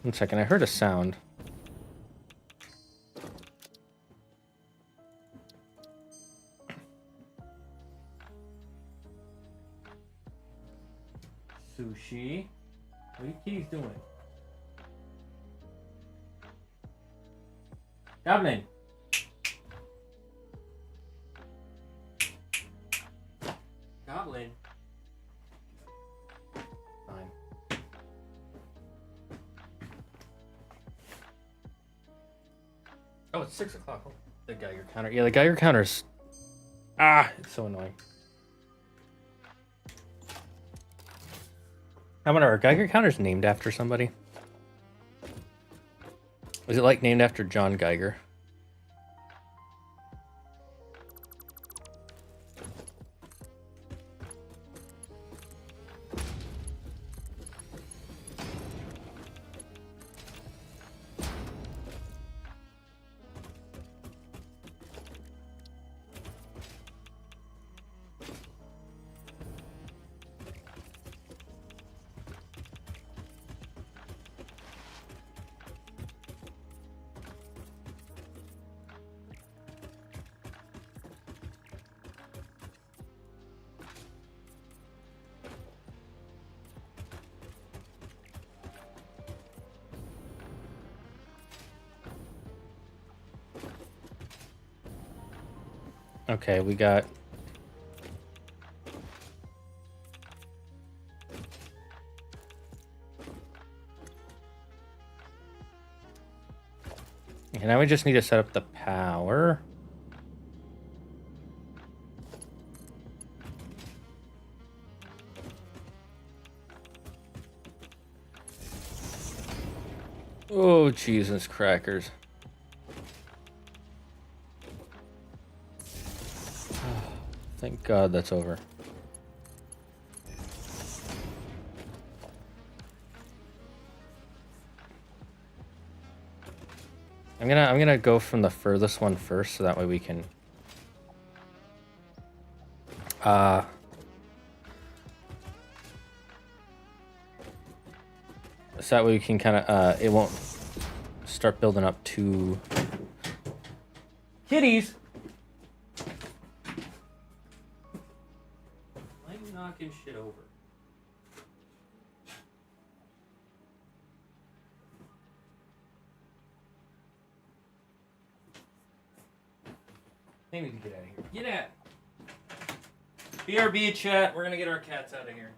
1 second, I heard a sound. Sushi? What are you kitties doing? Goblin! Goblin. Fine. Oh, it's 6 o'clock. Oh, the Geiger counter. Yeah, the Geiger counter's... it's so annoying. I wonder, are Geiger counters named after somebody? Is it like named after John Geiger? Okay, we got... And now we just need to set up the power. Oh, Jesus crackers. Thank God that's over. I'm gonna go from the furthest one first, so that way we can so that way we can kind of it won't start building up too. Kitties. Why are you knocking shit over? They need to get out of here. Get out! BRB chat, we're gonna get our cats out of here.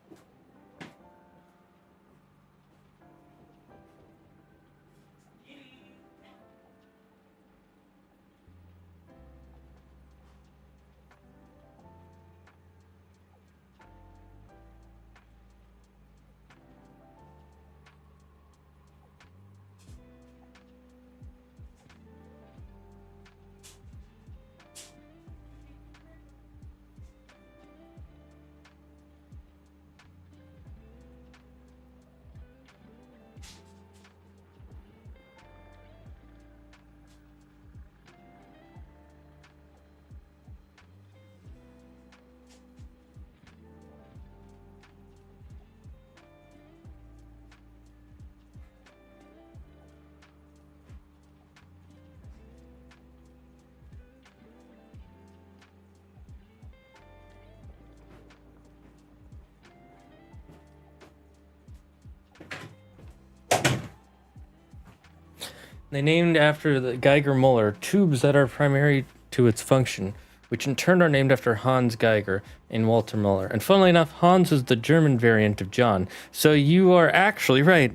They named after the Geiger-Müller tubes that are primary to its function, which in turn are named after Hans Geiger and Walter Müller. And funnily enough, Hans is the German variant of John. So you are actually right.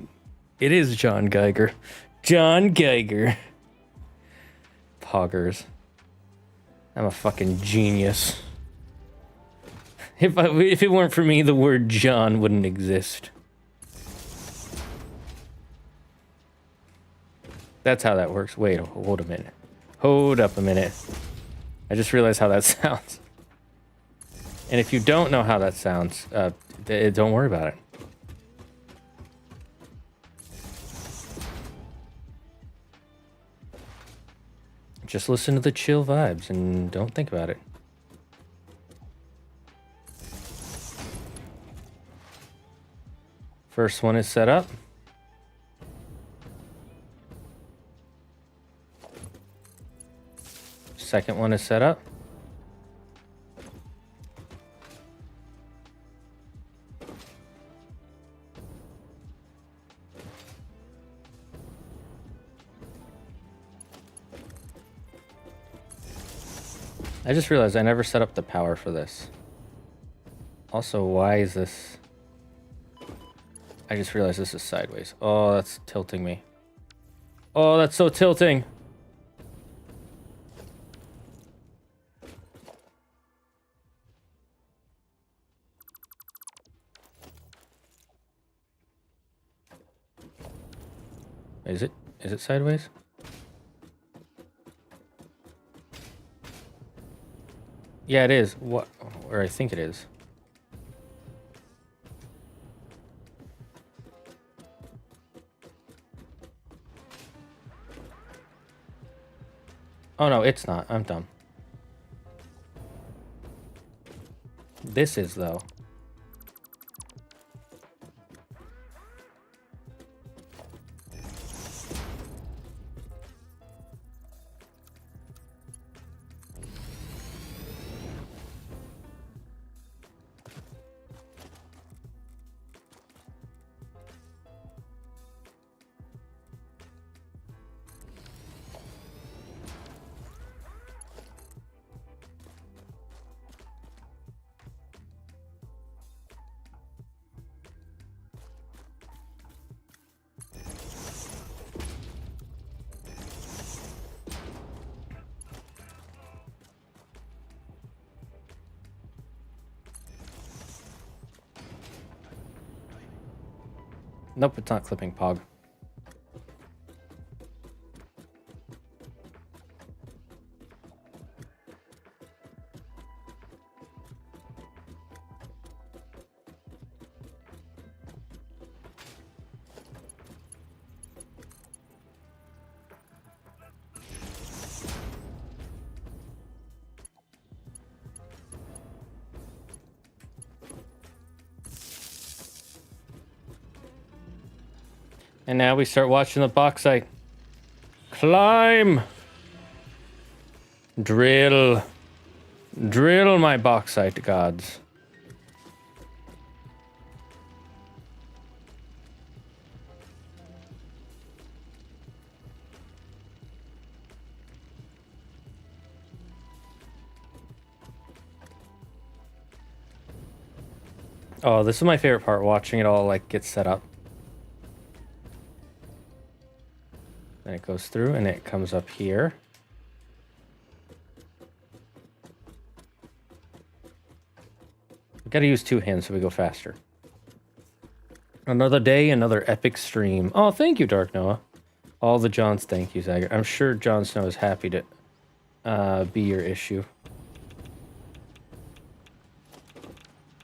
It is John Geiger. John Geiger. Poggers. I'm a fucking genius. If it weren't for me, the word John wouldn't exist. That's how that works. Wait, hold a minute. Hold up a minute. I just realized how that sounds. And if you don't know how that sounds, don't worry about it. Just listen to the chill vibes and don't think about it. First one is set up. Second one is set up. I just realized I never set up the power for this. Also, why is this... I just realized this is sideways. Oh, that's tilting me. Oh, that's so tilting. Is it? Is it sideways? Yeah, it is. What? Or I think it is. Oh no, it's not. I'm dumb. This is, though. Nope, it's not clipping Pog. And now we start watching the bauxite. Climb! Drill. Drill, my bauxite gods. Oh, this is my favorite part, watching it all like get set up. Then it goes through and it comes up here. We gotta use two hands so we go faster. Another day, another epic stream. Oh, thank you, Dark Noah. All the Johns, thank you, Zagard. I'm sure Jon Snow is happy to be your issue.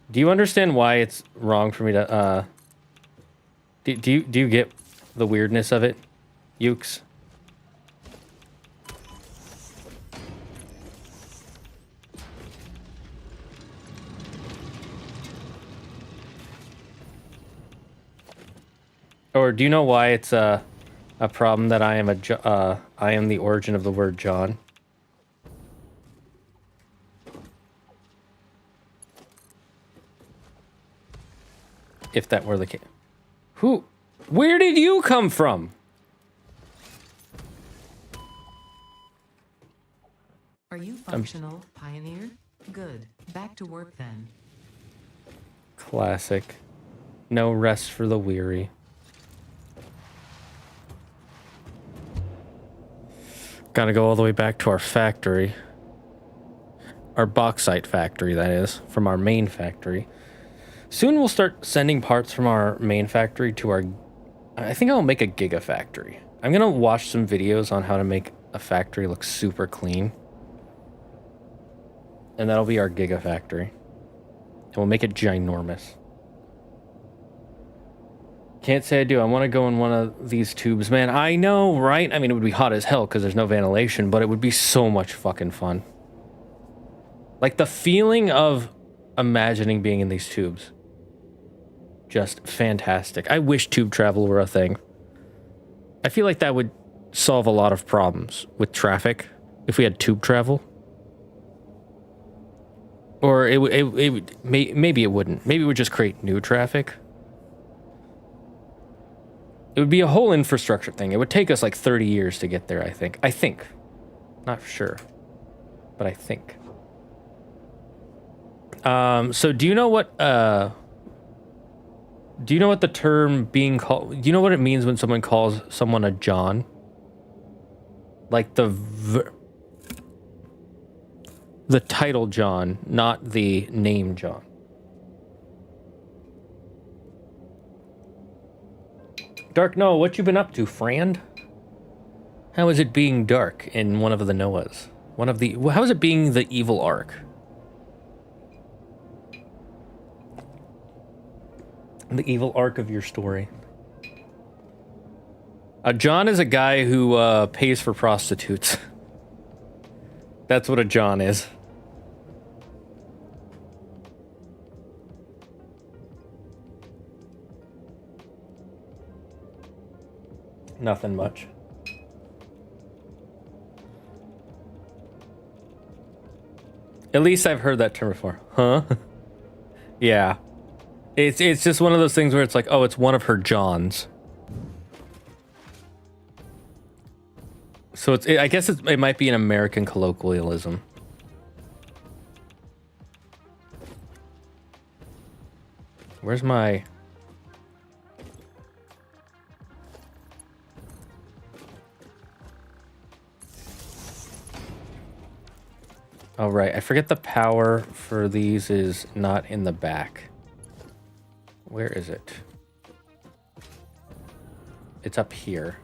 Do you understand why it's wrong for me to do you get the weirdness of it? Ukes. Or do you know why it's a problem that I am I am the origin of the word John? If that were the case. Where did you come from? Are you functional, Pioneer? Good. Back to work then. Classic. No rest for the weary. Gotta go all the way back to our factory. Our bauxite factory, that is, from our main factory. Soon we'll start sending parts from our main factory to our... I think I'll make a gigafactory. I'm gonna watch some videos on how to make a factory look super clean. And that'll be our gigafactory. And we'll make it ginormous. Can't say I do. I want to go in one of these tubes, man. I know, right? I mean, it would be hot as hell because there's no ventilation, but it would be so much fucking fun. Like, the feeling of imagining being in these tubes. Just fantastic. I wish tube travel were a thing. I feel like that would solve a lot of problems with traffic If we had tube travel. Or maybe it wouldn't. Maybe it would just create new traffic. It would be a whole infrastructure thing. It would take us like 30 years to get there, I think. Not for sure. But I think. So do you know what the term being called... Do you know what it means when someone calls someone a John? Like the title John, not the name John. Dark Noah, what you been up to, friend? How is it being dark in one of the Noahs? How is it being the evil arc? The evil arc of your story. John is a guy who pays for prostitutes. That's what a John is. Nothing much. At least I've heard that term before. Huh? Yeah. It's just one of those things where it's like, oh, it's one of her Johns. So I guess it might be an American colloquialism. Where's my... Oh, right. I forget the power for these is not in the back. Where is it? It's up here.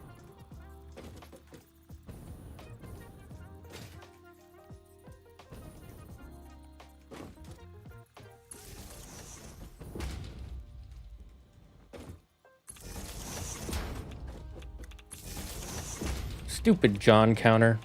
Stupid John counter.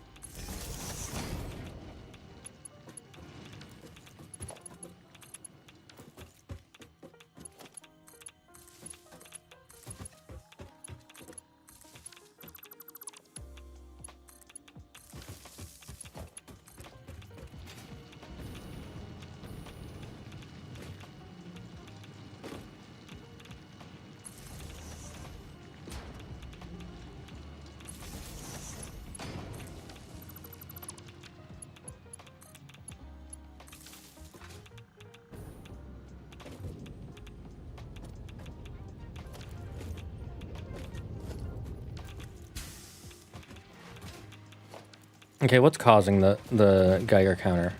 Okay, what's causing the Geiger counter?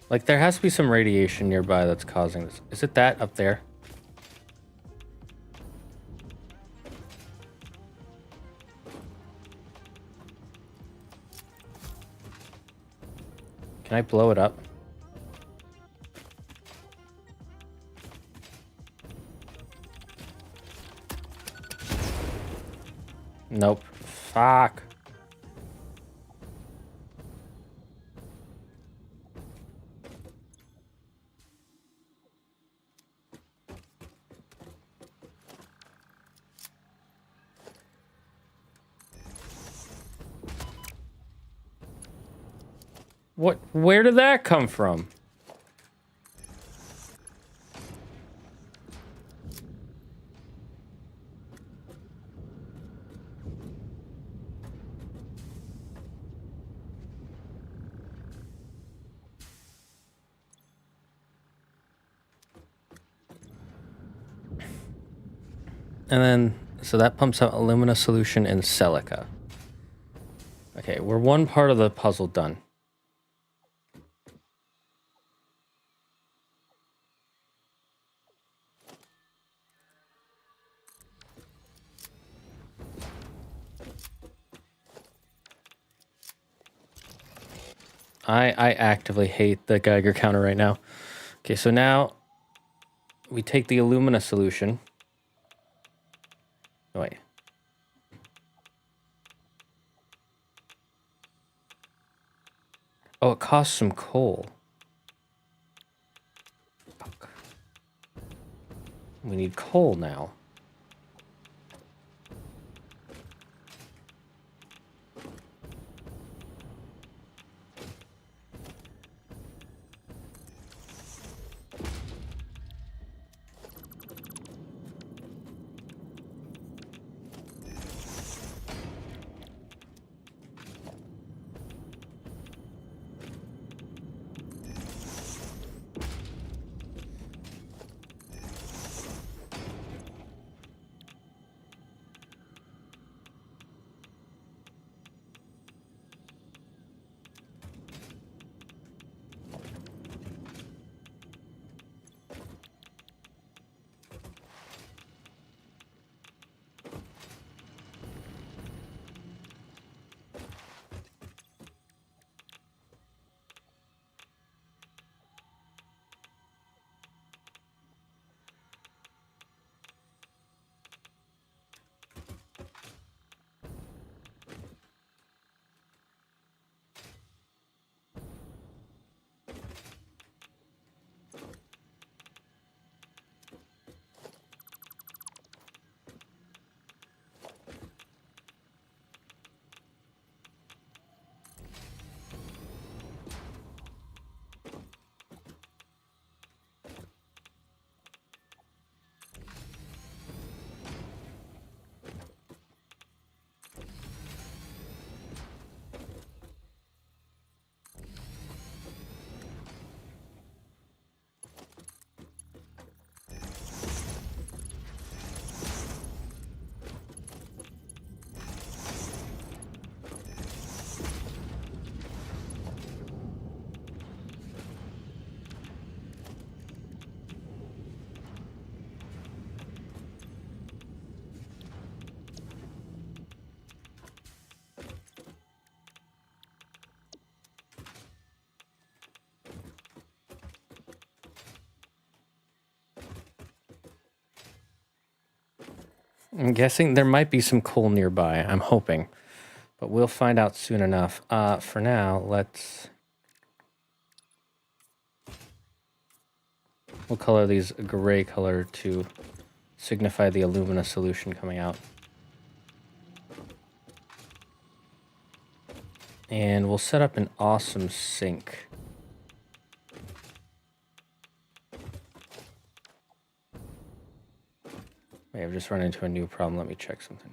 Like, there has to be some radiation nearby that's causing this. Is it that up there? Can I blow it up? Nope. Fuck. What? Where did that come from? And then, so that pumps out alumina solution and silica. Okay, we're one part of the puzzle done. I actively hate the Geiger counter right now. Okay, so now we take the alumina solution. Oh, wait. Oh, it costs some coal. Fuck. We need coal now. I'm guessing there might be some coal nearby. I'm hoping. But we'll find out soon enough. For now, we'll color these a gray color to signify the alumina solution coming out. And we'll set up an awesome sink. Wait, I've just run into a new problem. Let me check something.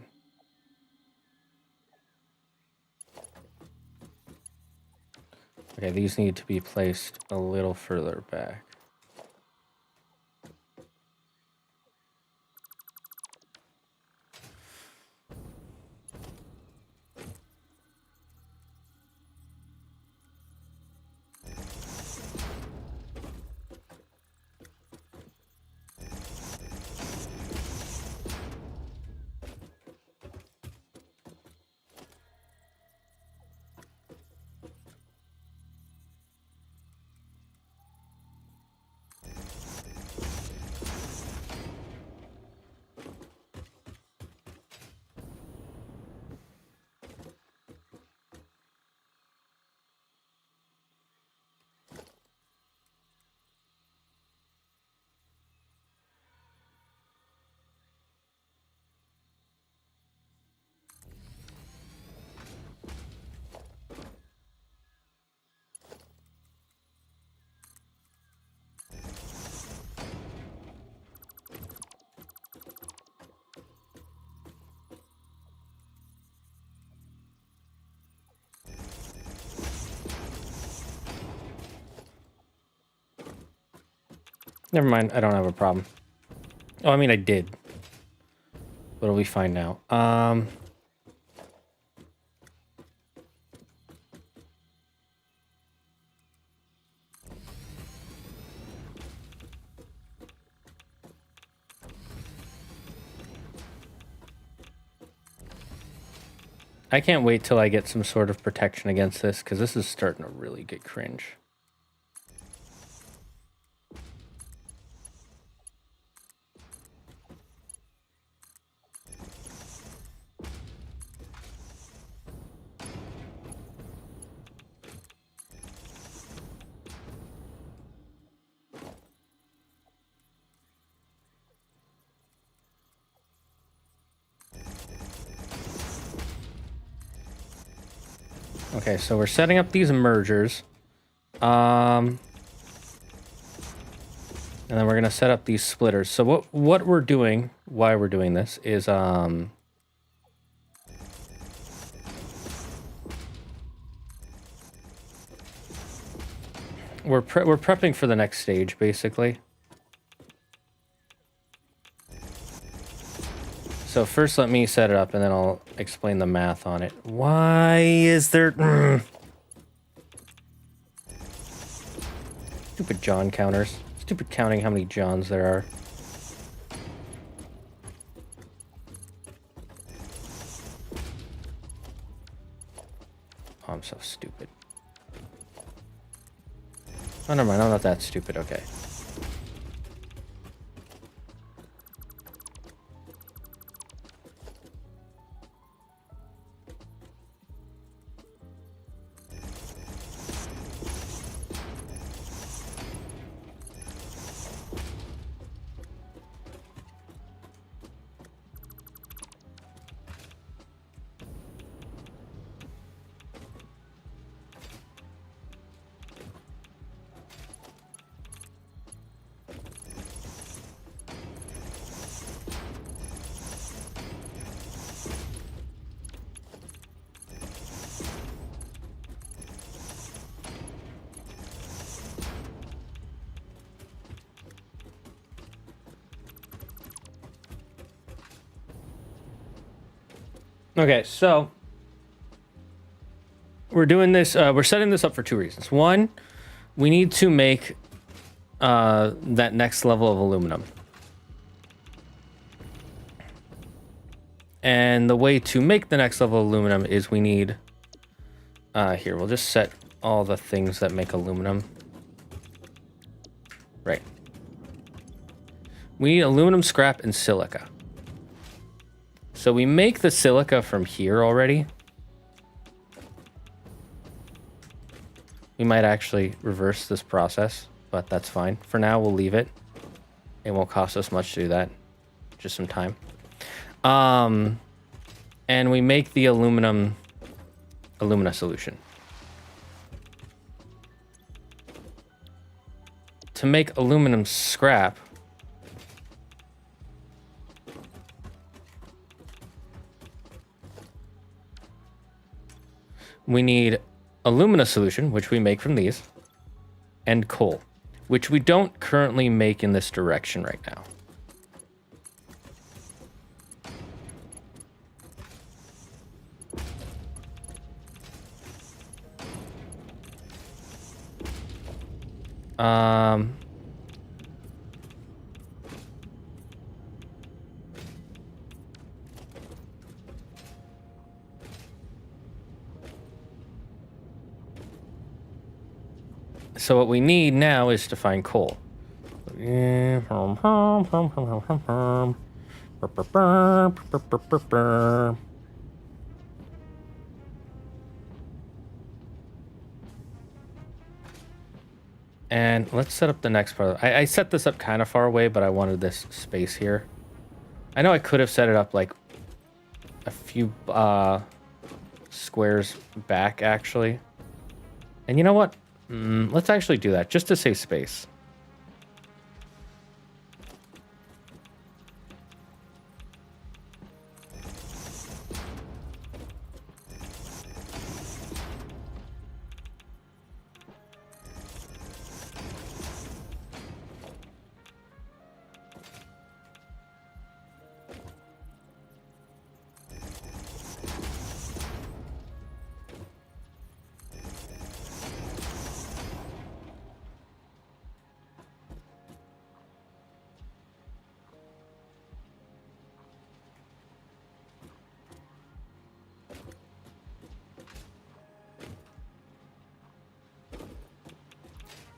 Okay, these need to be placed a little further back. Never mind, I don't have a problem. Oh, I mean, I did. What'll we find now? I can't wait till I get some sort of protection against this, because this is starting to really get cringe. Okay, so we're setting up these mergers. And then we're going to set up these splitters. So what we're doing, why we're doing this, is we're prepping for the next stage, basically. So first let me set it up, and then I'll explain the math on it. Why is there... Stupid John counters. Stupid counting how many Johns there are. Oh, I'm so stupid. Oh, never mind. I'm not that stupid. Okay. Okay, so we're doing this, we're setting this up for two reasons. One, we need to make that next level of aluminum. And the way to make the next level of aluminum is we need, here, we'll just set all the things that make aluminum. Right. We need aluminum scrap and silica. So we make the silica from here already. We might actually reverse this process, but that's fine. For now, we'll leave it. It won't cost us much to do that. Just some time. And we make the alumina solution. To make aluminum scrap, we need alumina solution, which we make from these, and coal, which we don't currently make in this direction right now. So what we need now is to find coal. And let's set up the next part. I set this up kind of far away, but I wanted this space here. I know I could have set it up like a few squares back, actually. And you know what? Let's actually do that, just to save space.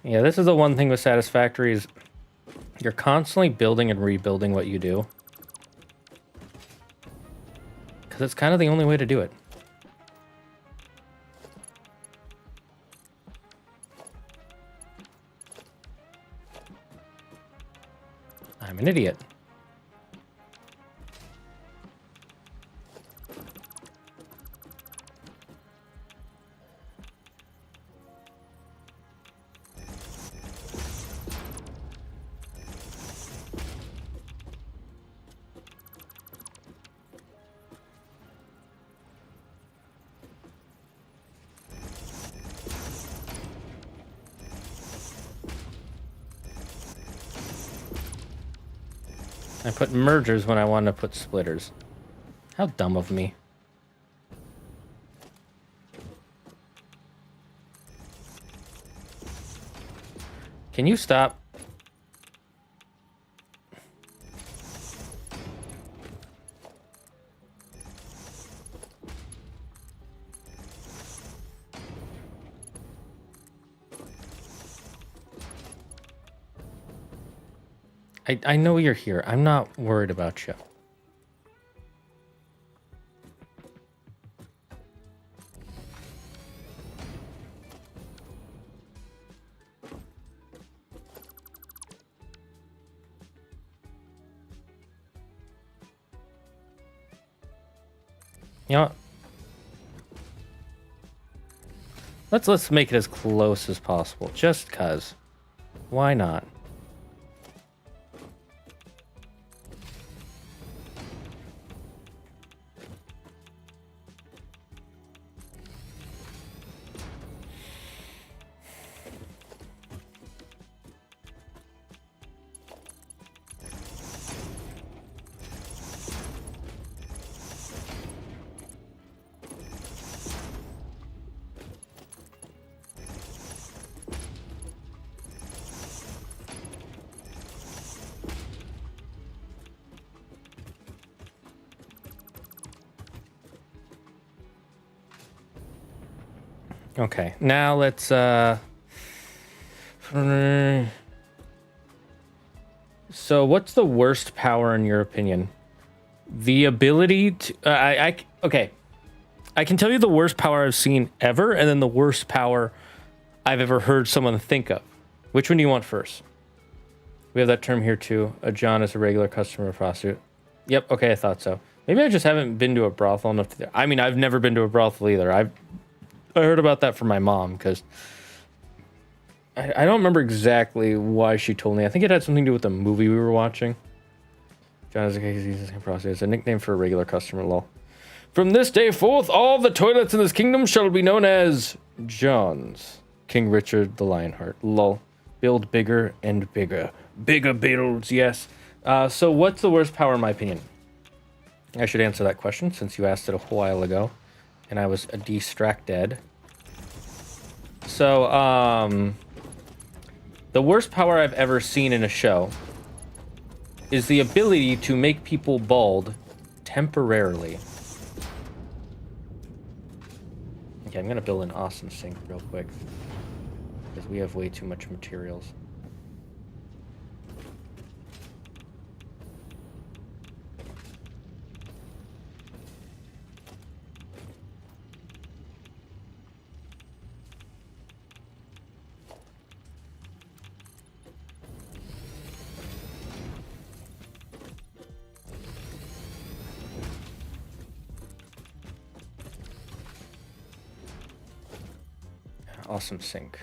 Yeah, this is the one thing with Satisfactory is you're constantly building and rebuilding what you do. Because it's kind of the only way to do it. I'm an idiot. I put mergers when I wanted to put splitters. How dumb of me. Can you stop? I know you're here. I'm not worried about you. You know what? Let's make it as close as possible, just 'cause. Why not? Okay, now let's so what's the worst power in your opinion? The ability to... okay. I can tell you the worst power I've seen ever, and then the worst power I've ever heard someone think of. Which one do you want first? We have that term here too. A John is a regular customer prostitute. Yep, okay, I thought so. Maybe I just haven't been to a brothel enough to... I mean, I've never been to a brothel either. I heard about that from my mom, because... I don't remember exactly why she told me. I think it had something to do with the movie we were watching. John is a prostitute. It's a nickname for a regular customer, lol. From this day forth, all the toilets in this kingdom shall be known as John's. King Richard the Lionheart, lol. Build bigger and bigger. Bigger builds, yes. So what's the worst power in my opinion? I should answer that question since you asked it a while ago. And I was distracted. So, the worst power I've ever seen in a show is the ability to make people bald temporarily. Okay, I'm gonna build an awesome sink real quick because we have way too much materials. Awesome sink.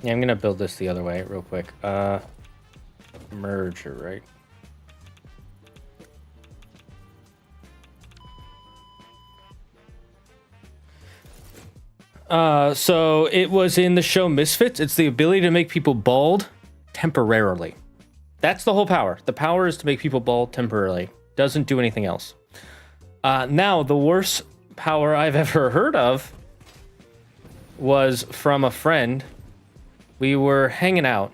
Yeah, I'm gonna build this the other way real quick. Merger, right? So it was in the show Misfits. It's the ability to make people bald temporarily. That's the whole power. The power is to make people bald temporarily. Doesn't do anything else. Now, the worst power I've ever heard of was from a friend. We were hanging out.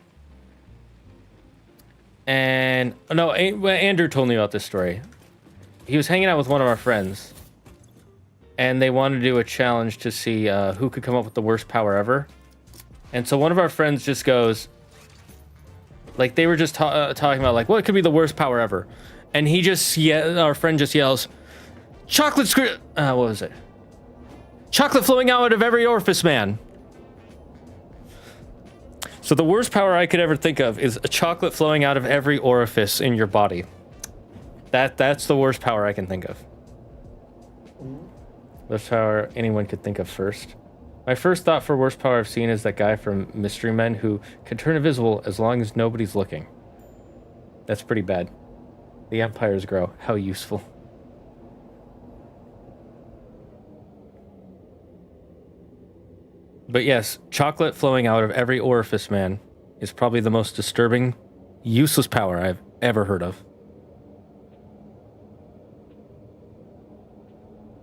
And, no, Andrew told me about this story. He was hanging out with one of our friends. And they wanted to do a challenge to see who could come up with the worst power ever. And so one of our friends just goes... Like, they were just talking about, like, what could be the worst power ever? And he just, our friend just yells, chocolate what was it? Chocolate flowing out of every orifice, man. So the worst power I could ever think of is a chocolate flowing out of every orifice in your body. That's the worst power I can think of. Worst power anyone could think of first. My first thought for worst power I've seen is that guy from Mystery Men who can turn invisible as long as nobody's looking. That's pretty bad. The empires grow. How useful. But yes, chocolate flowing out of every orifice, man, is probably the most disturbing, useless power I've ever heard of.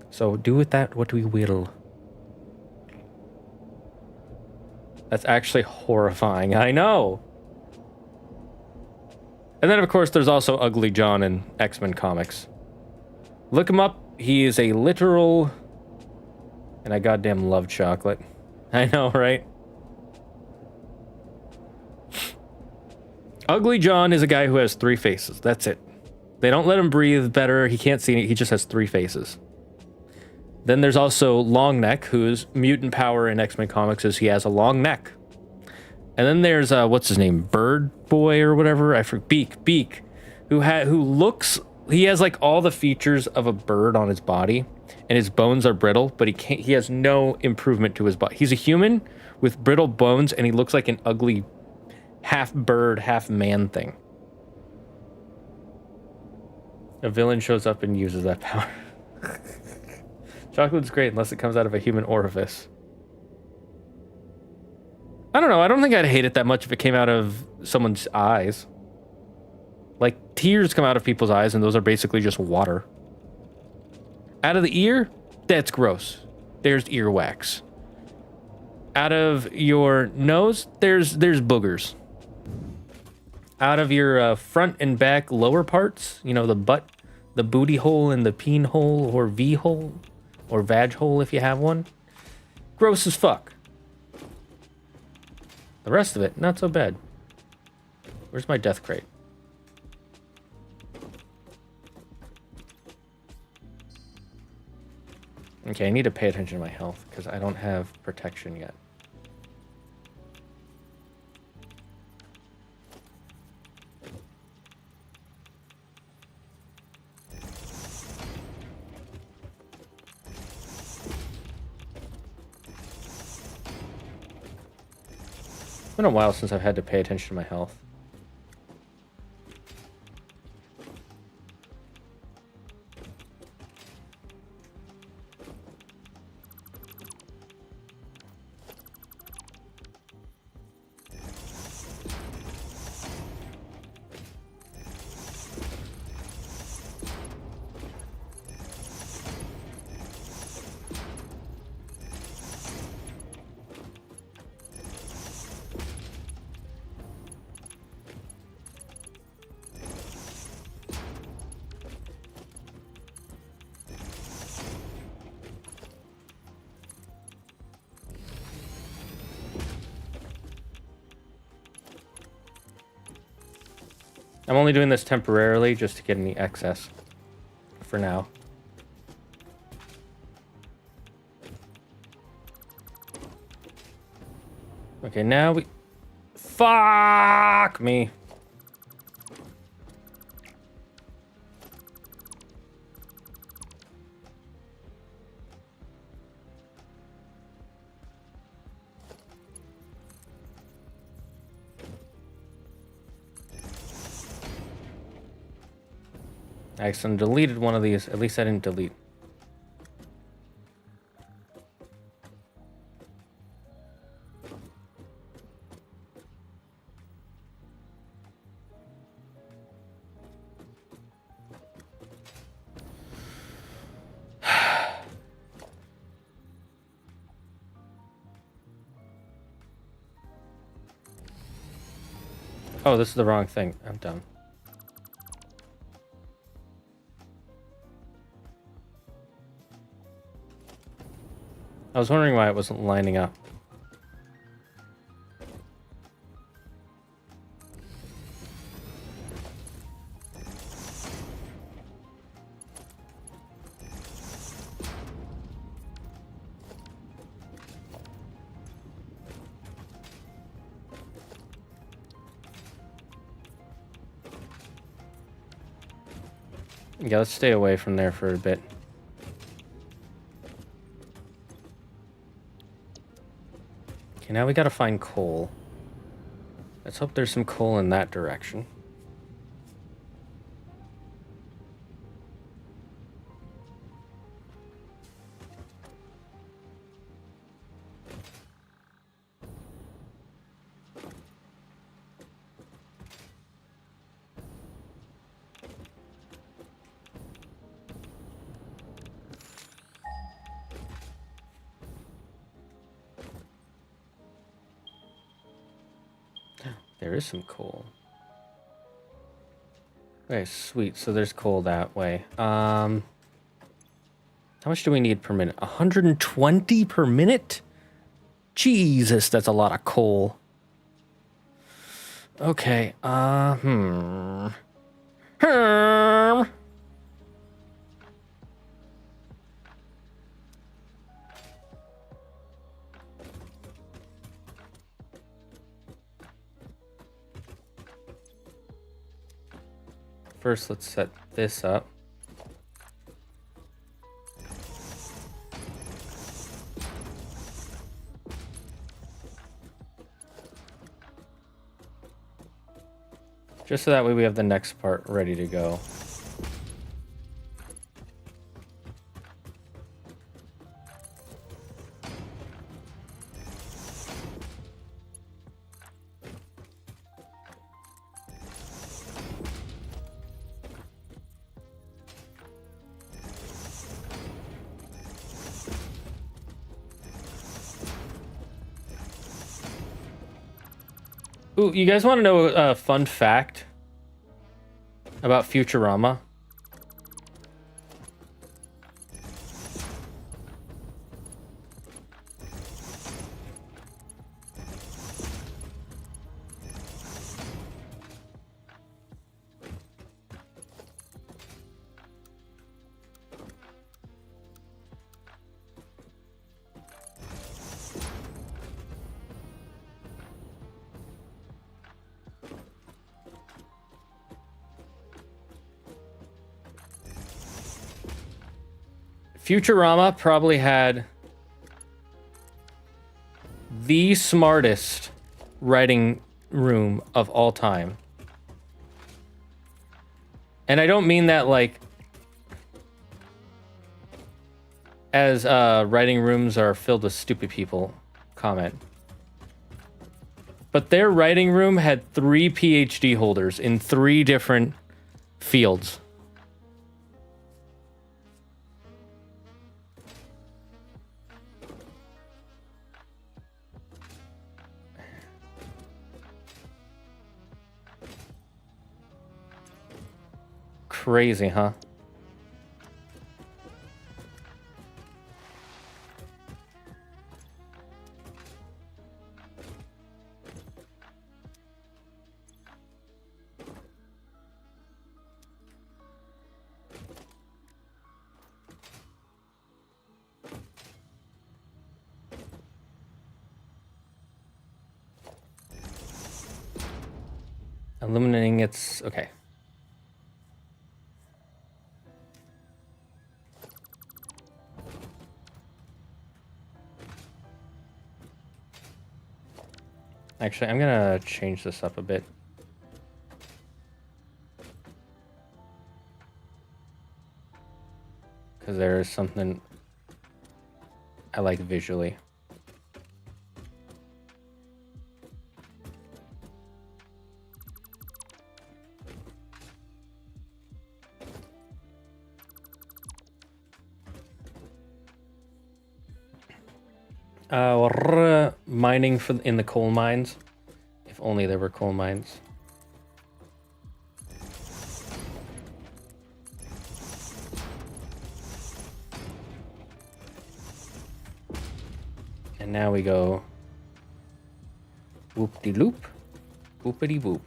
So do with that what we will. That's actually horrifying. I know. And then, of course, there's also Ugly John in X-Men comics. Look him up. He is a literal... And I goddamn love chocolate. I know, right? Ugly John is a guy who has 3 faces. That's it. They don't let him breathe better. He can't see it. He just has 3 faces. Then there's also Long Neck, whose mutant power in X-Men comics is he has a long neck. And then there's, what's his name? Bird Boy or whatever? I forget. Beak. Who looks... He has, like, all the features of a bird on his body. And his bones are brittle, but he has no improvement to his body. He's a human with brittle bones, and he looks like an ugly half bird, half man thing. A villain shows up and uses that power. Chocolate's great unless it comes out of a human orifice. I don't know. I don't think I'd hate it that much if it came out of someone's eyes. Like, tears come out of people's eyes, and those are basically just water. Out of the ear? That's gross. There's earwax. Out of your nose? There's boogers. Out of your front and back lower parts, you know, the butt, the booty hole, and the peen hole, or V hole, or vag hole if you have one. Gross as fuck. The rest of it, not so bad. Where's my death crate? Okay, I need to pay attention to my health, because I don't have protection yet. It's been a while since I've had to pay attention to my health. I'm only doing this temporarily just to get any excess for now. Okay, now we... Fuck me. I accidentally deleted one of these. At least I didn't delete. Oh, this is the wrong thing. I'm dumb. I was wondering why it wasn't lining up. Yeah, let's stay away from there for a bit. Okay, now we gotta find coal. Let's hope there's some coal in that direction. There is some coal. Okay, sweet. So there's coal that way. How much do we need per minute? 120 per minute? Jesus, that's a lot of coal. Okay, First, let's set this up. Just so that way we have the next part ready to go. Ooh, you guys want to know a fun fact about Futurama? Futurama probably had the smartest writing room of all time. And I don't mean that like as writing rooms are filled with stupid people comment. But their writing room had 3 PhD holders in 3 different fields. Crazy, huh? Illuminating its... okay. Actually, I'm gonna change this up a bit. Because there is something I like visually. Mining in the coal mines. If only there were coal mines. And now we go whoop-de-loop, whoopity-whoop.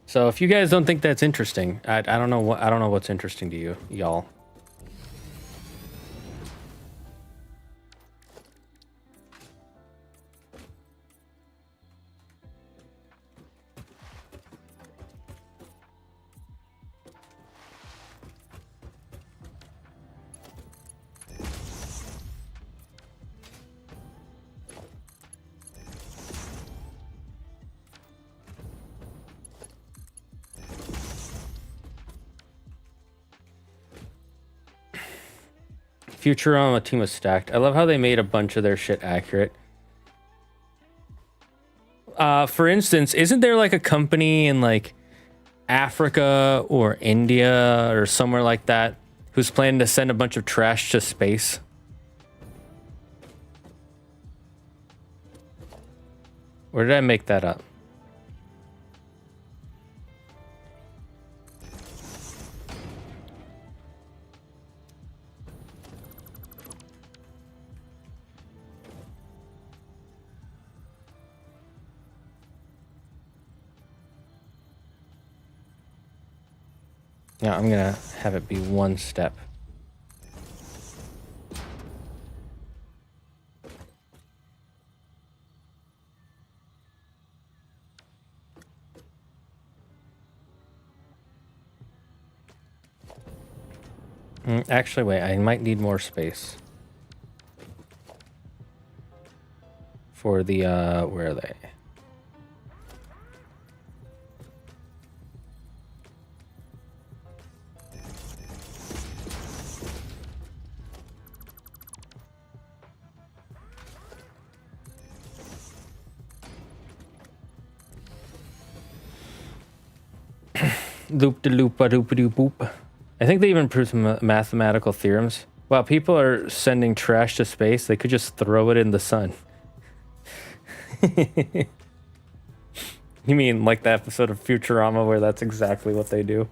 So if you guys don't think that's interesting, I don't know what's interesting to you, y'all. Futurama team was stacked. I love how they made a bunch of their shit accurate. For instance, isn't there like a company in like Africa or India or somewhere like that who's planning to send a bunch of trash to space? Or did I make that up? Yeah, I'm gonna have it be one step. Actually, wait, I might need more space. For the, where are they? Loop de loop a doop a doop boop. I think they even proved some mathematical theorems. Wow, people are sending trash to space. They could just throw it in the sun. You mean like the episode of Futurama where that's exactly what they do?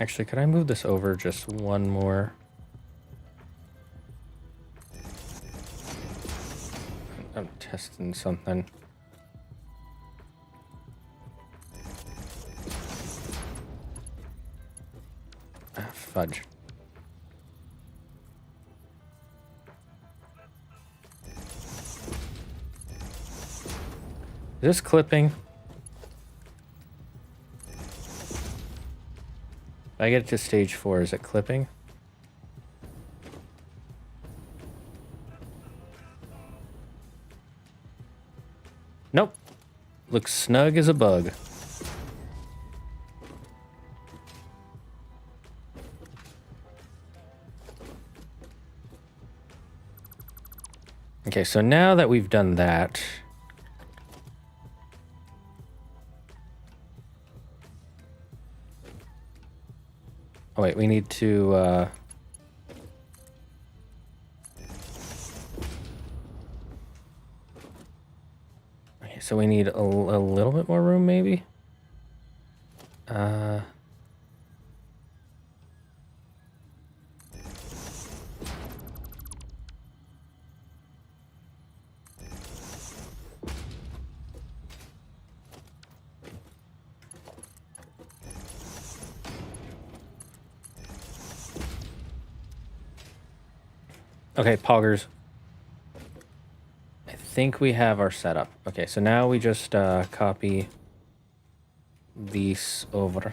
Actually, could I move this over just one more? I'm testing something. Ah, fudge. Is this clipping? If I get to stage 4, is it clipping? Nope. Looks snug as a bug. Okay, so now that we've done that, oh wait, we need to okay, so we need a little bit more room maybe. Okay, poggers. I think we have our setup. Okay, so now we just copy these over.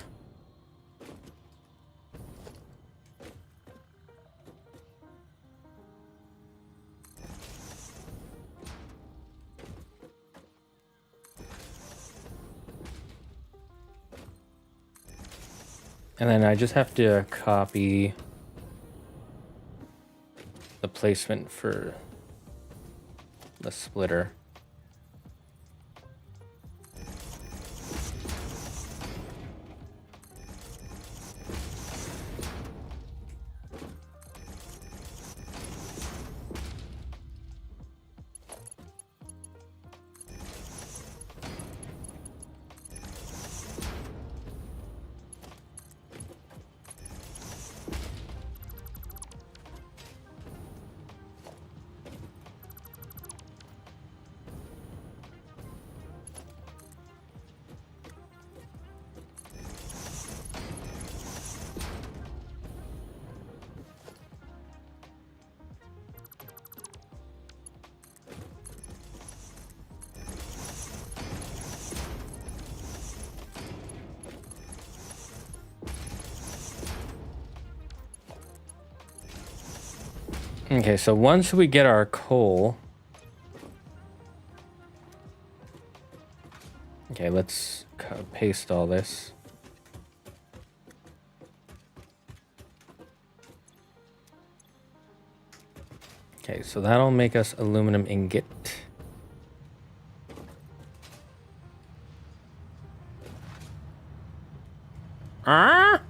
And then I just have to copy the placement for the splitter. Okay, so once we get our coal... Okay, let's paste all this. Okay, so that'll make us aluminum ingot. Ah!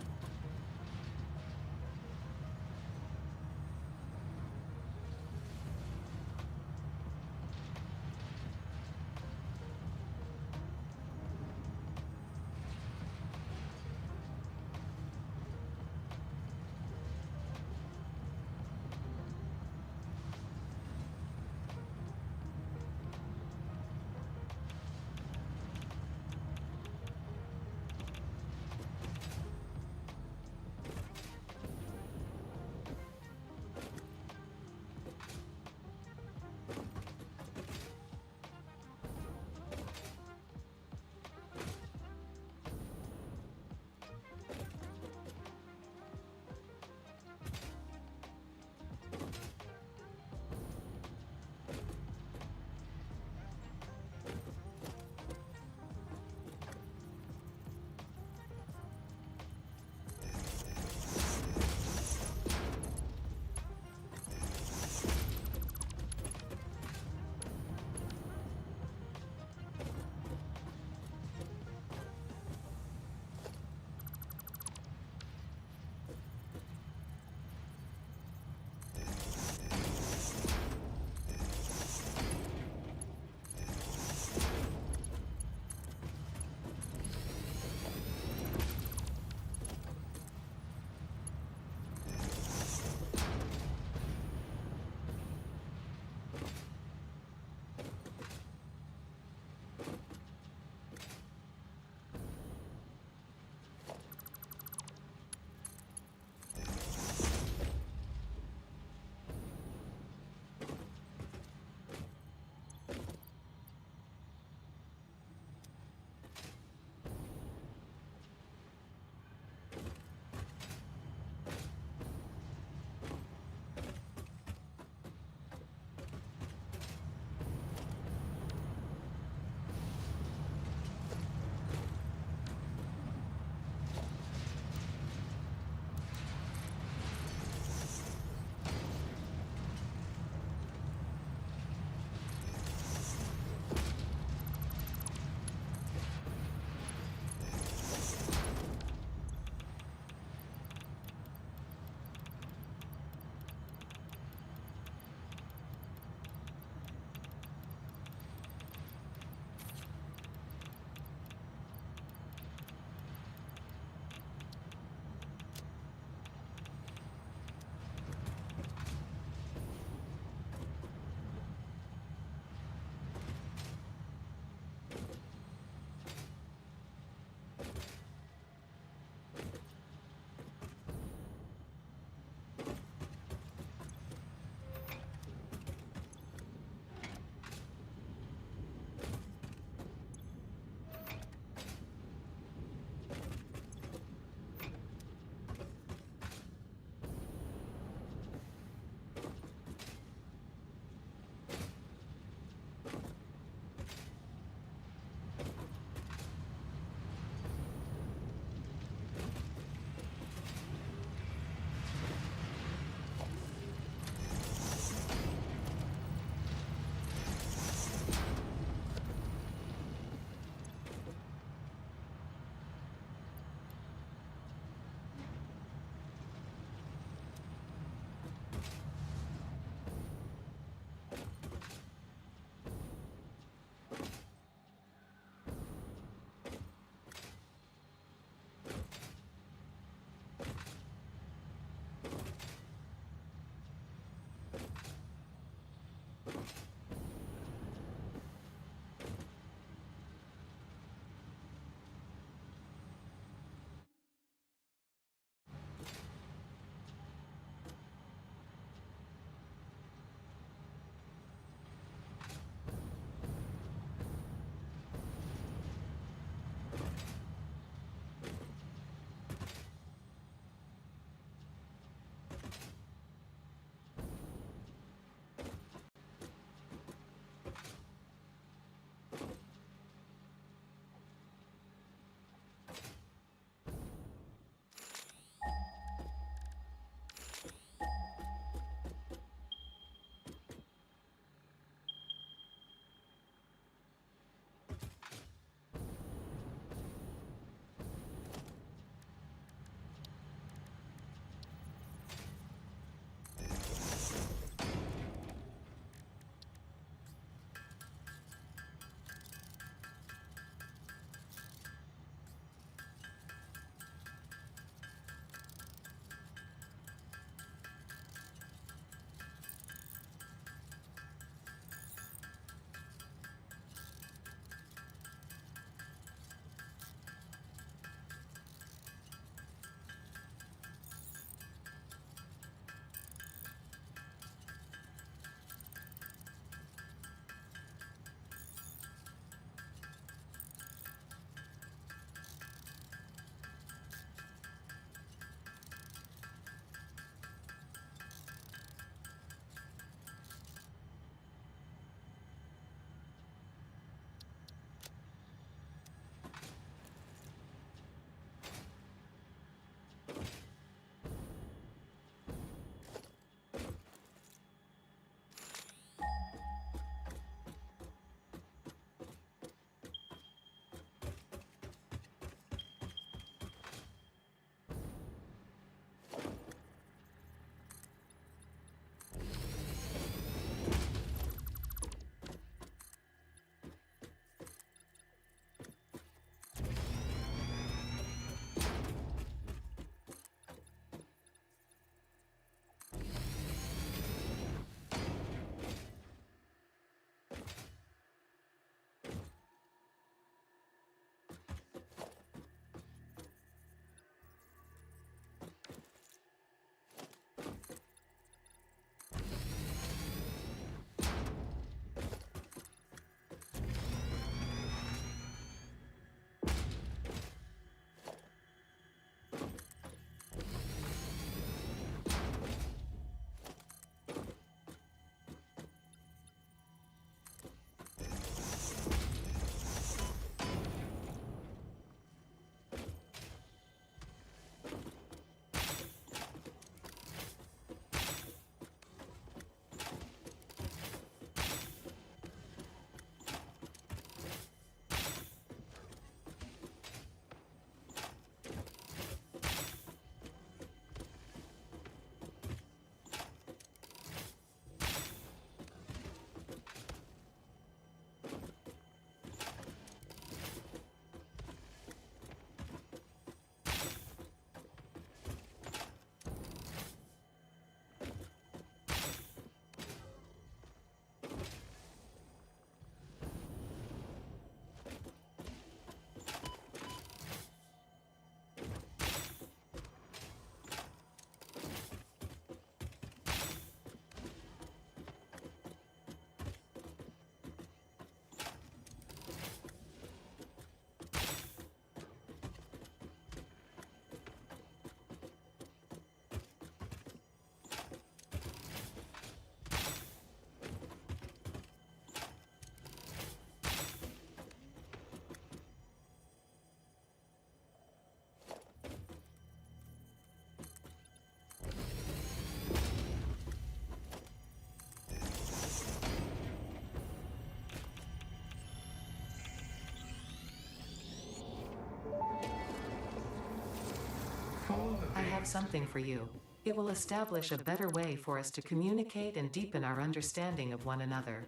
have something for you. It will establish a better way for us to communicate and deepen our understanding of one another.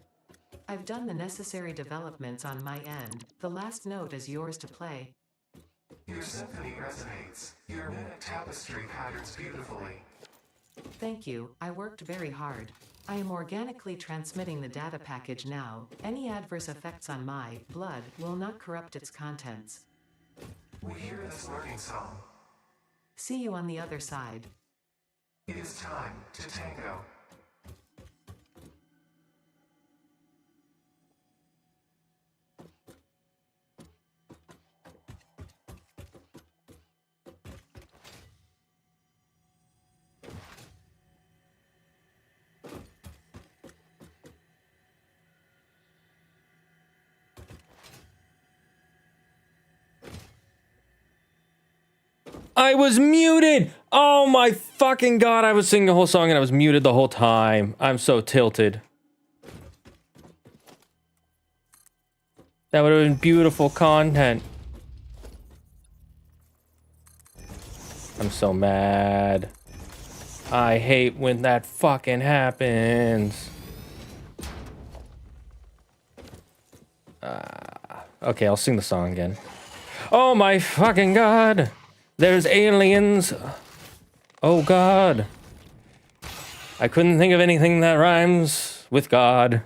I've done the necessary developments on my end. The last note is yours to play. Your symphony resonates. Your minute tapestry patterns beautifully. Thank you, I worked very hard. I am organically transmitting the data package now. Any adverse effects on my blood will not corrupt its contents. We hear this learning song. See you on the other side. It is time to tango. I was muted! Oh my fucking god, I was singing the whole song and I was muted the whole time. I'm so tilted. That would have been beautiful content. I'm so mad. I hate when that fucking happens. Okay, I'll sing the song again. Oh my fucking god! There's aliens. Oh god. I couldn't think of anything that rhymes with God.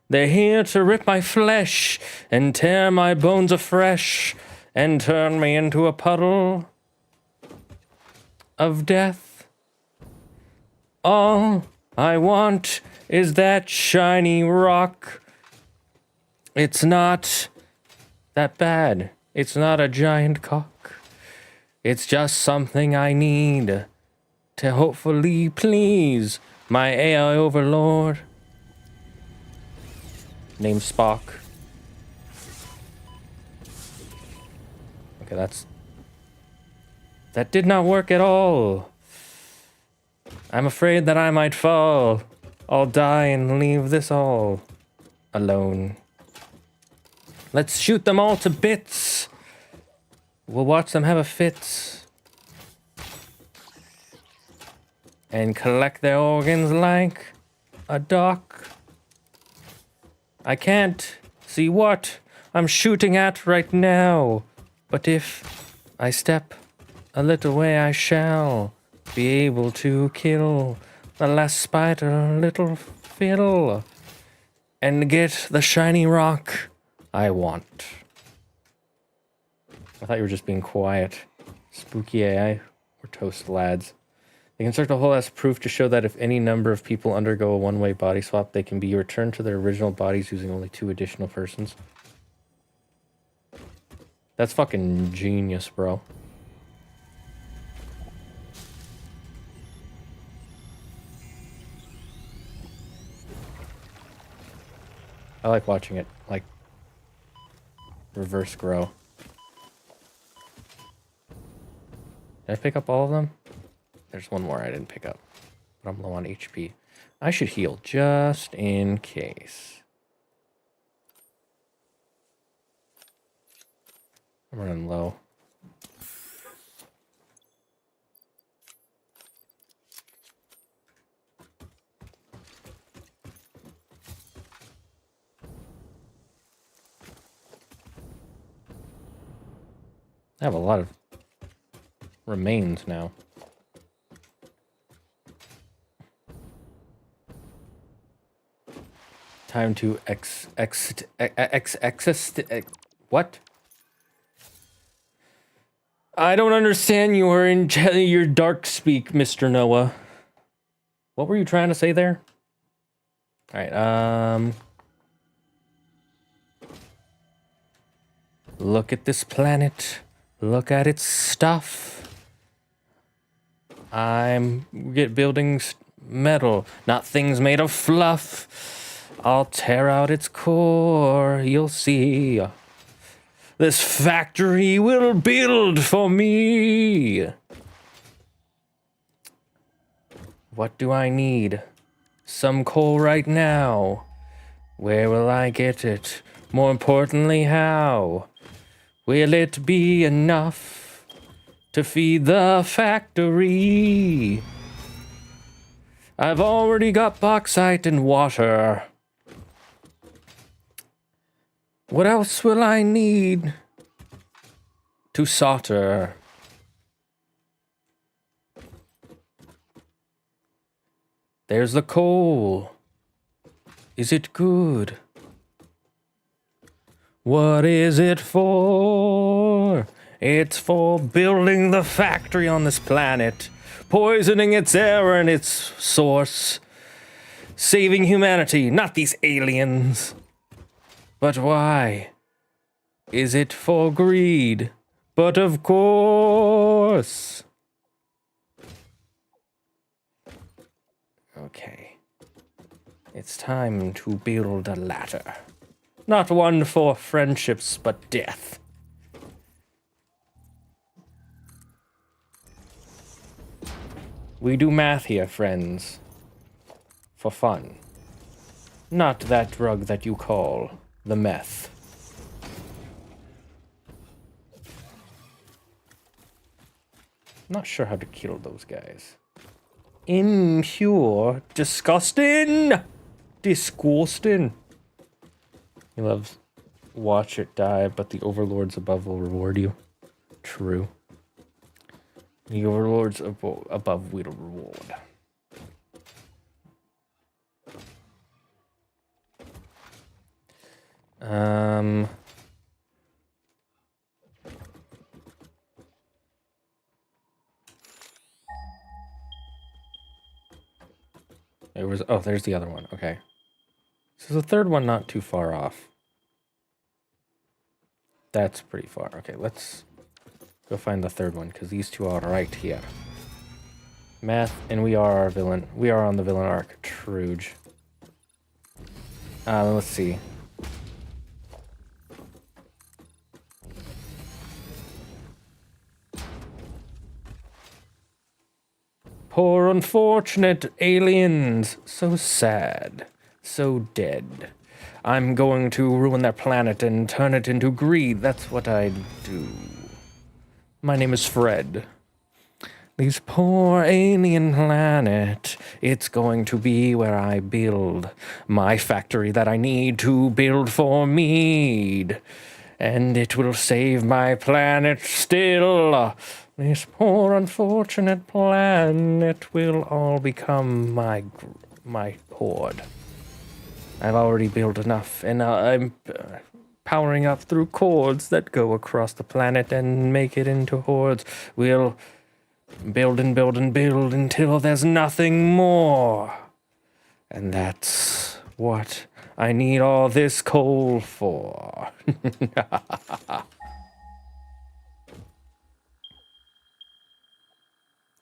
They're here to rip my flesh and tear my bones afresh and turn me into a puddle of death. All I want is that shiny rock. It's not that bad. It's not a giant cock. It's just something I need to hopefully please my AI overlord. Named Spock. Okay, that did not work at all. I'm afraid that I might fall. I'll die and leave this all alone. Let's shoot them all to bits. We'll watch them have a fit and collect their organs like a duck. I can't see what I'm shooting at right now, but if I step a little way, I shall be able to kill the last spider little fiddle and get the shiny rock I want. I thought you were just being quiet. Spooky AI. We're toast, lads. They construct a whole ass proof to show that if any number of people undergo a one-way body swap, they can be returned to their original bodies using only 2 additional persons. That's fucking genius, bro. I like watching it, like, reverse grow. Did I pick up all of them? There's one more I didn't pick up, but I'm low on HP. I should heal just in case. I'm running low. I have a lot of remains now. Time to what? I don't understand your dark speak, Mr. Noah. What were you trying to say there? All right, look at this planet. Look at its stuff. I'm building metal, not things made of fluff. I'll tear out its core, you'll see. This factory will build for me. What do I need? Some coal right now. Where will I get it? More importantly, how? Will it be enough to feed the factory. I've already got bauxite and water. What else will I need to solder? There's the coal. Is it good? What is it for? It's for building the factory on this planet, poisoning its air and its source, saving humanity, not these aliens. But why? Is it for greed? But of course. Okay. It's time to build a ladder. Not one for friendships, but death. We do math here, friends. For fun. Not that drug that you call the meth. Not sure how to kill those guys. Impure. Disgusting! Disgusting. He loves watch it die, but the overlords above will reward you. True. The overlords above will reward. There's the other one. Okay. So the third one not too far off. That's pretty far. Okay, let's go find the third one, because these two are right here. Math, and we are our villain. We are on the villain arc. Truge. Let's see. Poor unfortunate aliens. So sad. So dead. I'm going to ruin their planet and turn it into greed. That's what I do. My name is Fred. This poor alien planet. It's going to be where I build my factory that I need to build for mead. And it will save my planet still. This poor unfortunate planet will all become my horde. I've already built enough, and I'm powering up through cords that go across the planet and make it into hordes. We'll build and build and build until there's nothing more. And that's what I need all this coal for.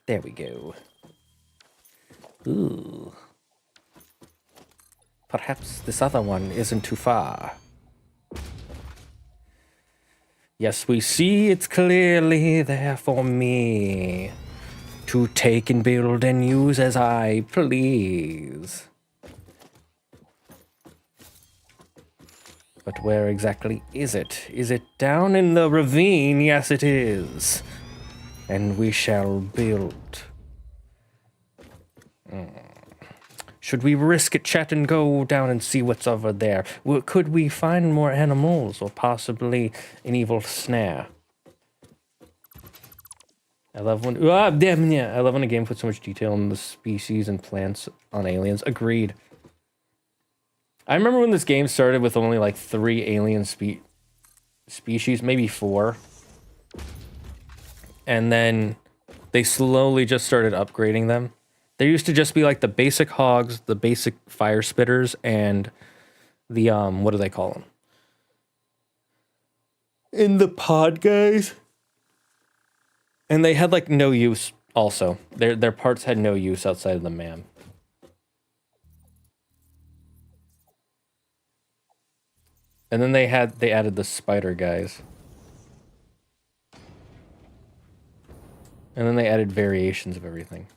There we go. Ooh. Perhaps this other one isn't too far. Yes, we see it's clearly there for me to take and build and use as I please. But where exactly is it? Is it down in the ravine? Yes, it is. And we shall build. Should we risk it, chat, and go down and see what's over there? Could we find more animals or possibly an evil snare? I love when I love when a game puts so much detail in the species and plants on aliens. Agreed. I remember when this game started with only like 3 alien species, maybe 4. And then they slowly just started upgrading them. There used to just be like the basic hogs, the basic fire spitters, and the, what do they call them? In the pod guys. And they had like no use also. Their parts had no use outside of the man. And then they added the spider guys. And then they added variations of everything.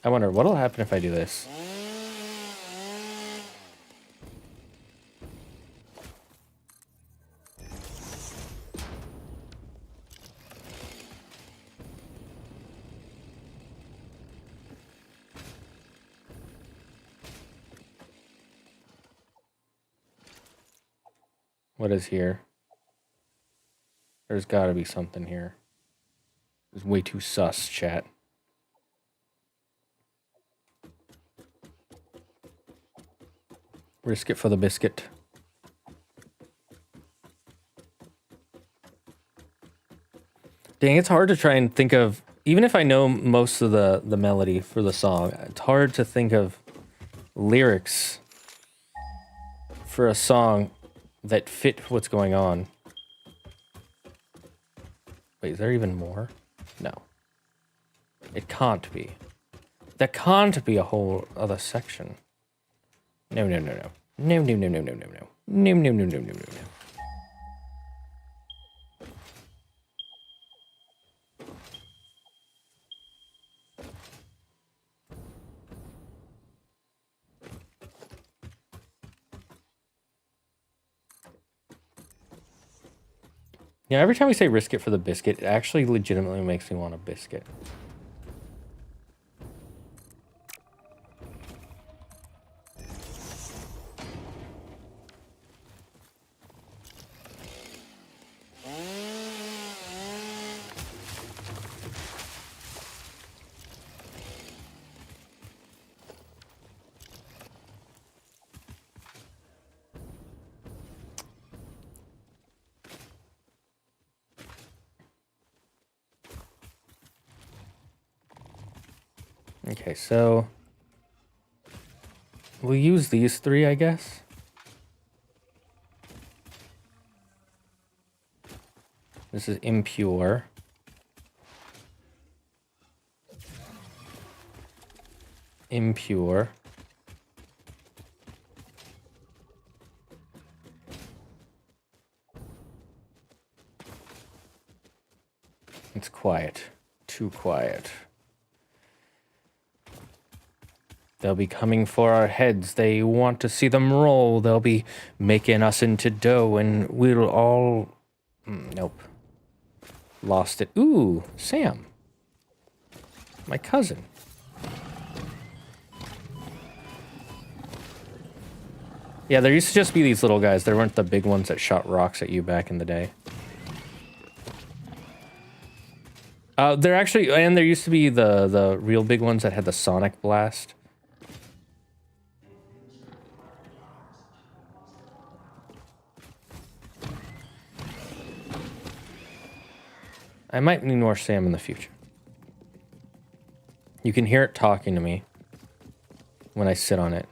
I wonder what'll happen if I do this. What is here? There's gotta be something here. It's way too sus, chat. Risk it for the biscuit. Dang, it's hard to try and think of, even if I know most of the melody for the song, it's hard to think of lyrics for a song that fit what's going on. Wait, is there even more? No. It can't be. That can't be a whole other section. No, no, no, no. No, no, no, no, no, no, no. No, no, no, no, no, no, no. Yeah, every time we say risk it for the biscuit, it actually legitimately makes me want a biscuit. Okay, so we'll use these three, I guess. This is impure. Impure. It's quiet. Too quiet. They'll be coming for our heads. They want to see them roll. They'll be making us into dough, and we'll all... nope. Lost it. Ooh, Sam. My cousin. Yeah, there used to just be these little guys. There weren't the big ones that shot rocks at you back in the day. There actually... and there used to be the real big ones that had the sonic blast. I might need more Sam in the future. You can hear it talking to me when I sit on it.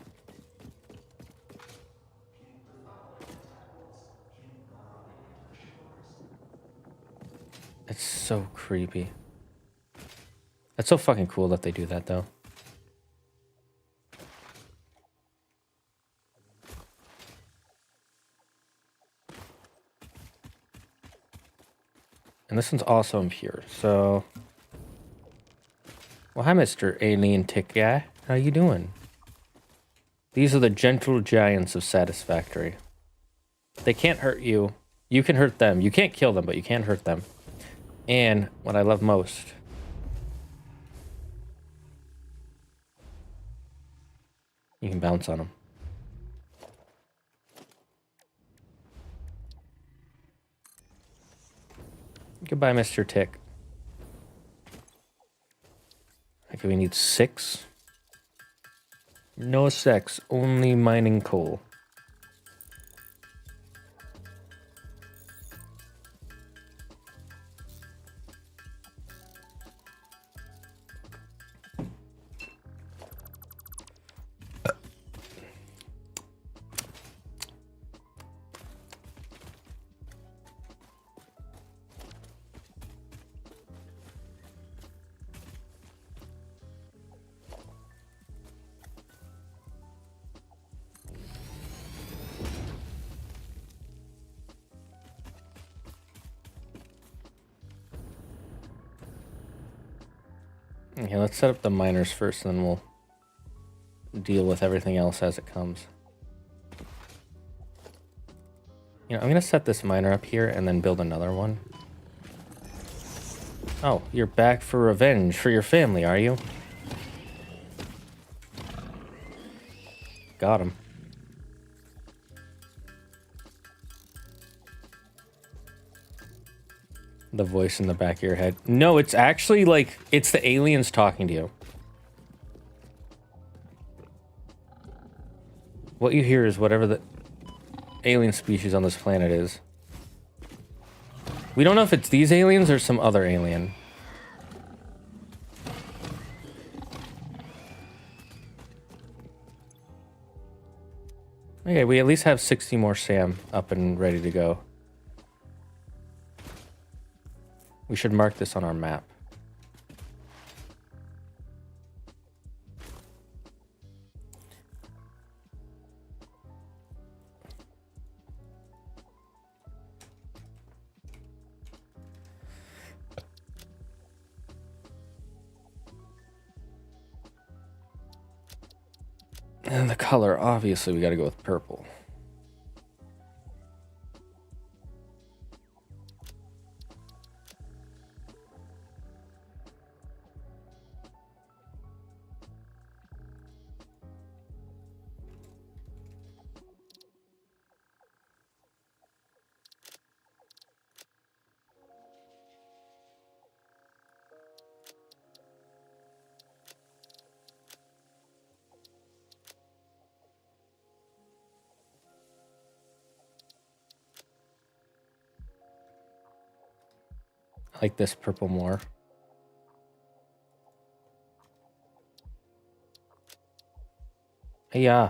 It's so creepy. That's so fucking cool that they do that, though. And this one's also impure, so... Well, hi, Mr. Alien Tick Guy. How you doing? These are the gentle giants of Satisfactory. They can't hurt you. You can hurt them. You can't kill them, but you can hurt them. And what I love most... you can bounce on them. Goodbye, Mr. Tick. Okay, we need 6. No sex, only mining coal. Okay, let's set up the miners first, and then we'll deal with everything else as it comes. You know, I'm gonna set this miner up here and then build another one. Oh, you're back for revenge for your family, are you? Got him. The voice in the back of your head. No, it's actually like, it's the aliens talking to you. What you hear is whatever the alien species on this planet is. We don't know if it's these aliens or some other alien. Okay, we at least have 60 more SAM up and ready to go. We should mark this on our map. And the color, obviously, we got to go with purple. I like this purple more. Yeah.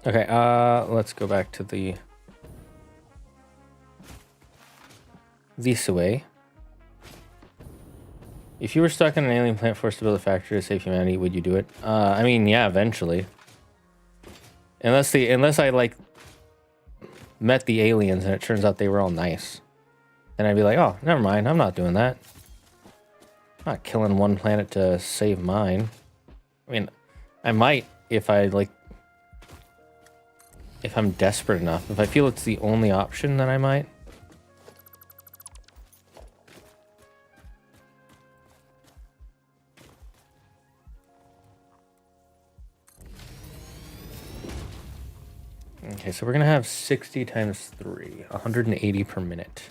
Okay, let's go back to this way. If you were stuck on an alien planet forced to build a factory to save humanity, would you do it? I mean, yeah, eventually. Unless I like met the aliens and it turns out they were all nice. Then I'd be like, oh, never mind, I'm not doing that. I'm not killing one planet to save mine. I mean, I might if I'm desperate enough. If I feel it's the only option, then I might. Okay, so we're gonna have 60 times 3, 180 per minute.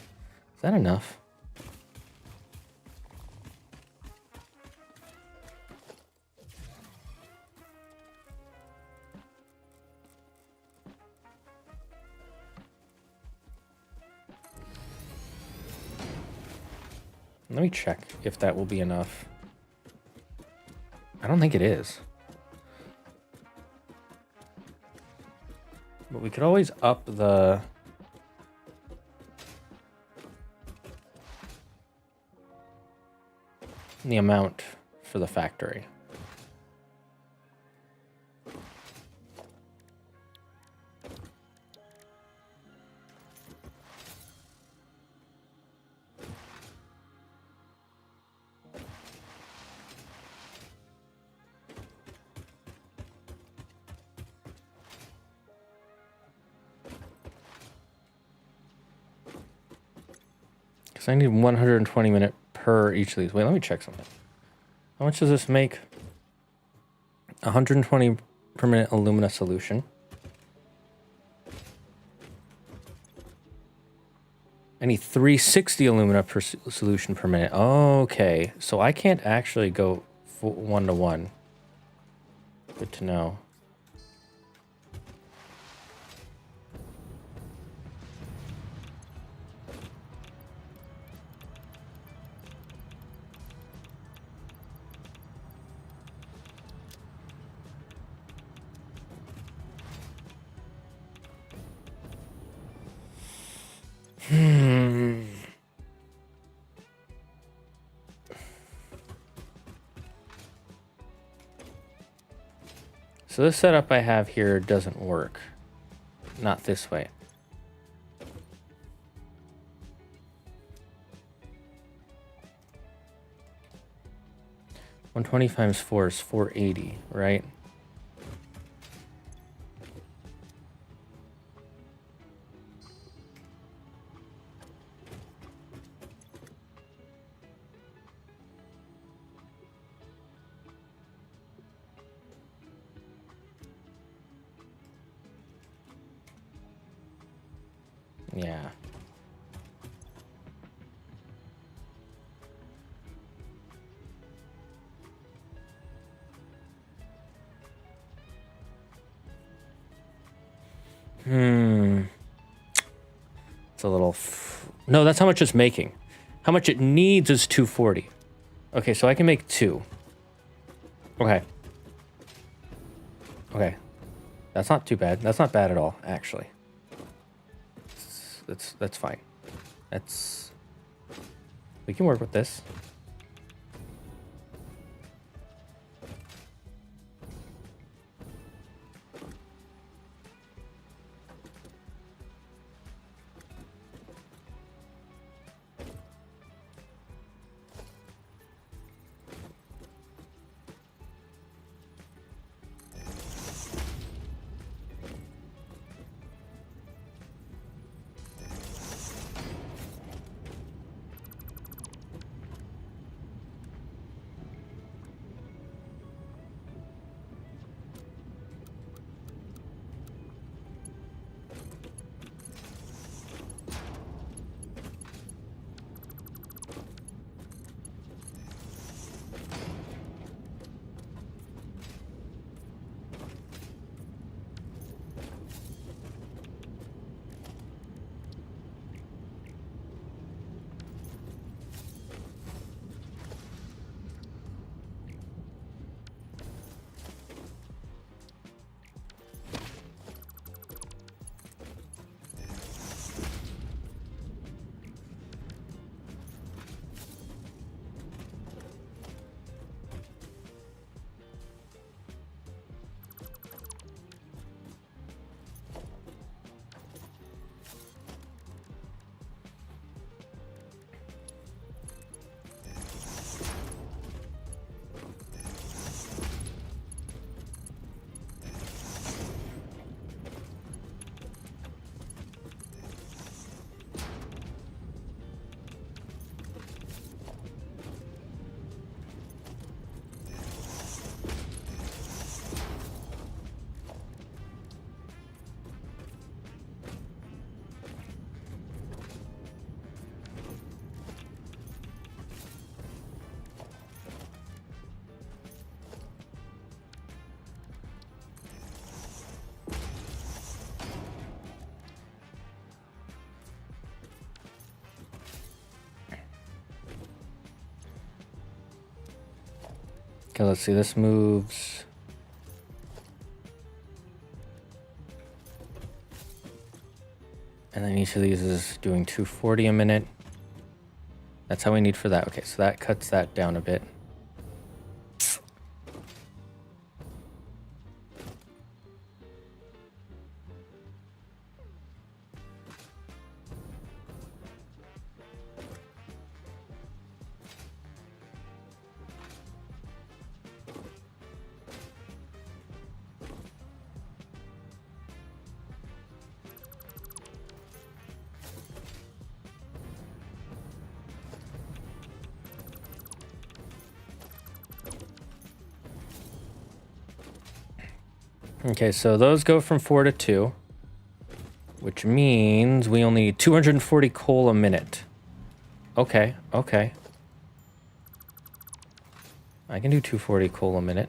Is that enough? Let me check if that will be enough. I don't think it is. But we could always up the amount for the factory. Because I need 120 minutes per each of these. Wait, let me check something. How much does this make? 120 per minute alumina solution. I need 360 alumina per solution per minute. Okay, so I can't actually go 1-to-1. Good to know. So this setup I have here doesn't work. Not this way. $120 times 4 is 480, right? Yeah. It's a little... No, that's how much it's making. How much it needs is 240. Okay, so I can make 2. Okay. Okay. That's not too bad. That's not bad at all, actually. That's fine. We can work with this. Okay, let's see. This moves... And then each of these is doing 240 a minute. That's how we need for that. Okay, so that cuts that down a bit. Okay, so those go from 4 to 2, which means we only need 240 coal a minute. Okay, okay. I can do 240 coal a minute.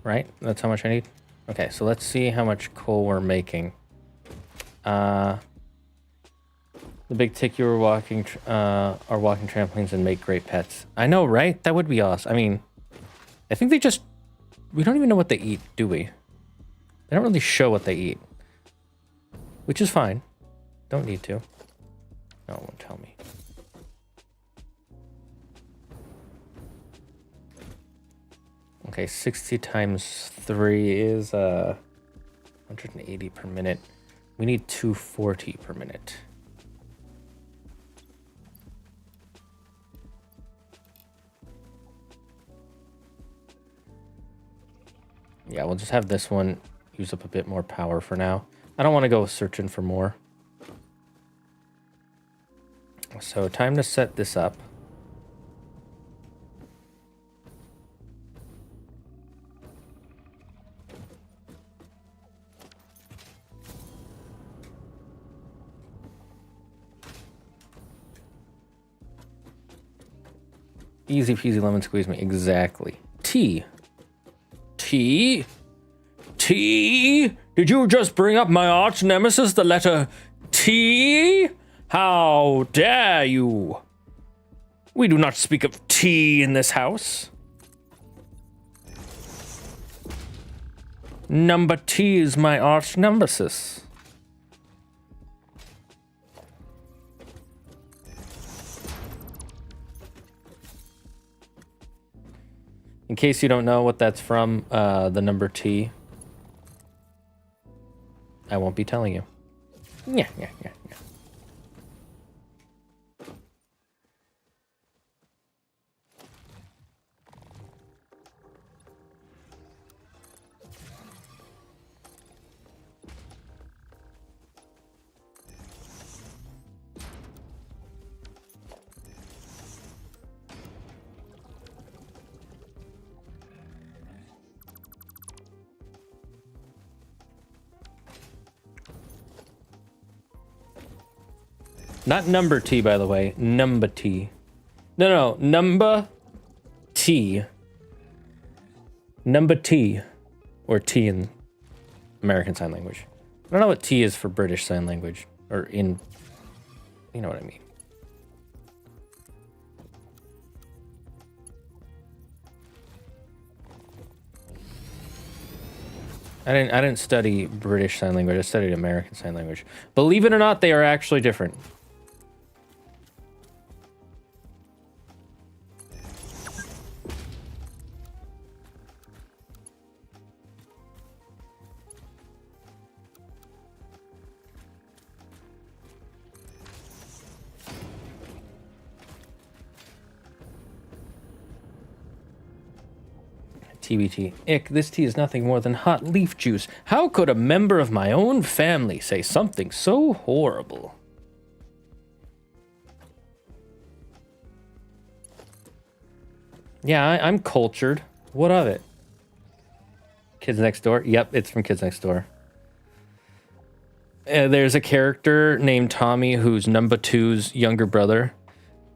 Right? That's how much I need? Okay, so let's see how much coal we're making. The big tick you were walking, are walking trampolines and make great pets. I know, right? That would be awesome. I mean, I think they just... We don't even know what they eat, do we? They don't really show what they eat. Which is fine. Don't need to. No, it won't tell me. Okay, 60 times 3 is 180 per minute. We need 240 per minute. Yeah, we'll just have this one use up a bit more power for now. I don't want to go searching for more. So time to set this up. Easy peasy lemon squeeze me. Exactly. T. T? T? Did you just bring up my arch nemesis, the letter T? How dare you? We do not speak of tea in this house. Number T is my arch nemesis. In case you don't know what that's from, the number T, I won't be telling you. Yeah. Not number T, by the way. Number T. No. Number T. Number T. Or T in American Sign Language. I don't know what T is for British Sign Language. Or in... You know what I mean. I didn't study British Sign Language. I studied American Sign Language. Believe it or not, they are actually different. TBT. Ick, this tea is nothing more than hot leaf juice. How could a member of my own family say something so horrible? Yeah, I'm cultured. What of it? Kids Next Door? Yep, it's from Kids Next Door. There's a character named Tommy who's number two's younger brother.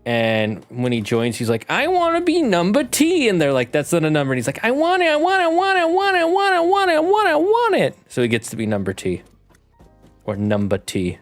And when he joins, he's like, I want to be number T. And they're like, that's not a number. And he's like, I want it. So he gets to be number T. Or number T.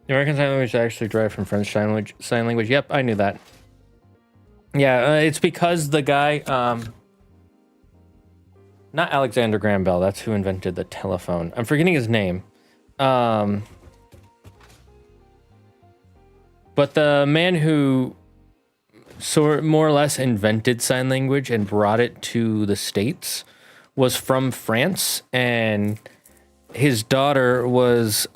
The American Sign Language is actually derived from French sign language. Yep, I knew that. Yeah, it's because the guy, not Alexander Graham Bell, that's who invented the telephone. I'm forgetting his name. But the man who more or less invented sign language and brought it to the States was from France, and his daughter was,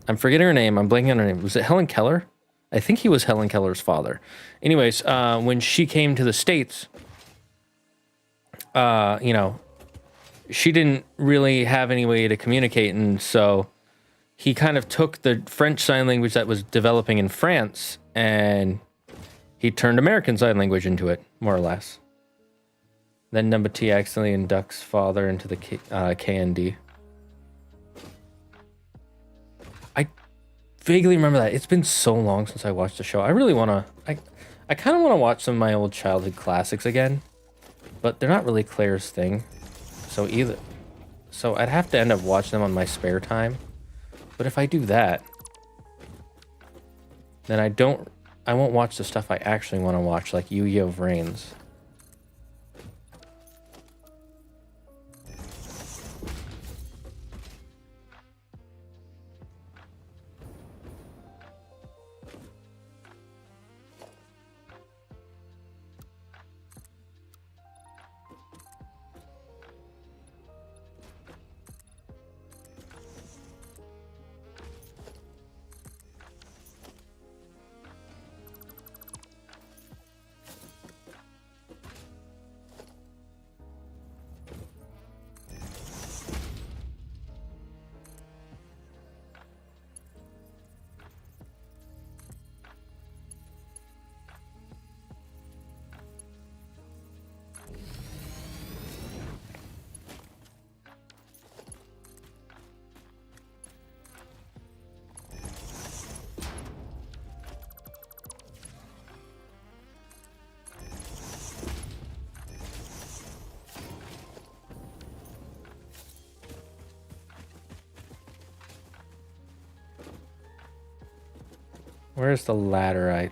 I'm forgetting her name. I'm blanking on her name. Was it Helen Keller? I think he was Helen Keller's father. Anyways, when she came to the States, you know, she didn't really have any way to communicate. And so he kind of took the French Sign Language that was developing in France and he turned American Sign Language into it, more or less. Then number T accidentally inducts father into the KND. I vaguely remember that. It's been so long since I watched the show. I really want to... I kind of want to watch some of my old childhood classics again. But they're not really Claire's thing. So I'd have to end up watching them on my spare time. But if I do that... then I don't I won't watch the stuff I actually want to watch, like Yu-Gi-Oh! Vrains. Where's the ladder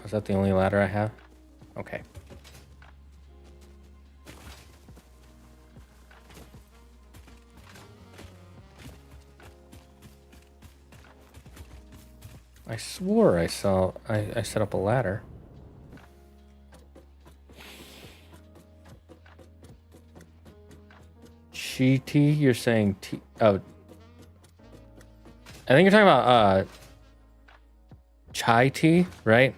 is that the only ladder I have? Okay. I swore I set up a ladder. Chi-tea, you're saying tea? Oh. I think you're talking about chai tea, right?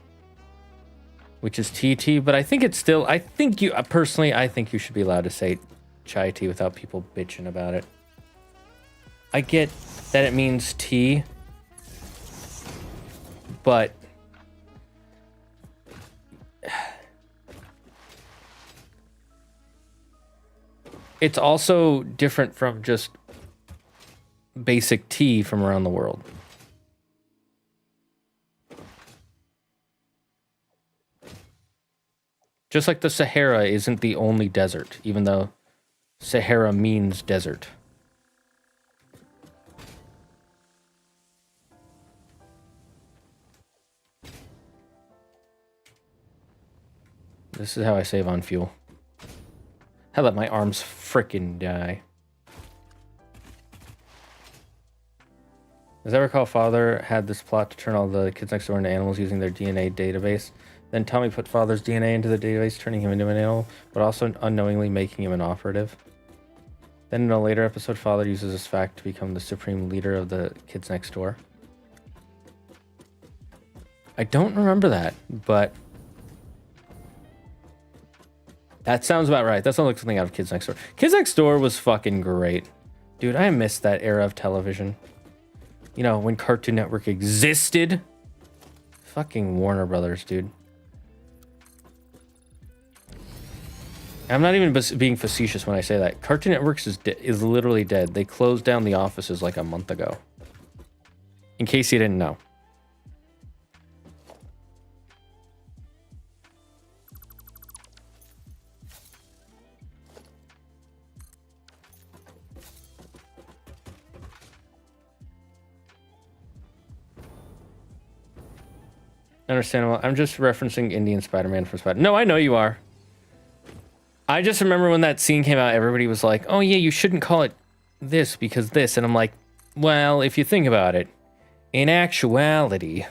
Which is TT, but I think it's still, I think you, personally, I think you should be allowed to say chai tea without people bitching about it. I get that it means tea, but it's also different from just basic tea from around the world. Just like the Sahara isn't the only desert, even though Sahara means desert. This is how I save on fuel. I let my arms frickin' die. As I recall, Father had this plot to turn all the kids next door into animals using their DNA database. Then Tommy put Father's DNA into the database, turning him into an animal, but also unknowingly making him an operative. Then in a later episode, Father uses this fact to become the supreme leader of the kids next door. I don't remember that, but that sounds about right. That sounds like something out of Kids Next Door. Kids Next Door was fucking great. Dude, I missed that era of television. You know, when Cartoon Network existed. Fucking Warner Brothers, dude. I'm not even being facetious when I say that. Cartoon Network is literally dead. They closed down the offices like a month ago. In case you didn't know. Understandable. I'm just referencing Indian Spider-Man from Spider. No, I know you are. I just remember when that scene came out, everybody was like, oh yeah, you shouldn't call it this because this. And I'm like, well, if you think about it, in actuality.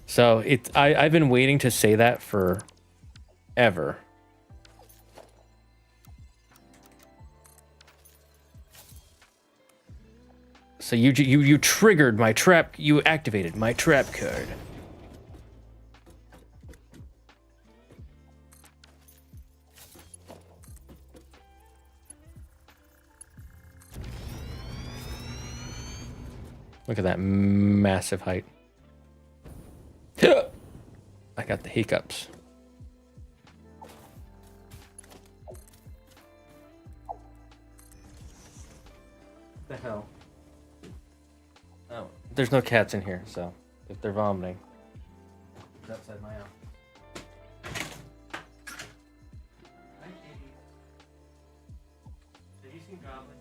So I've been waiting to say that forever. So you triggered my trap, you activated my trap card. Look at that massive height. I got the hiccups. The hell? Oh, there's no cats in here, so if they're vomiting, it's outside my house. Hi, kitty. Have you seen Goblin?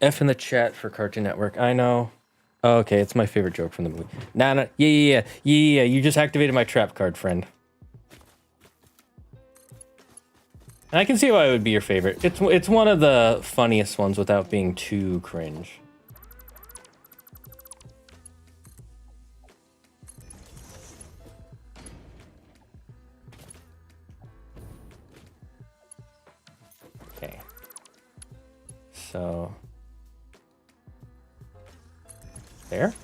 F in the chat for Cartoon Network. I know. Oh, okay, it's my favorite joke from the movie. Nah. Yeah. You just activated my trap card, friend. And I can see why it would be your favorite. It's one of the funniest ones without being too cringe. Okay. So there.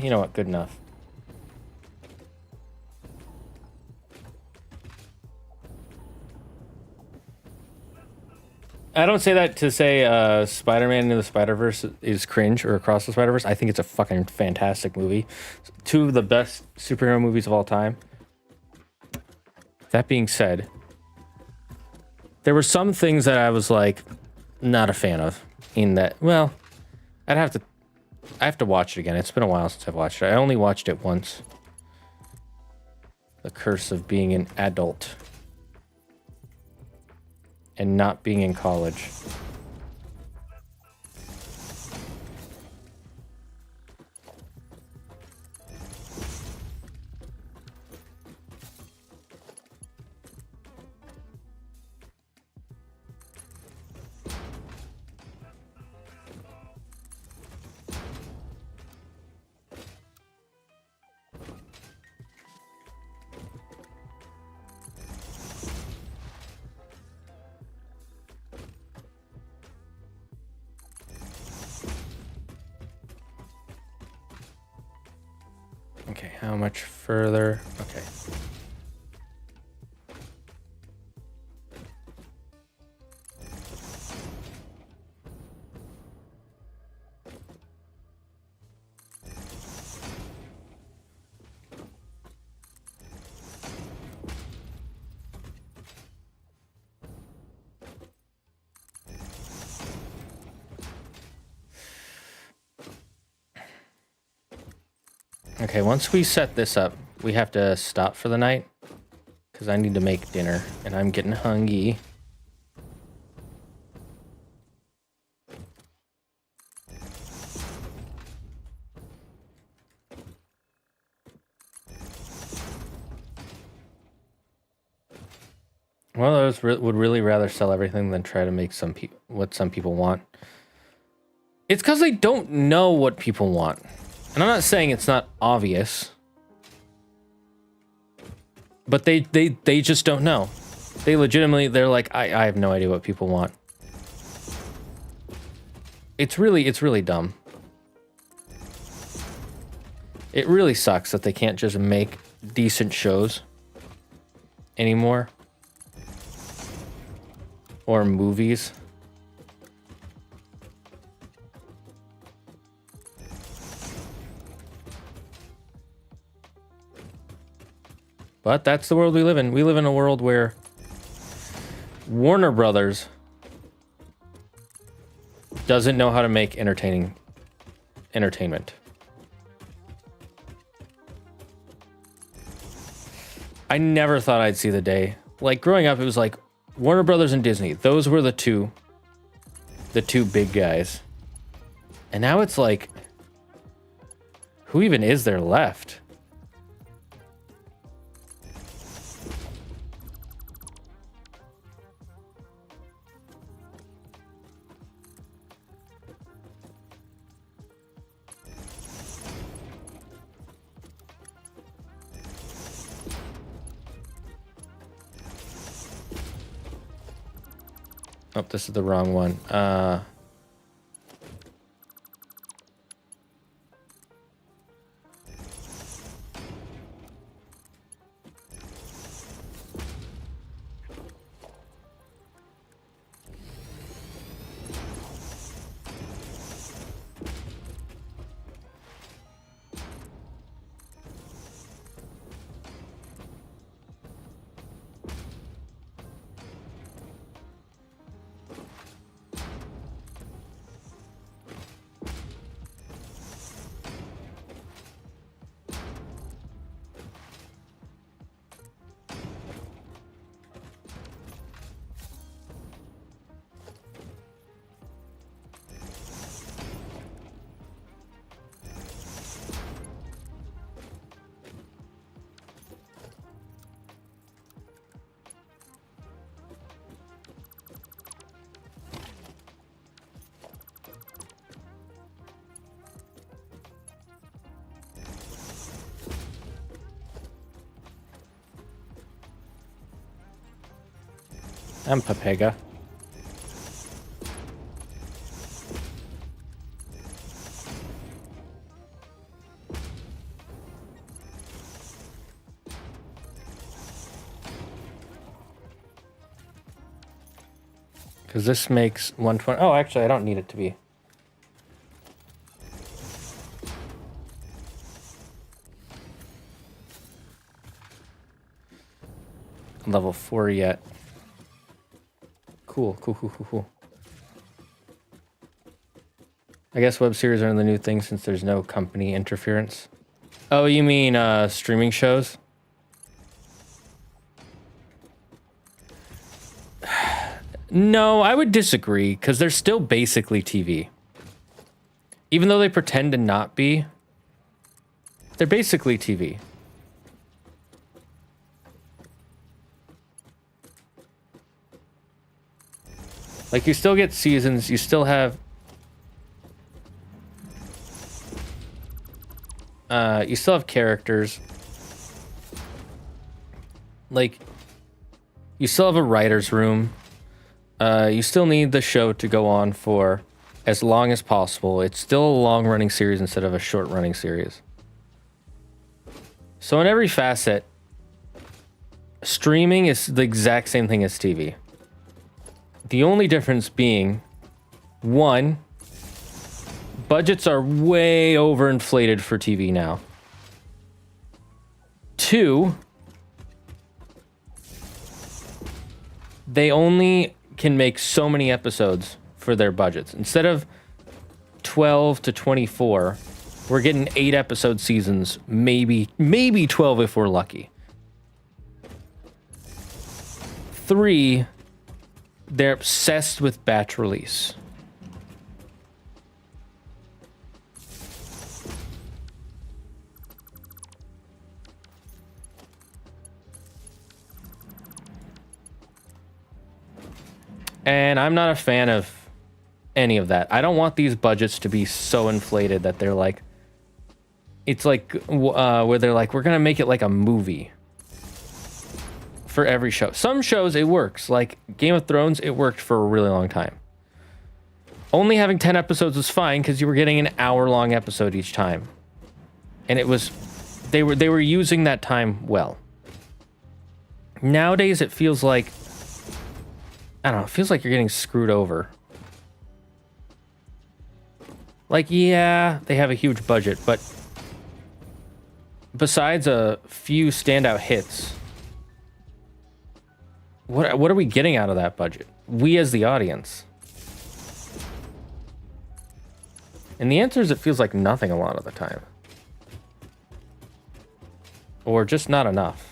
You know what? Good enough. I don't say that to say Spider-Man Into the Spider-Verse is cringe or Across the Spider-Verse. I think it's a fucking fantastic movie. Two of the best superhero movies of all time. That being said, there were some things that I was like not a fan of in that. Well, I have to watch it again. It's been a while since I've watched it. I only watched it once. The curse of being an adult and not being in college. Okay, how much further? Okay. Okay, once we set this up, we have to stop for the night because I need to make dinner and I'm getting hungry. Well, I would really rather sell everything than try to make what some people want. It's because they don't know what people want. And I'm not saying it's not obvious. But they just don't know. They legitimately, they're like, I have no idea what people want. It's really dumb. It really sucks that they can't just make decent shows anymore. Or movies. But that's the world we live in. We live in a world where Warner Brothers doesn't know how to make entertainment. I never thought I'd see the day. Like growing up, it was like Warner Brothers and Disney. Those were the two big guys. And now it's like, who even is there left? Oh, this is the wrong one. I'm Papega. Because this makes 120. Oh, actually, I don't need it to be. Level 4 yet. Cool. I guess web series are the new thing since there's no company interference. Oh, you mean streaming shows? No, I would disagree, because they're still basically TV. Even though they pretend to not be, they're basically TV. Like, you still get seasons, you still have... you still have characters. Like, you still have a writer's room. You still need the show to go on for as long as possible. It's still a long-running series instead of a short-running series. So in every facet, streaming is the exact same thing as TV. The only difference being, one, budgets are way overinflated for TV now. Two, they only can make so many episodes for their budgets. Instead of 12 to 24, we're getting 8 episode seasons, maybe 12 if we're lucky. 3, they're obsessed with batch release. And I'm not a fan of any of that. I don't want these budgets to be so inflated that they're like... It's like where they're like, we're going to make it like a movie for every show. Some shows, it works. Like Game of Thrones, it worked for a really long time. Only having 10 episodes was fine because you were getting an hour-long episode each time. And it was... They were using that time well. Nowadays, it feels like... I don't know, it feels like you're getting screwed over. Like, yeah, they have a huge budget, but besides a few standout hits, what are we getting out of that budget? We as the audience. And the answer is it feels like nothing a lot of the time. Or just not enough.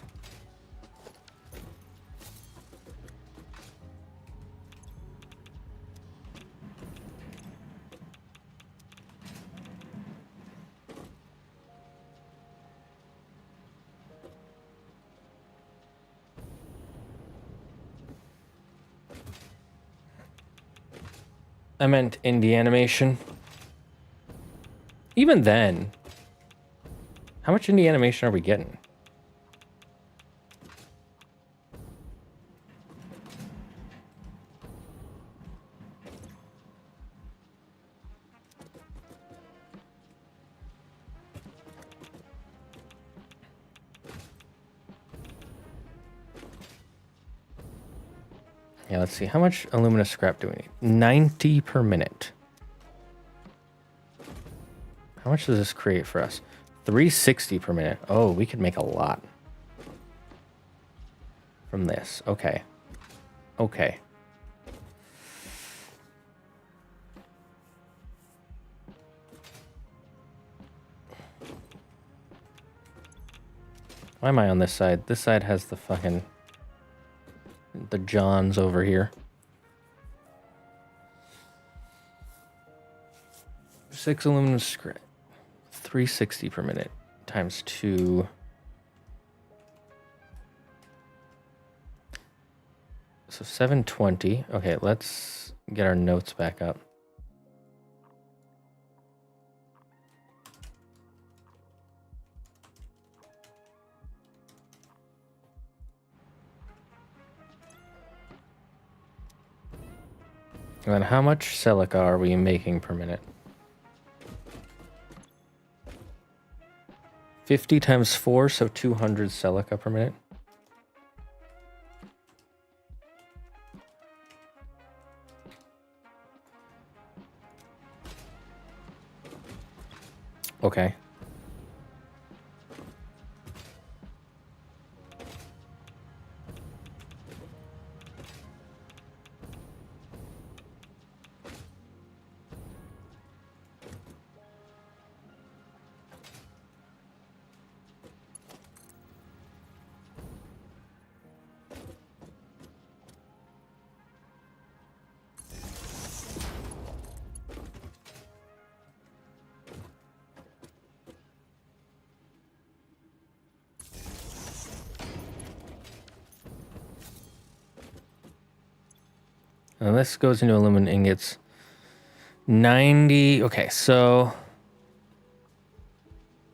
I meant indie animation. Even then, how much indie animation are we getting? Yeah, let's see. How much alumina scrap do we need? 90 per minute. How much does this create for us? 360 per minute. Oh, we could make a lot from this. Okay. Okay. Why am I on this side? This side has the fucking... the Johns over here. 6 aluminum scrap. 360 per minute times 2. So 720. Okay, let's get our notes back up. And then how much silica are we making per minute? 50 times 4, so 200 silica per minute. Okay. And this goes into aluminum ingots. 90. Okay, so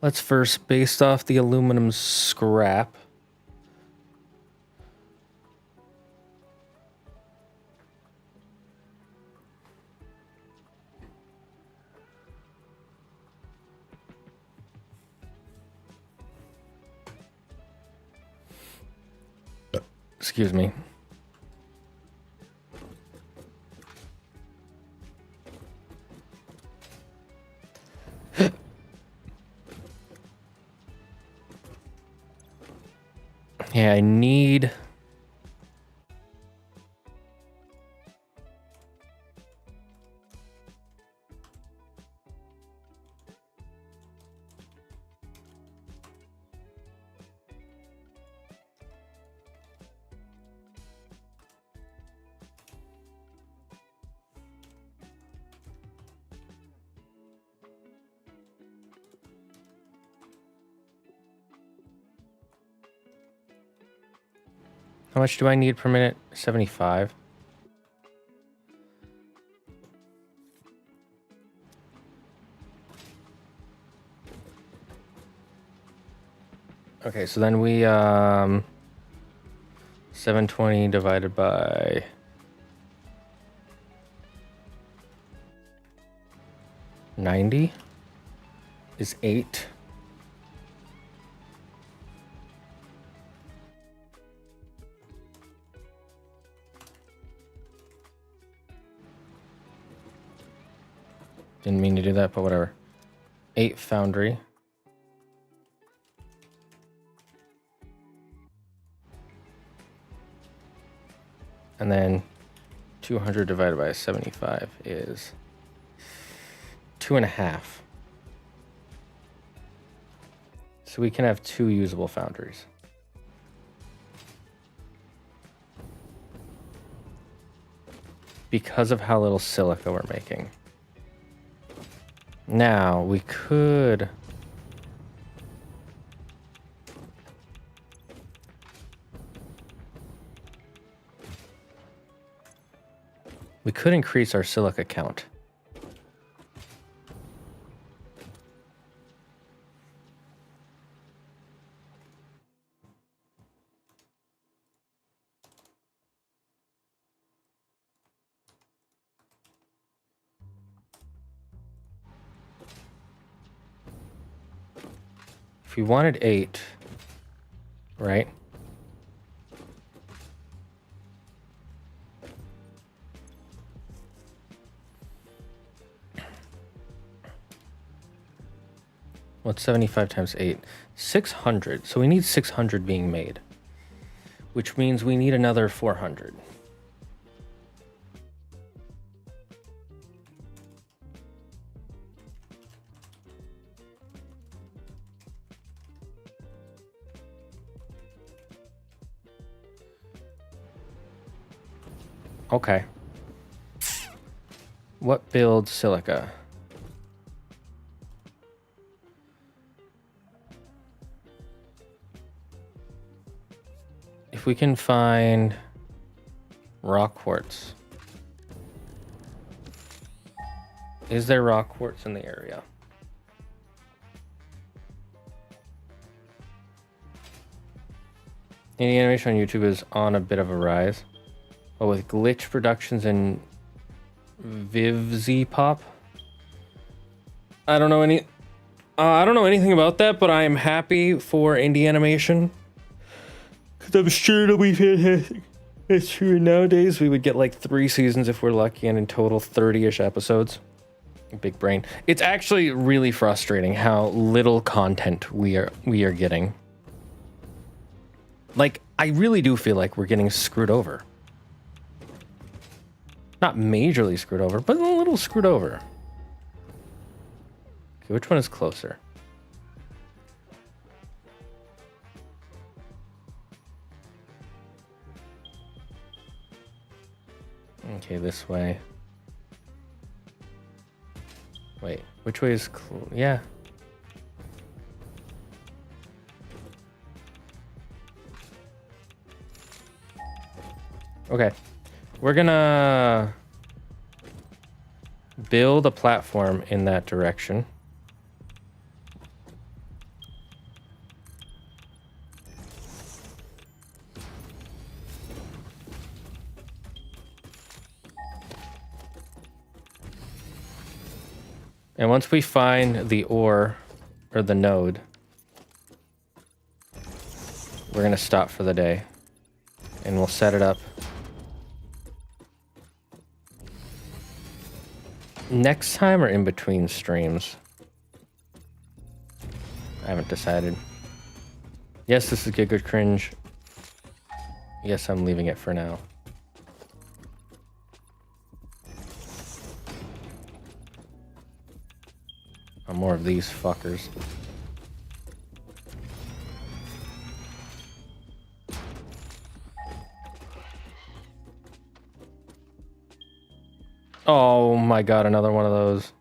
let's first, based off the aluminum scrap. Excuse me. Yeah, I need... How much do I need per minute? 75. Okay, so then we 720 divided by 90 is 8. Didn't mean to do that, but whatever. 8 foundry. And then 200 divided by 75 is 2.5. So we can have 2 usable foundries. Because of how little silica we're making. Now, we could... We could increase our silica count. If we wanted 8, right? What's 75 times 8? 600. So we need 600 being made, which means we need another 400. Okay. What builds silica? If we can find rock quartz. Is there rock quartz in the area? Any animation on YouTube is on a bit of a rise. But with glitch productions and Vivzy Pop. I don't know anything about that, but I am happy for indie animation. Cause I'm sure it'll be fantastic. It's true. Nowadays we would get like 3 seasons if we're lucky, and in total 30-ish episodes. Big brain. It's actually really frustrating how little content we are getting. Like, I really do feel like we're getting screwed over. Not majorly screwed over, but a little screwed over. Okay, which one is closer? Okay, this way. Wait, which way is yeah. Okay. We're gonna build a platform in that direction. And once we find the ore, or the node, we're gonna stop for the day. And we'll set it up. Next time or in between streams? I haven't decided. Yes, this is good cringe. Yes, I'm leaving it for now. More of these fuckers. Oh my god, another one of those.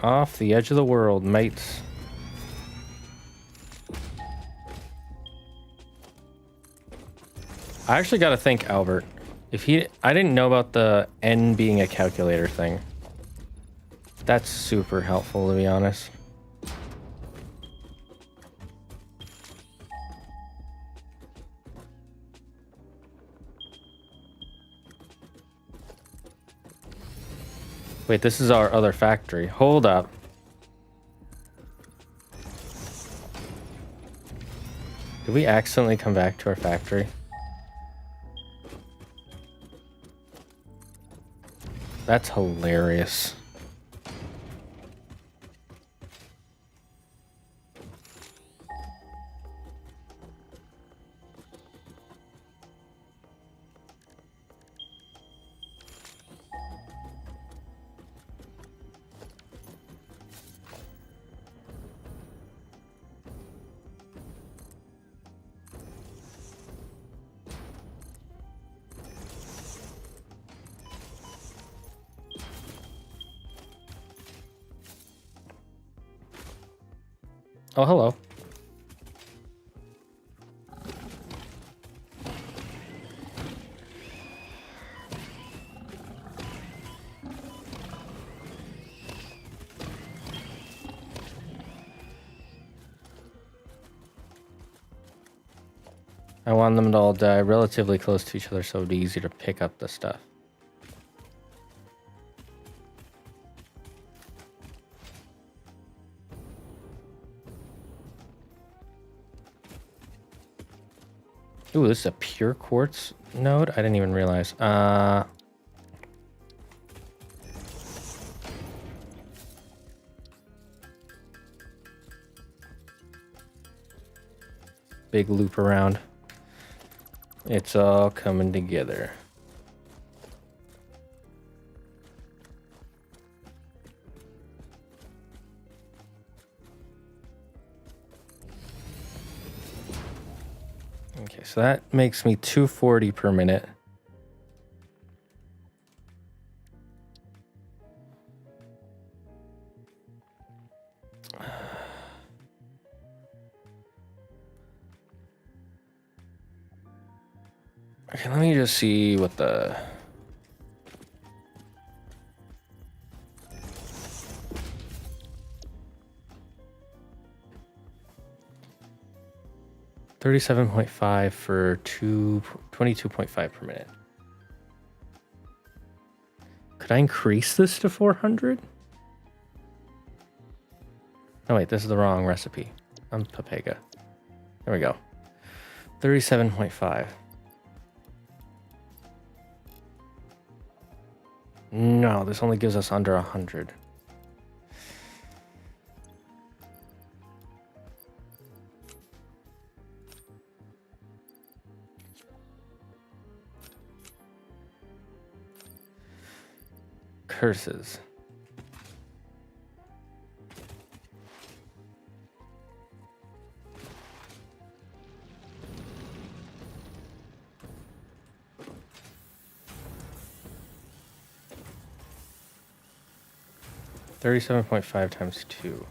Off the edge of the world, mates. I actually gotta thank Albert. I didn't know about the N being a calculator thing. That's super helpful, to be honest. Wait, this is our other factory. Hold up. Did we accidentally come back to our factory? That's hilarious. Oh, hello. I want them to all die relatively close to each other so it'd be easy to pick up the stuff. Ooh, this is a pure quartz node? I didn't even realize. Big loop around. It's all coming together. Okay, so that makes me 240 per minute. Okay, let me just see what the... $37.5 for 22.5 per minute. Could I increase this to 400? Oh wait, this is the wrong recipe. I'm Papega. There we go. 37.5. No, this only gives us under 100. Curses. $37.5 times 2.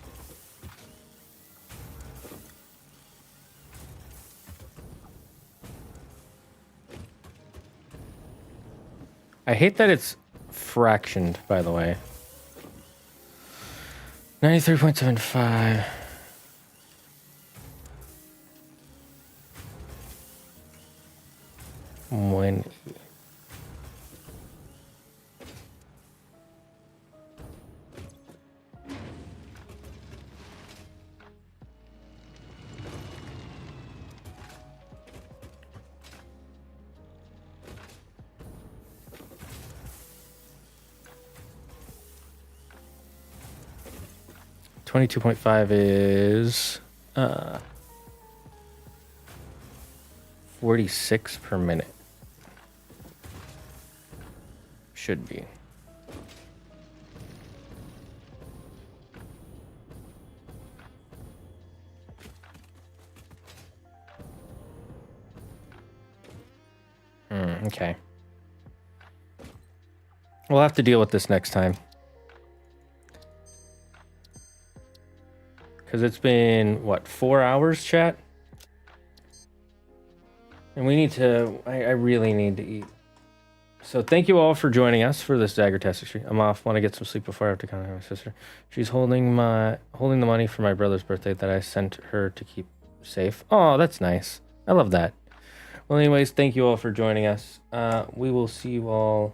I hate that it's fractioned, by the way. 93.75. When... $22.5 is 46 per minute. Should be. Okay. We'll have to deal with this next time. Because it's been, what, 4 hours, chat? And we need to, I really need to eat. So thank you all for joining us for this Zagard Tapestry. I'm off. Want to get some sleep before I have to contact my sister. She's holding the money for my brother's birthday that I sent her to keep safe. Oh, that's nice. I love that. Well, anyways, thank you all for joining us. We will see you all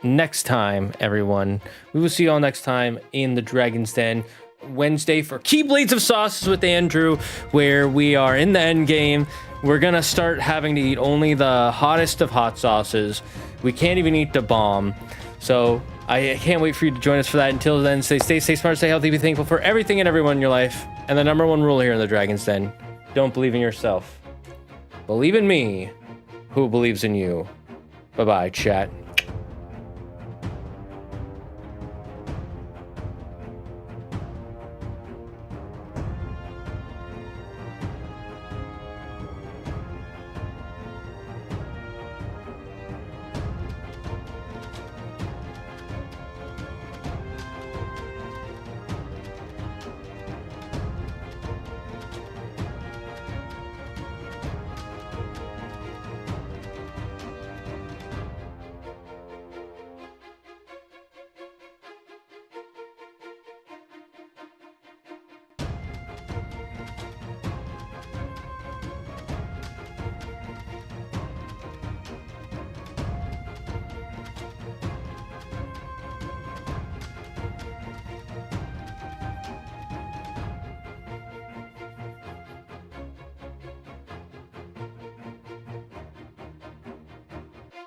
next time, everyone. We will see you all next time in the Dragon's Den. Wednesday for Keyblades of Sauces with Andrew, where we are in the end game. We're gonna start having to eat only the hottest of hot sauces. We can't even eat the bomb. So I can't wait for you to join us for that. Until then, stay smart, stay healthy, be thankful for everything and everyone in your life. And the number one rule here in the Dragon's Den: don't believe in yourself. Believe in me, who believes in you. Bye-bye, chat.